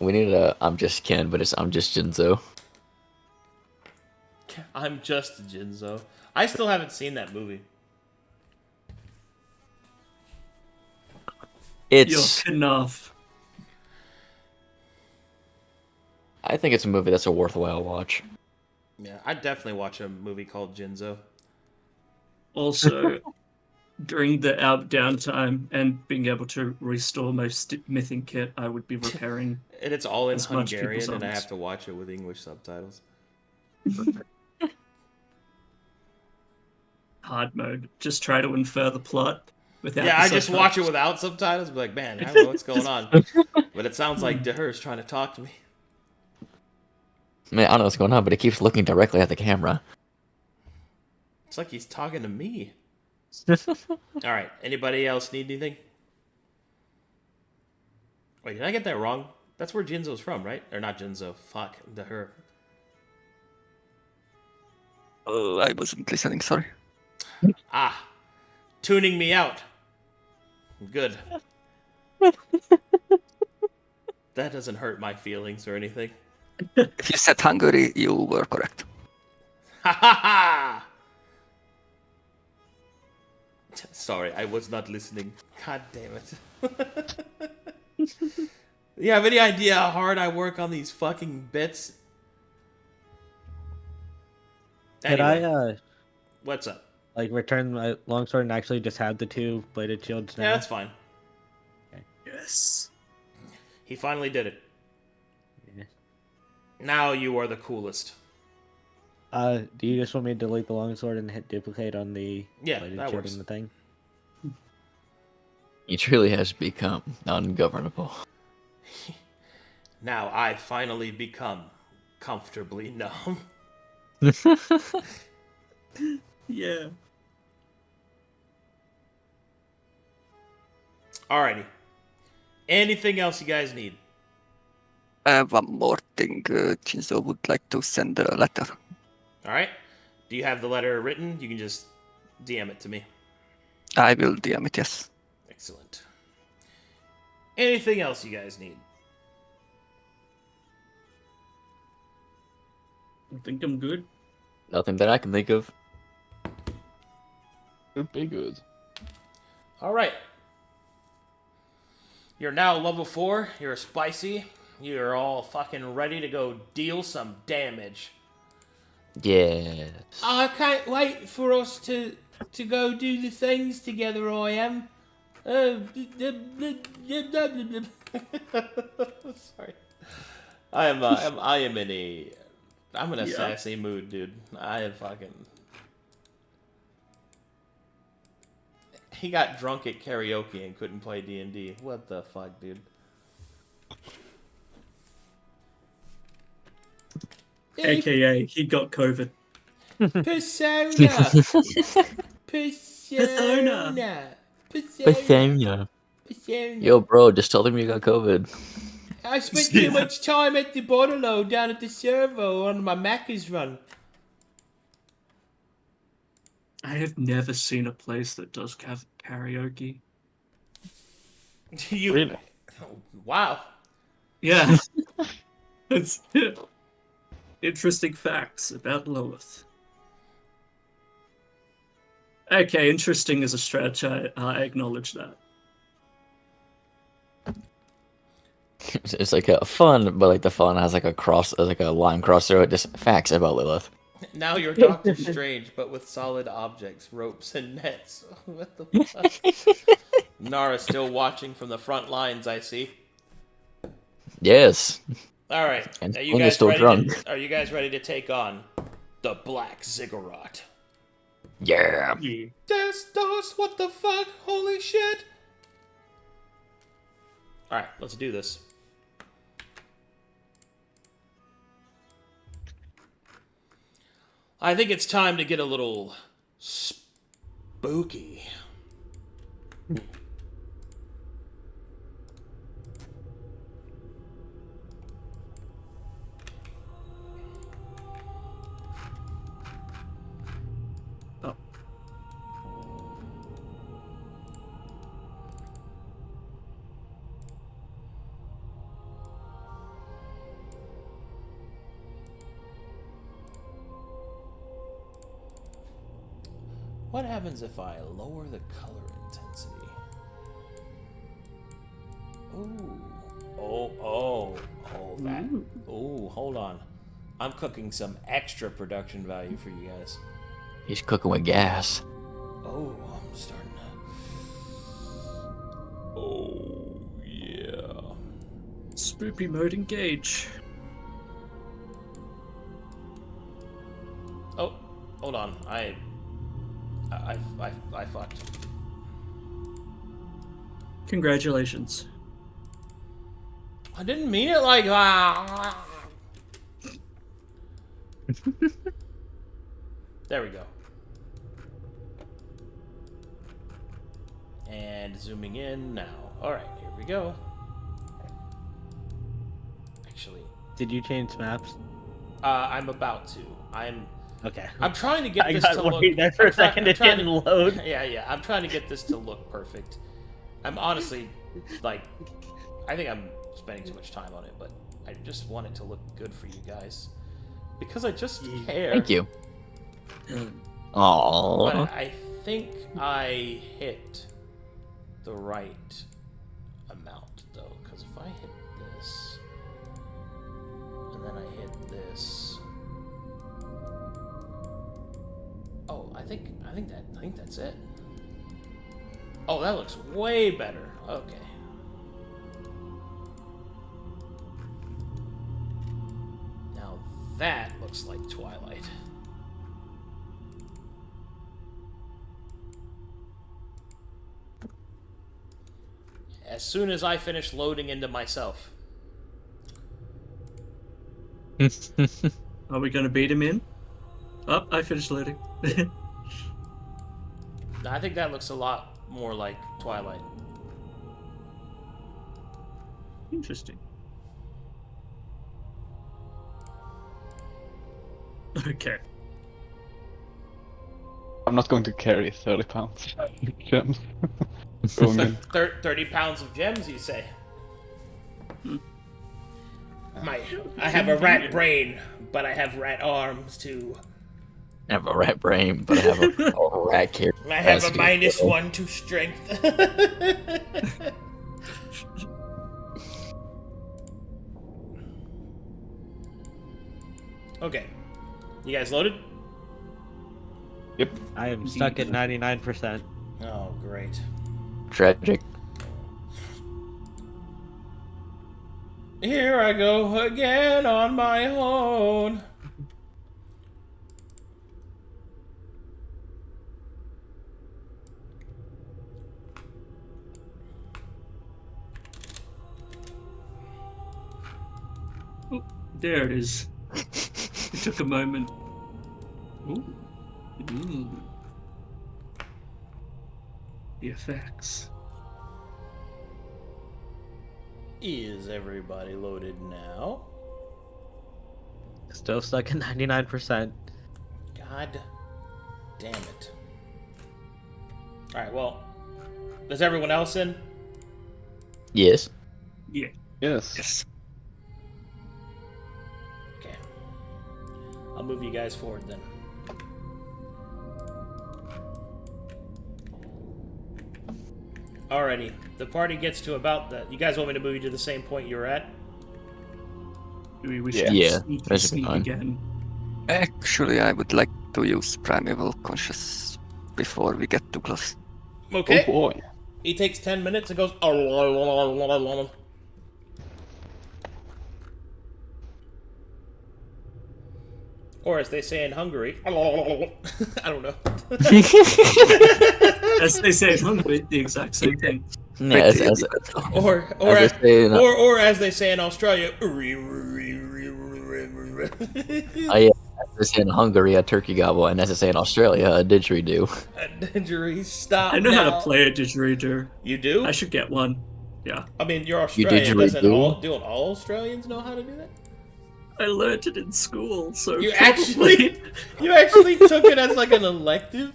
D: We need a I'm just Ken, but it's I'm just Jonzo.
A: I'm just Jonzo. I still haven't seen that movie.
D: It's
B: You're enough.
D: I think it's a movie that's a worthwhile watch.
A: Yeah, I'd definitely watch a movie called Jonzo.
B: Also, during the downtime and being able to restore my mything kit, I would be repairing.
A: And it's all in
B: As much
A: Hungarian,
B: people's
A: and I
B: arms.
A: have to watch it with English subtitles.
B: Hard mode. Just try to infer the plot without.
A: Yeah,
B: the
A: I just watch it
B: subtitles.
A: without subtitles. Be like, man, I don't know what's going on. But it sounds like Dahaur's trying to talk to me.
D: Man, I don't know what's going on, but it keeps looking directly at the camera.
A: It's like he's talking to me. All right. Anybody else need anything? Wait, did I get that wrong? That's where Jinzo's from, right? Or not Jinzo. Fuck. Dahaur.
C: Oh, I wasn't listening, sorry.
A: Ah. Tuning me out. Good. That doesn't hurt my feelings or anything.
C: If you said Hungary, you were correct.
A: Ha ha ha! Sorry, I was not listening. God damn it. You have any idea how hard I work on these fucking bits?
F: Could
A: Anyway,
F: I
A: what's up?
F: like return my longsword and actually just have the 2 bladed shields now?
A: Yeah, that's fine.
B: Yes.
A: He finally did it.
F: Yeah.
A: Now you are the coolest.
F: Do you just want me to delete the longsword and hit duplicate on the
A: Yeah,
F: bladed
A: that
F: shield
A: works.
F: in the thing?
D: He truly has become ungovernable.
A: Now I finally become comfortably numb.
B: Yeah.
A: Alrighty. Anything else you guys need?
C: One more thing, Jinzo would like to send a letter.
A: Alright. Do you have the letter written? You can just DM it to me.
C: I will DM it, yes.
A: Excellent. Anything else you guys need?
B: I think I'm good.
D: Nothing that I can think of.
E: Should be good.
A: Alright. You're now level 4. You're spicy. You're all fucking ready to go deal some damage.
D: Yes.
A: I can't wait for us to go do the things together, I am. Sorry. I'm in a sassy mood, dude. I am fucking... He got drunk at karaoke and couldn't play D&D. What the fuck, dude?
B: AKA, he got COVID.
A: Persona.
D: Persona. Yo, bro, just tell them you got COVID.
A: I spent too much time at the bottle down at the servo on my Macca's run.
B: I have never seen a place that does karaoke.
A: You
E: Really?
A: Wow.
B: Yeah. It's interesting facts about Lilith. Okay, interesting as a stretch. I acknowledge that.
D: It's like a fun, but like the fun has like a line cross through it. Just facts about Lilith.
A: Now you're Doctor Strange, but with solid objects, ropes, and nets. What the fuck? Nara's still watching from the front lines, I see.
D: Yes.
A: All right.
D: And
A: Are you
D: Sping is
A: guys
D: still
A: ready?
D: drunk.
A: Are you guys ready to take on the Black Ziggurat?
D: Yeah.
B: Yeah.
A: Destos, what the fuck? Holy shit! All right, let's do this. I think it's time to get a little spooky.
B: Oh.
A: What happens if I lower the color intensity? Ooh. Oh, that. Ooh, hold on. I'm cooking some extra production value for you guys.
D: He's cooking with gas.
A: Oh, I'm starting to... Oh, yeah.
B: Spoopy mode engage.
A: Oh, hold on. I fucked.
B: Congratulations.
A: I didn't mean it like that. There we go. And zooming in now. Alright, here we go.
F: Did you change maps?
A: I'm about to.
F: Okay.
A: I'm trying to get
F: I
A: this
F: got
A: to look.
F: worried there for a second. It didn't load.
A: Yeah. I'm trying to get this to look perfect. I'm honestly, like, I think I'm spending too much time on it, but I just want it to look good for you guys because I just care.
D: Thank you.
A: But
D: Aww.
A: I think I hit the right amount though, because if I hit this and then I hit this, oh, I think that's it. Oh, that looks way better. Okay. Now that looks like Twilight. As soon as I finish loading into myself.
B: Are we going to beat him in? Oh, I finished loading.
A: I think that looks a lot more like Twilight.
B: Interesting. Okay.
E: I'm not going to carry 30 pounds gems. Going in.
A: 30 pounds of gems, you say? I have a rat brain, but I have rat arms too.
D: I have a rat brain, but I have a rat care.
A: I have a -1 to strength. Okay. You guys loaded?
E: Yep.
F: I am stuck at 99%.
A: Oh, great.
D: Tragic.
A: Here I go again on my own.
B: Oh, there it is. It took a moment. Ooh. Ooh. The effects.
A: Is everybody loaded now?
F: Still stuck at 99%.
A: God damn it. Alright, well, is everyone else in?
D: Yes.
B: Yeah.
E: Yes.
B: Yes.
A: Okay. I'll move you guys forward then. Alrighty. The party gets to about the... You guys want me to move you to the same point you were at?
B: Do we
E: Yeah.
D: Yeah,
B: sneak
D: that's fine.
B: again?
C: Actually, I would like to use Primeval Conscious before we get too close.
A: Okay.
E: Oh boy.
A: He takes 10 minutes and goes... Or as they say in Hungary... I don't know.
B: As they say in Hungary, the exact same thing.
D: Yeah, as
A: Or as they say in Australia...
D: yeah, as they say in Hungary, a turkey gobble, and as they say in Australia, a didgeridoo.
A: A didgeridoo, stop
B: I know how
A: now.
B: to play a didgeridoo.
A: You do?
B: I should get one. Yeah.
A: I mean, you're Australian.
D: didgeridoo?
A: Don't all Australians know how to do that?
B: I learned it in school, so
A: You
B: probably...
A: actually took it as like an elective?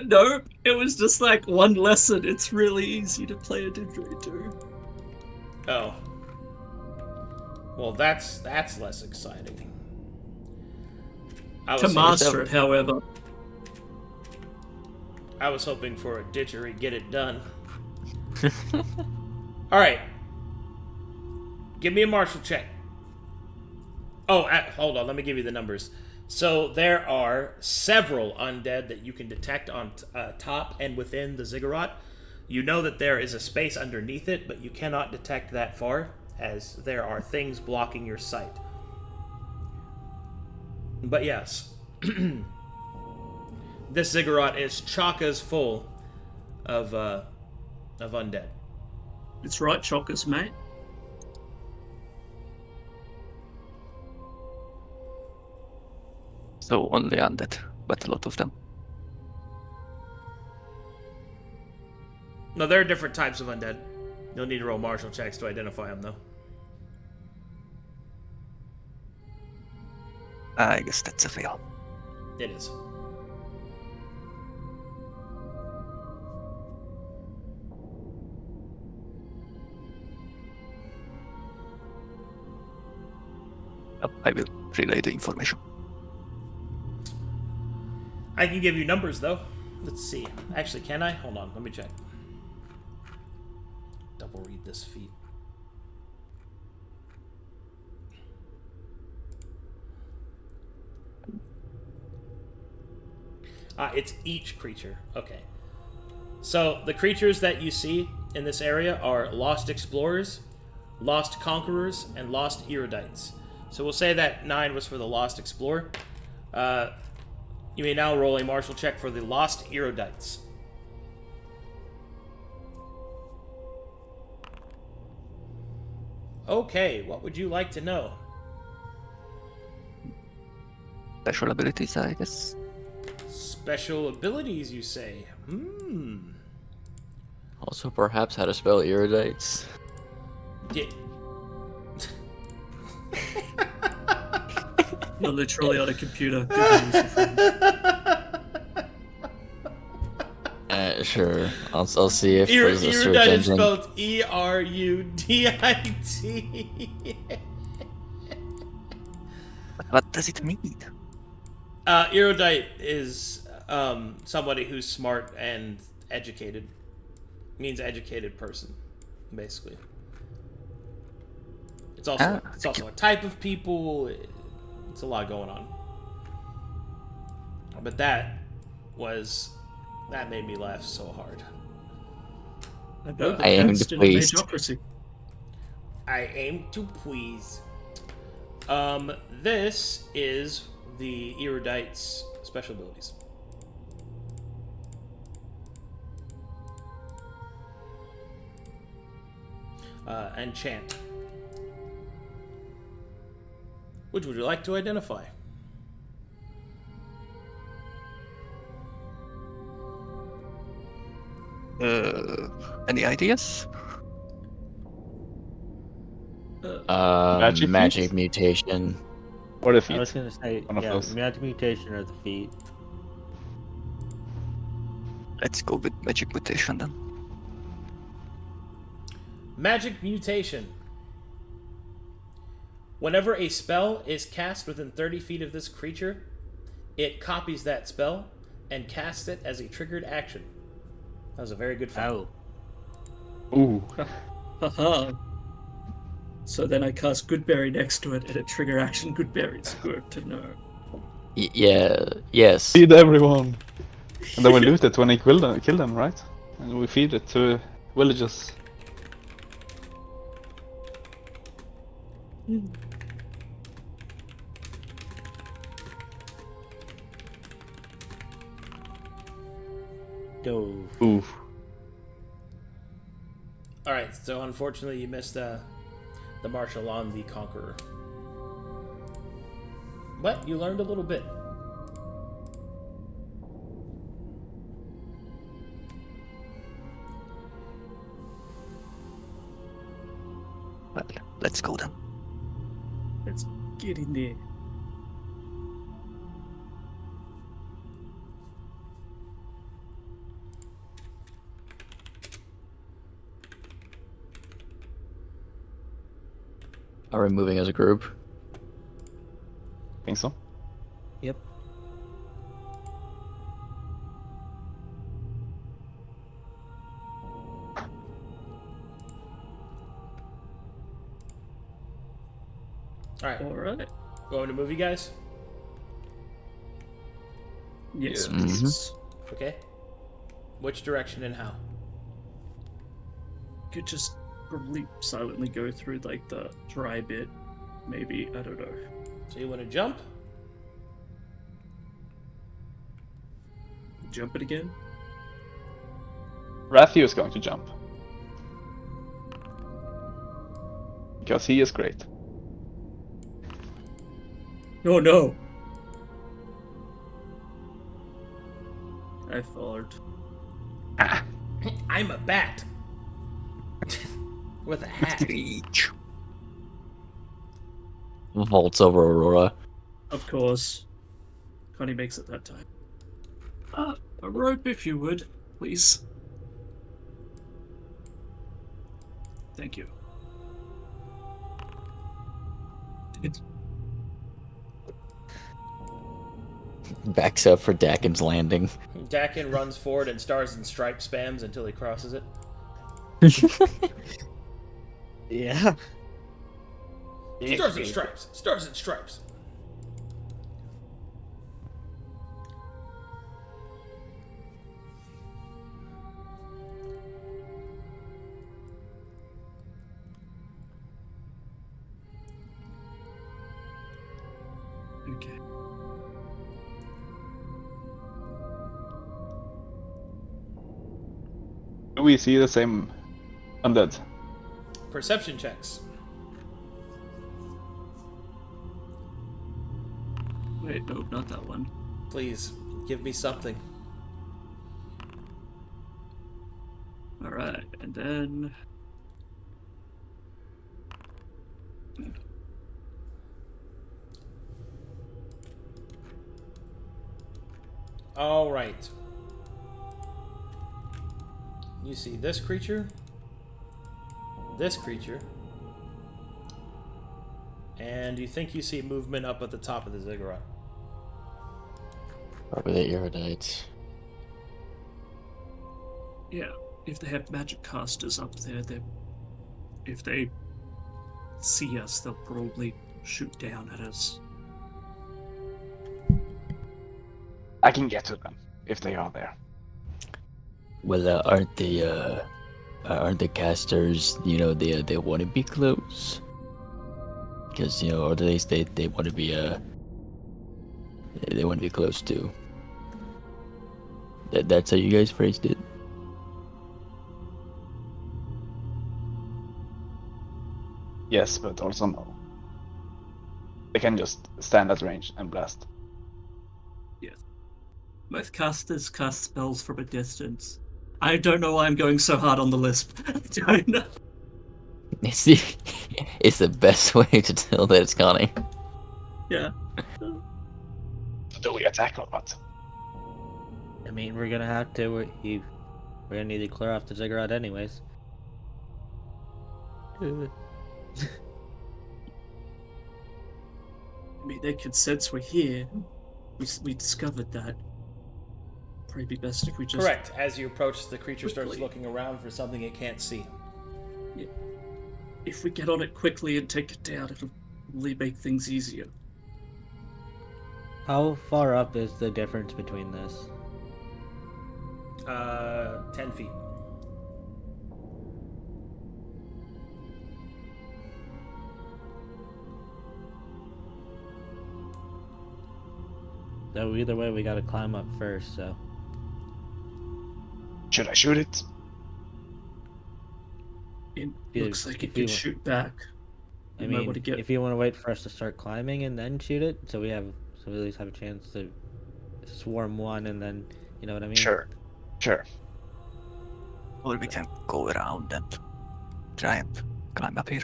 B: Nope, it was just like one lesson. It's really easy to play a didgeridoo.
A: Oh. Well, that's less exciting.
B: To master it, however.
A: I was hoping for a didgeridoo, get it done. Alright. Give me a martial check. Oh, hold on, let me give you the numbers. So there are several undead that you can detect on top and within the ziggurat. You know that there is a space underneath it, but you cannot detect that far, as there are things blocking your sight. But yes, this ziggurat is chock-as full of undead.
B: It's right, Chockers, mate.
C: So only undead, but a lot of them.
A: No, there are different types of undead. You'll need to roll martial checks to identify them, though.
C: I guess that's a fail.
A: It is.
C: I will relay the information.
A: I can give you numbers, though. Let's see. Actually, can I? Hold on, let me check. Double read this feat. It's each creature. Okay. So, the creatures that you see in this area are Lost Explorers, Lost Conquerors, and Lost Erudites. So we'll say that 9 was for the Lost Explorer. You may now roll a martial check for the Lost Erudites. Okay, what would you like to know?
C: Special abilities, I guess.
A: Special abilities, you say?
D: Also, perhaps how to spell erudites.
A: Yeah.
B: You're literally on a computer. Good news, friend.
D: Sure. I'll see if there's a search
A: Erudite is
D: engine.
A: spelled E-R-U-D-I-T.
C: But what does it mean?
A: Erudite is somebody who's smart and educated. Means educated person, basically. It's also a type of people. It's a lot going on. But that made me laugh so hard.
B: I know the
D: I am
B: best in
D: pleased.
B: Majocracy.
A: I aim to please. This is the Erudite's special abilities. Enchant. Which would you like to identify?
C: Any ideas?
D: Magic
E: feats?
D: mutation.
E: Or the
F: I was
E: feet.
F: gonna say,
E: One of
F: yeah,
E: those.
F: magic mutation or the feet.
C: Let's go with magic mutation then.
A: Magic mutation. Whenever a spell is cast within 30 feet of this creature, it copies that spell and casts it as a triggered action. That was a very good find.
F: Oh.
E: Ooh.
B: Haha. So then I cast Goodberry next to it, and a trigger action Goodberry's good to know.
D: Yeah. Yes.
E: Feed everyone. And then we loot it when they kill them, right? And we feed it to villagers.
F: Dove.
E: Ooh.
A: Alright, so unfortunately you missed the martial on the Conqueror. But you learned a little bit.
C: Well, let's go then.
B: Let's get in there.
D: Are we moving as a group?
E: Think so?
F: Yep.
A: Alright,
B: Alright.
A: going to move you guys?
B: Yes,
E: Yeah.
B: please.
A: Okay. Which direction and how?
B: Could just probably silently go through like the dry bit. Maybe, I don't know.
A: So you want to jump?
B: Jump it again?
E: Ratthew is going to jump. Because he is great.
B: Oh no! I followed.
A: I'm a bat. With a hat.
C: Reach.
D: Vaults over Aurora.
B: Of course. Connie makes it that time. A rope, if you would, please. Thank you.
D: Backs up for Daken's landing.
A: Daken runs forward and Stars and Stripes spams until he crosses it.
F: Yeah.
A: Stars and Stripes! Stars and Stripes!
B: Okay.
E: Do we see the same undead?
A: Perception checks.
B: Wait, no, not that one.
A: Please, give me something.
B: Alright, and then...
A: Alright. You see this creature, and you think you see movement up at the top of the ziggurat.
D: Probably the Erudite.
B: Yeah, if they have magic casters up there, if they see us, they'll probably shoot down at us.
E: I can get to them if they are there.
D: Well, aren't the casters, they want to be close? Because, or at least they want to be, they want to be close to. That's how you guys phrased it.
E: Yes, but also no. They can just stand at range and blast.
B: Yes. Most casters cast spells from a distance. I don't know why I'm going so hard on the lisp. I don't know.
D: It's the best way to tell that it's Connie.
B: Yeah.
E: Do we attack or what?
F: I mean, we're gonna have to. We're gonna need to clear off the ziggurat anyways.
B: I mean, they can sense we're here. We discovered that. Probably be best if we just...
A: Correct. As you approach, the creature starts
B: Quickly.
A: looking around for something it can't see.
B: Yeah. If we get on it quickly and take it down, it'll really make things easier.
F: How far up is the difference between this?
A: 10 feet.
F: So either way, we gotta climb up first. So
E: Should I shoot it?
B: It
F: Yeah,
B: looks like
F: if
B: it
F: you
B: can
F: want-
B: shoot back.
F: I
B: You might
F: mean,
B: want to get...
F: if you want to wait for us to start climbing and then shoot it, so we at least have a chance to swarm one and then, you know what I mean?
E: Sure.
C: Or we can go around and try and climb up here.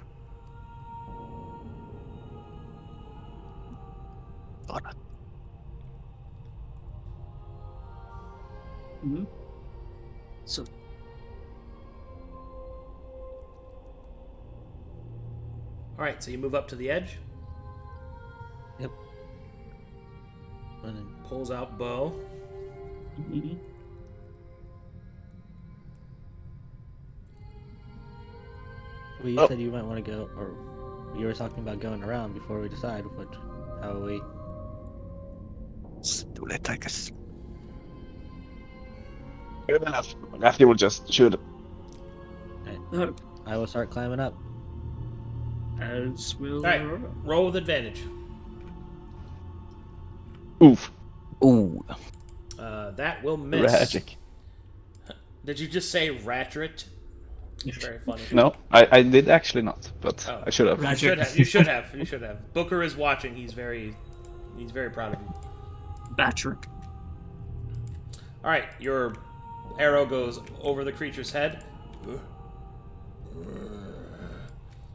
C: Or not.
B: Mhm. So,
A: Alright, so you move up to the edge,
F: And then,
A: pulls out bow.
B: mhm.
F: well, you
E: Oh.
F: said you might want to go, or you were talking about going around before we decide how we.
C: Let's do that, I guess.
E: Good enough. Ratthew will just shoot it.
B: No,
F: I will start climbing up.
B: as will...
A: Alright,
B: Aurora.
A: roll with advantage.
E: Oof.
D: Ooh.
A: That will miss.
E: Tragic.
A: Did you just say Ratrit? Very funny.
E: No, I did actually not, but
A: Oh.
E: I should have.
B: Right.
A: You should have. Booker is watching. He's very proud of you.
B: Batrick.
A: All right, your arrow goes over the creature's head.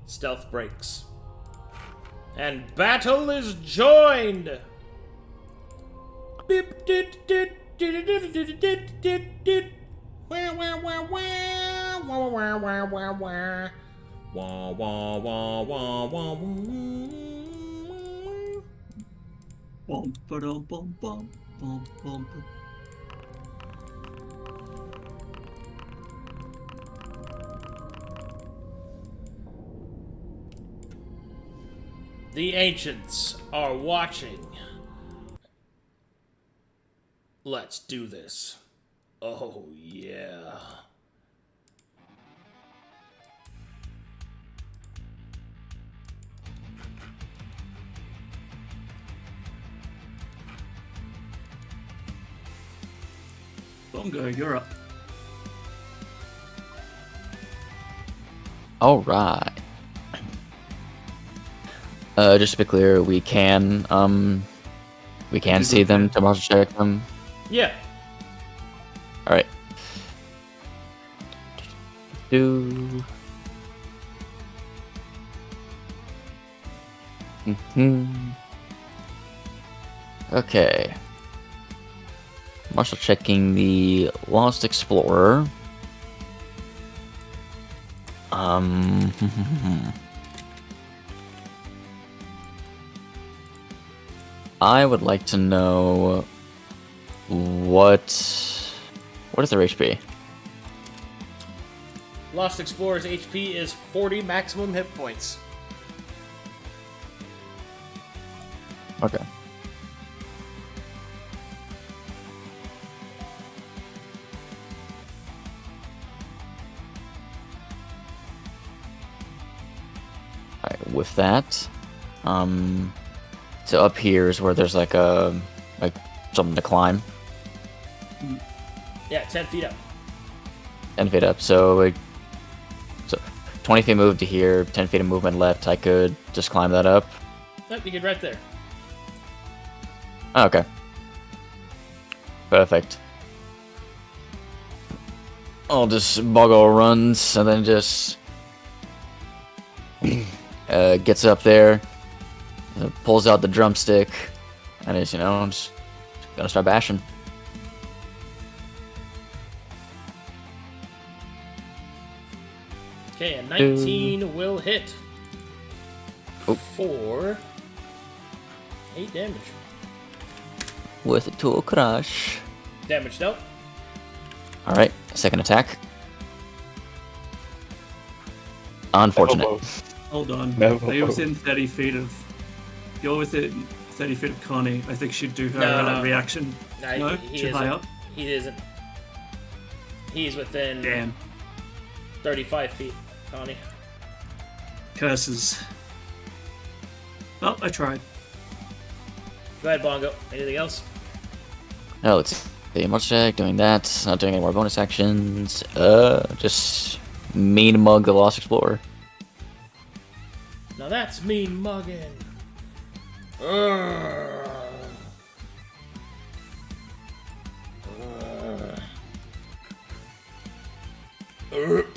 A: Stealth breaks. And battle is joined! Beep, dit, dit, dit, dit, dit, dit, dit, dit. Wah, wah, wah, wah. Wah, wah, wah, wah, wah. Wah, wah, wah, wah, wah, wah.
B: Bum, ba-dum, bum, bum, bum, bum, bum.
A: The ancients are watching. Let's do this. Oh, yeah.
B: Bongo, you're up.
D: All right. Just to be clear, we can see them to monster check them.
A: Yeah.
D: All right. Do. Okay. Marshall checking the Lost Explorer. I would like to know what is their HP?
A: Lost Explorer's HP is 40 maximum hit points.
D: Okay. Alright, with that, so up here is where there's like something to climb.
A: Yeah, 10 feet up.
D: 10 feet up, so 20 feet move to here, 10 feet of movement left. I could just climb that up.
A: Yep, you get right there.
D: Oh, okay. Perfect. I'll just Bongo runs and then just gets up there, pulls out the drumstick, and is just gonna start bashing.
A: Okay, a 19 will hit.
D: Oh.
A: For 8 damage.
D: With a tool crush.
A: Damage dealt.
D: Alright, second attack. Unfortunate.
B: Hold on.
E: No.
B: You're within 30 feet of. You're within 30 feet of Connie. I think she'd do her
A: No.
B: reaction. No,
A: he
B: too high
A: isn't.
B: up.
A: He isn't. He's within
B: Damn.
A: 35 feet, Connie.
B: Curses. Well, I tried.
A: Go ahead, Bongo. Anything else?
D: Now let's see. Much check, doing that. Not doing any more bonus actions. Just mean mug the Lost Explorer.
A: Now that's mean mugging. Urgh. Urgh.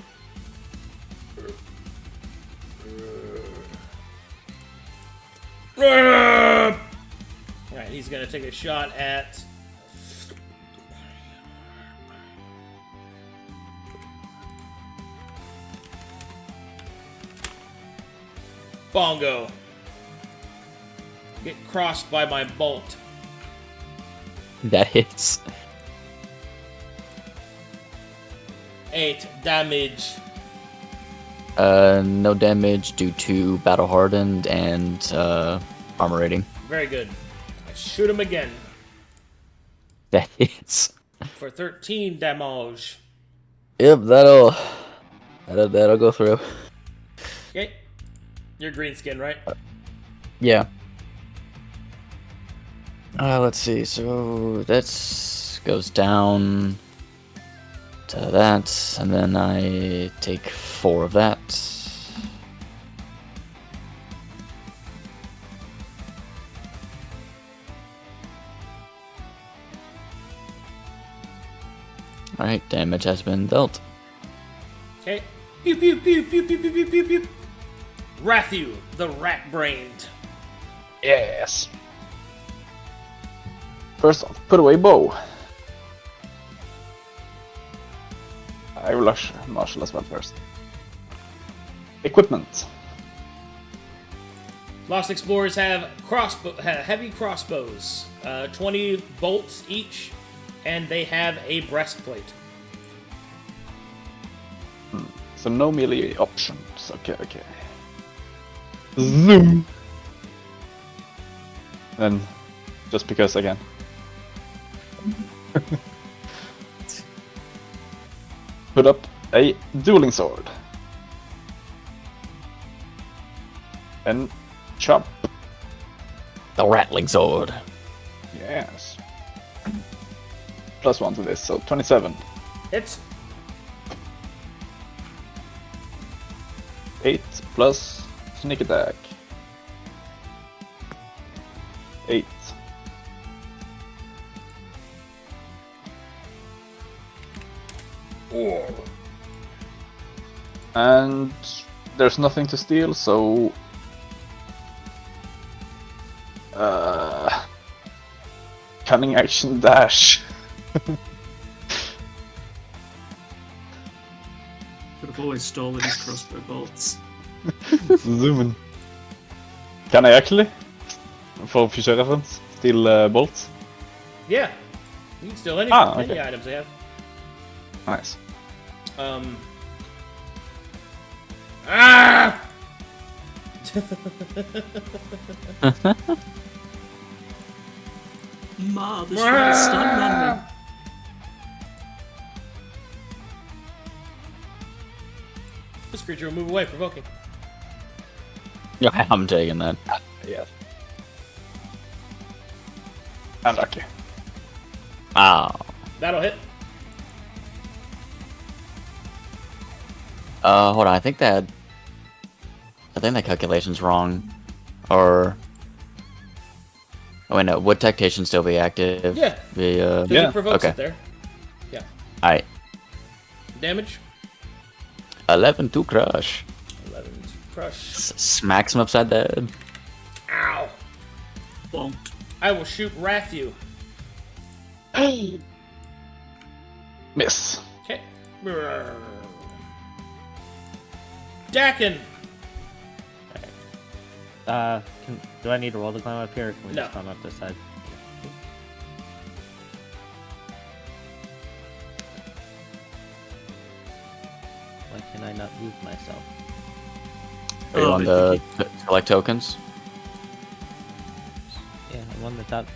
A: Urgh. Alright, he's gonna take a shot at Bongo. Get crossed by my bolt.
D: That hits.
A: 8 damage.
D: No damage due to battle hardened and armor rating.
A: Very good. I shoot him again
D: That hits.
A: for 13 damage.
D: Yep, that'll go through.
A: Okay. You're green skin, right?
D: Yeah. Let's see. So that goes down to that, and then I take 4 of that. Alright, damage has been dealt.
A: Okay. Pew pew pew pew pew pew pew pew pew. Ratthew, the rat-brained.
E: Yes. First off, put away bow. I will rush martial as well first. Equipment.
A: Lost Explorers have heavy crossbows, 20 bolts each, and they have a breastplate.
E: So no melee options. Okay. Zoom. And just because again. Put up a dueling sword. And chop.
D: The rattling sword.
E: Yes. +1 to this, so 27.
A: Hits.
E: 8 plus sneak attack. 8. And there's nothing to steal, so cunning action dash.
B: Could have always stolen his crossbow bolts.
E: Zooming. Can I actually, for future reference, steal bolts?
A: Yeah. You can steal any
E: okay.
A: items they have.
E: Nice.
A: Ah!
B: Ma, this rat stunned on me.
A: This creature will move away, provoking.
D: Yeah, I'm taking that.
E: Yes. Unlucky.
D: Oh.
A: That'll hit.
D: Hold on. I think that calculation's wrong. Or oh wait, no. Would Tactation still be active?
A: Yeah.
D: The
A: He provokes
D: okay.
A: it there. Yeah.
D: Alright.
A: Damage.
D: 11 to crush.
A: 11 to crush.
D: Smacks him upside the head.
A: Ow.
B: Bonk.
A: I will shoot Ratthew.
E: Miss.
A: Okay. Daken.
F: Do I need to roll to climb up here, or can we
A: No.
F: just climb up this side? Why can I not move myself?
D: Are you
B: Oh,
D: on the collect tokens?
F: Yeah, I'm on the top.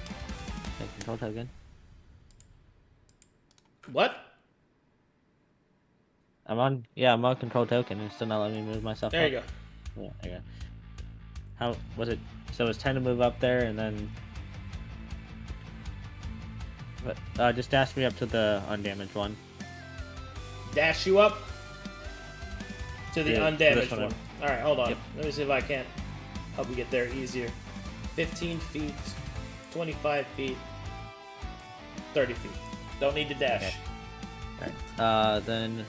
F: Control token.
A: What?
F: I'm on control token. It's still not letting me move myself.
A: There
F: up.
A: you go.
F: Yeah, there you go. How was it? So it's 10 to move up there, and then. But just dash me up to the undamaged one.
A: Dash you up to the
F: Yeah,
A: undamaged
F: this one.
A: one. Alright, hold on.
F: Yep.
A: Let me see if I can't help you get there easier. 15 feet, 25 feet, 30 feet. Don't need to dash.
F: Okay. Alright. Then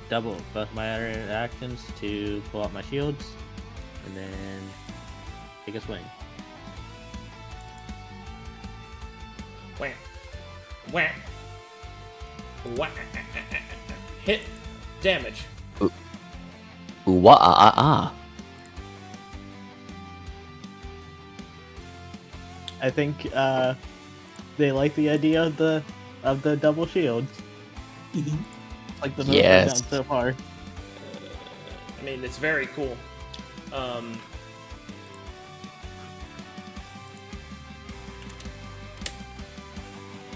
F: double both my other actions to pull out my shields, and then take a swing.
A: Wham. Wham. Wham. Hit. Damage.
D: Ooh-wah-ah-ah-ah.
F: I think they like the idea of the double shields. Like the most we've
D: Yes.
F: done so far.
A: I mean, it's very cool.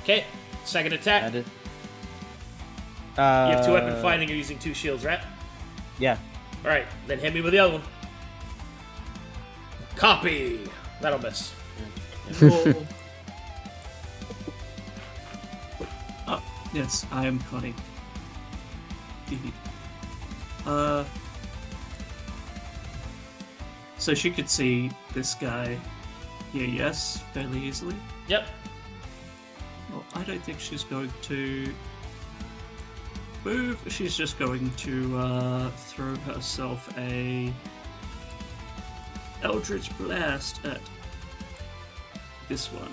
A: Okay, second attack.
F: That is,
A: You have two weapon fighting. You're using 2 shields, right?
F: Yeah.
A: All right, then hit me with the other one. Copy. That'll miss.
B: Oh, yes, I am Connie. So she could see this guy here, yes, fairly easily.
A: Yep.
B: Well, I don't think she's going to move. She's just going to throw herself a Eldritch Blast at this one.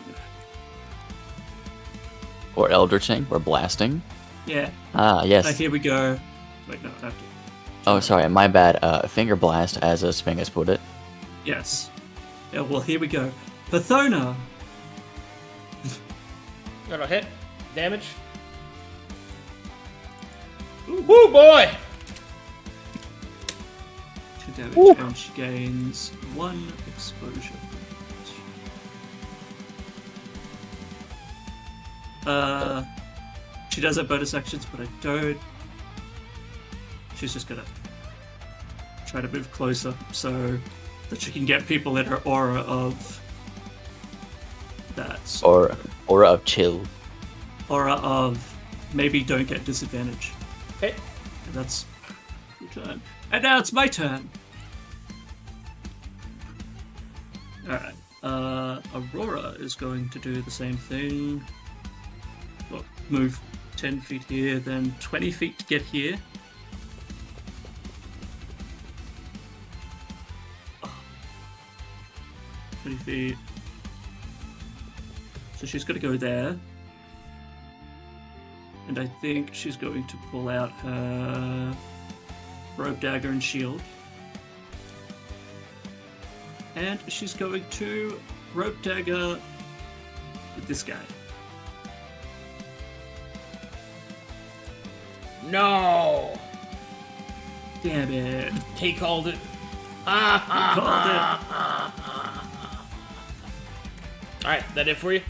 D: Or eldritching, or blasting.
B: Yeah.
D: Ah, yes.
B: Here we go. Wait, no, I have to.
D: Oh, sorry, my bad. Finger blast, as Sping has put it.
B: Yes. Yeah, well, here we go. Pathona.
A: That'll hit. Damage. Woo, boy!
B: 2 damage, and she gains 1 exposure. She does have bonus actions, but I don't. She's just gonna try to move closer so that she can get people in her aura of that.
D: Or aura of chill.
B: Aura of maybe don't get disadvantage.
A: Okay.
B: And that's your turn. And now it's my turn. Alright. Aurora is going to do the same thing. Well, move 10 feet here, then 20 feet to get here. Oh. 20 feet. So she's going to go there. And I think she's going to pull out her rope dagger and shield. And she's going to rope dagger with this guy.
A: No!
B: Damn it.
A: He called it. Alright, that it for you?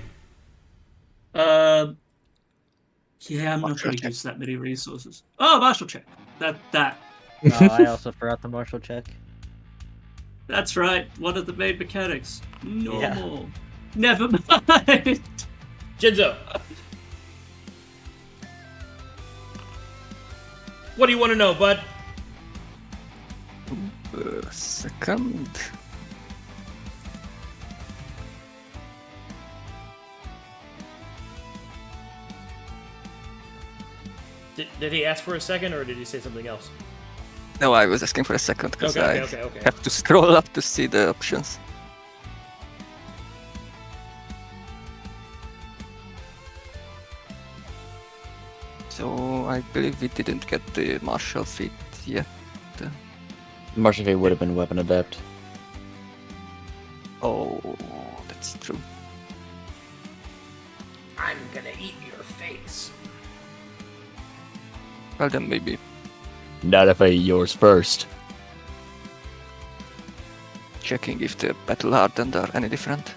B: Yeah, I'm not going to use that many resources. Oh, martial check. That.
F: No, I also forgot the martial check.
B: That's right. One of the main mechanics. Normal. Yeah. Never mind.
A: Jonzo. What do you want to know, bud?
C: Second.
A: Did he ask for a second, or did he say something else?
C: No, I was asking for a second because
A: Okay.
C: I have to scroll up to see the options. So I believe we didn't get the martial feat yet.
D: Martial feat would have been weapon adept.
C: Oh, that's true.
A: I'm gonna eat your face.
C: Well then maybe.
D: Not if I eat yours first.
C: Checking if the battle hardened are any different.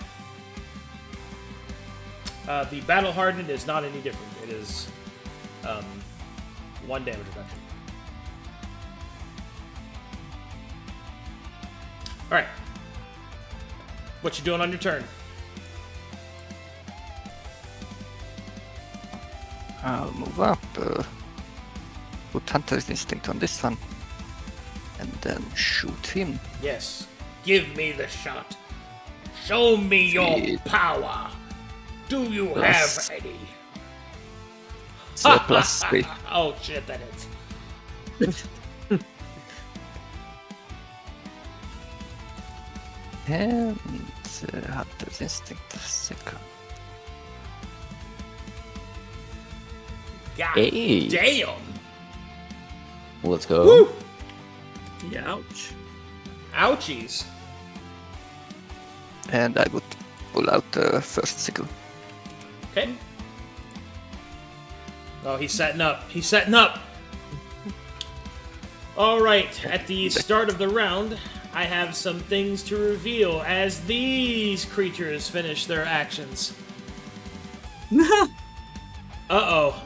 A: The battle hardened is not any different. It is 1 damage reduction. Alright. What you doing on your turn?
C: I'll move up. Put Hunter's Instinct on this one. And then shoot him.
A: Yes. Give me the shot. Show me your
C: Sweet.
A: power. Do you
C: Plus-
A: have any?
C: So plus 3.
A: Oh shit, that hits.
C: And Hunter's Instinct second.
A: God
D: Hey.
A: damn.
D: Let's go.
A: Woo!
B: Yeah, ouch.
A: Ouchies.
C: And I would pull out the first sickle.
A: Okay. Oh, he's setting up. He's setting up. All right. At the start of the round, I have some things to reveal as these creatures finish their actions. Uh-oh.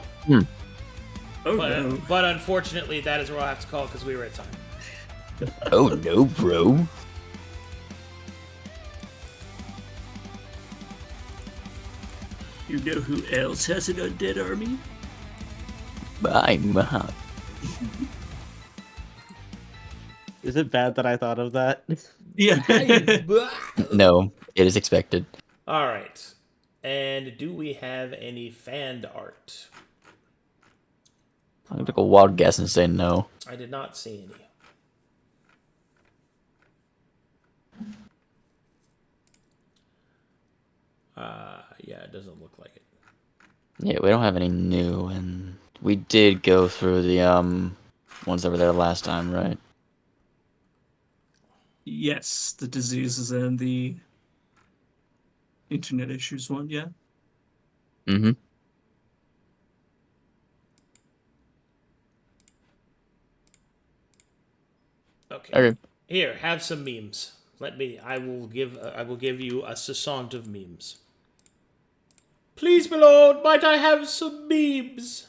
B: Oh
A: But,
B: no.
A: but unfortunately, that is where I'll have to call because we were at time.
D: Oh no, bro.
B: You know who else has an undead army?
D: My mom.
F: Is it bad that I thought of that?
B: Yeah.
D: No, it is expected.
A: All right. And do we have any fanned art?
D: I'm gonna take a wild guess and say no.
A: I did not see any. Yeah, it doesn't look like it.
D: Yeah, we don't have any new, and we did go through the ones that were there last time, right?
B: Yes, the diseases and the internet issues one, yeah.
D: Mm-hmm.
A: Okay.
D: Okay.
A: Here, have some memes. I will give you a sassant of memes. Please, my lord, might I have some memes?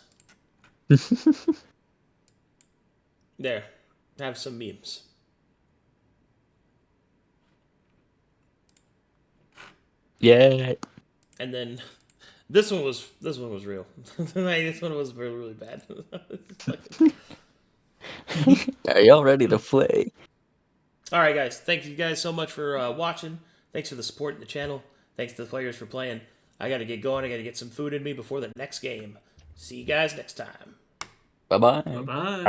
A: There, have some memes.
D: Yeah.
A: And then this one was real. This one was really, really bad.
D: Are y'all ready to play?
A: All right, guys. Thank you guys so much for watching. Thanks for the support in the channel. Thanks to the players for playing. I got to get going. I got to get some food in me before the next game. See you guys next time.
D: Bye-bye.
B: Bye-bye.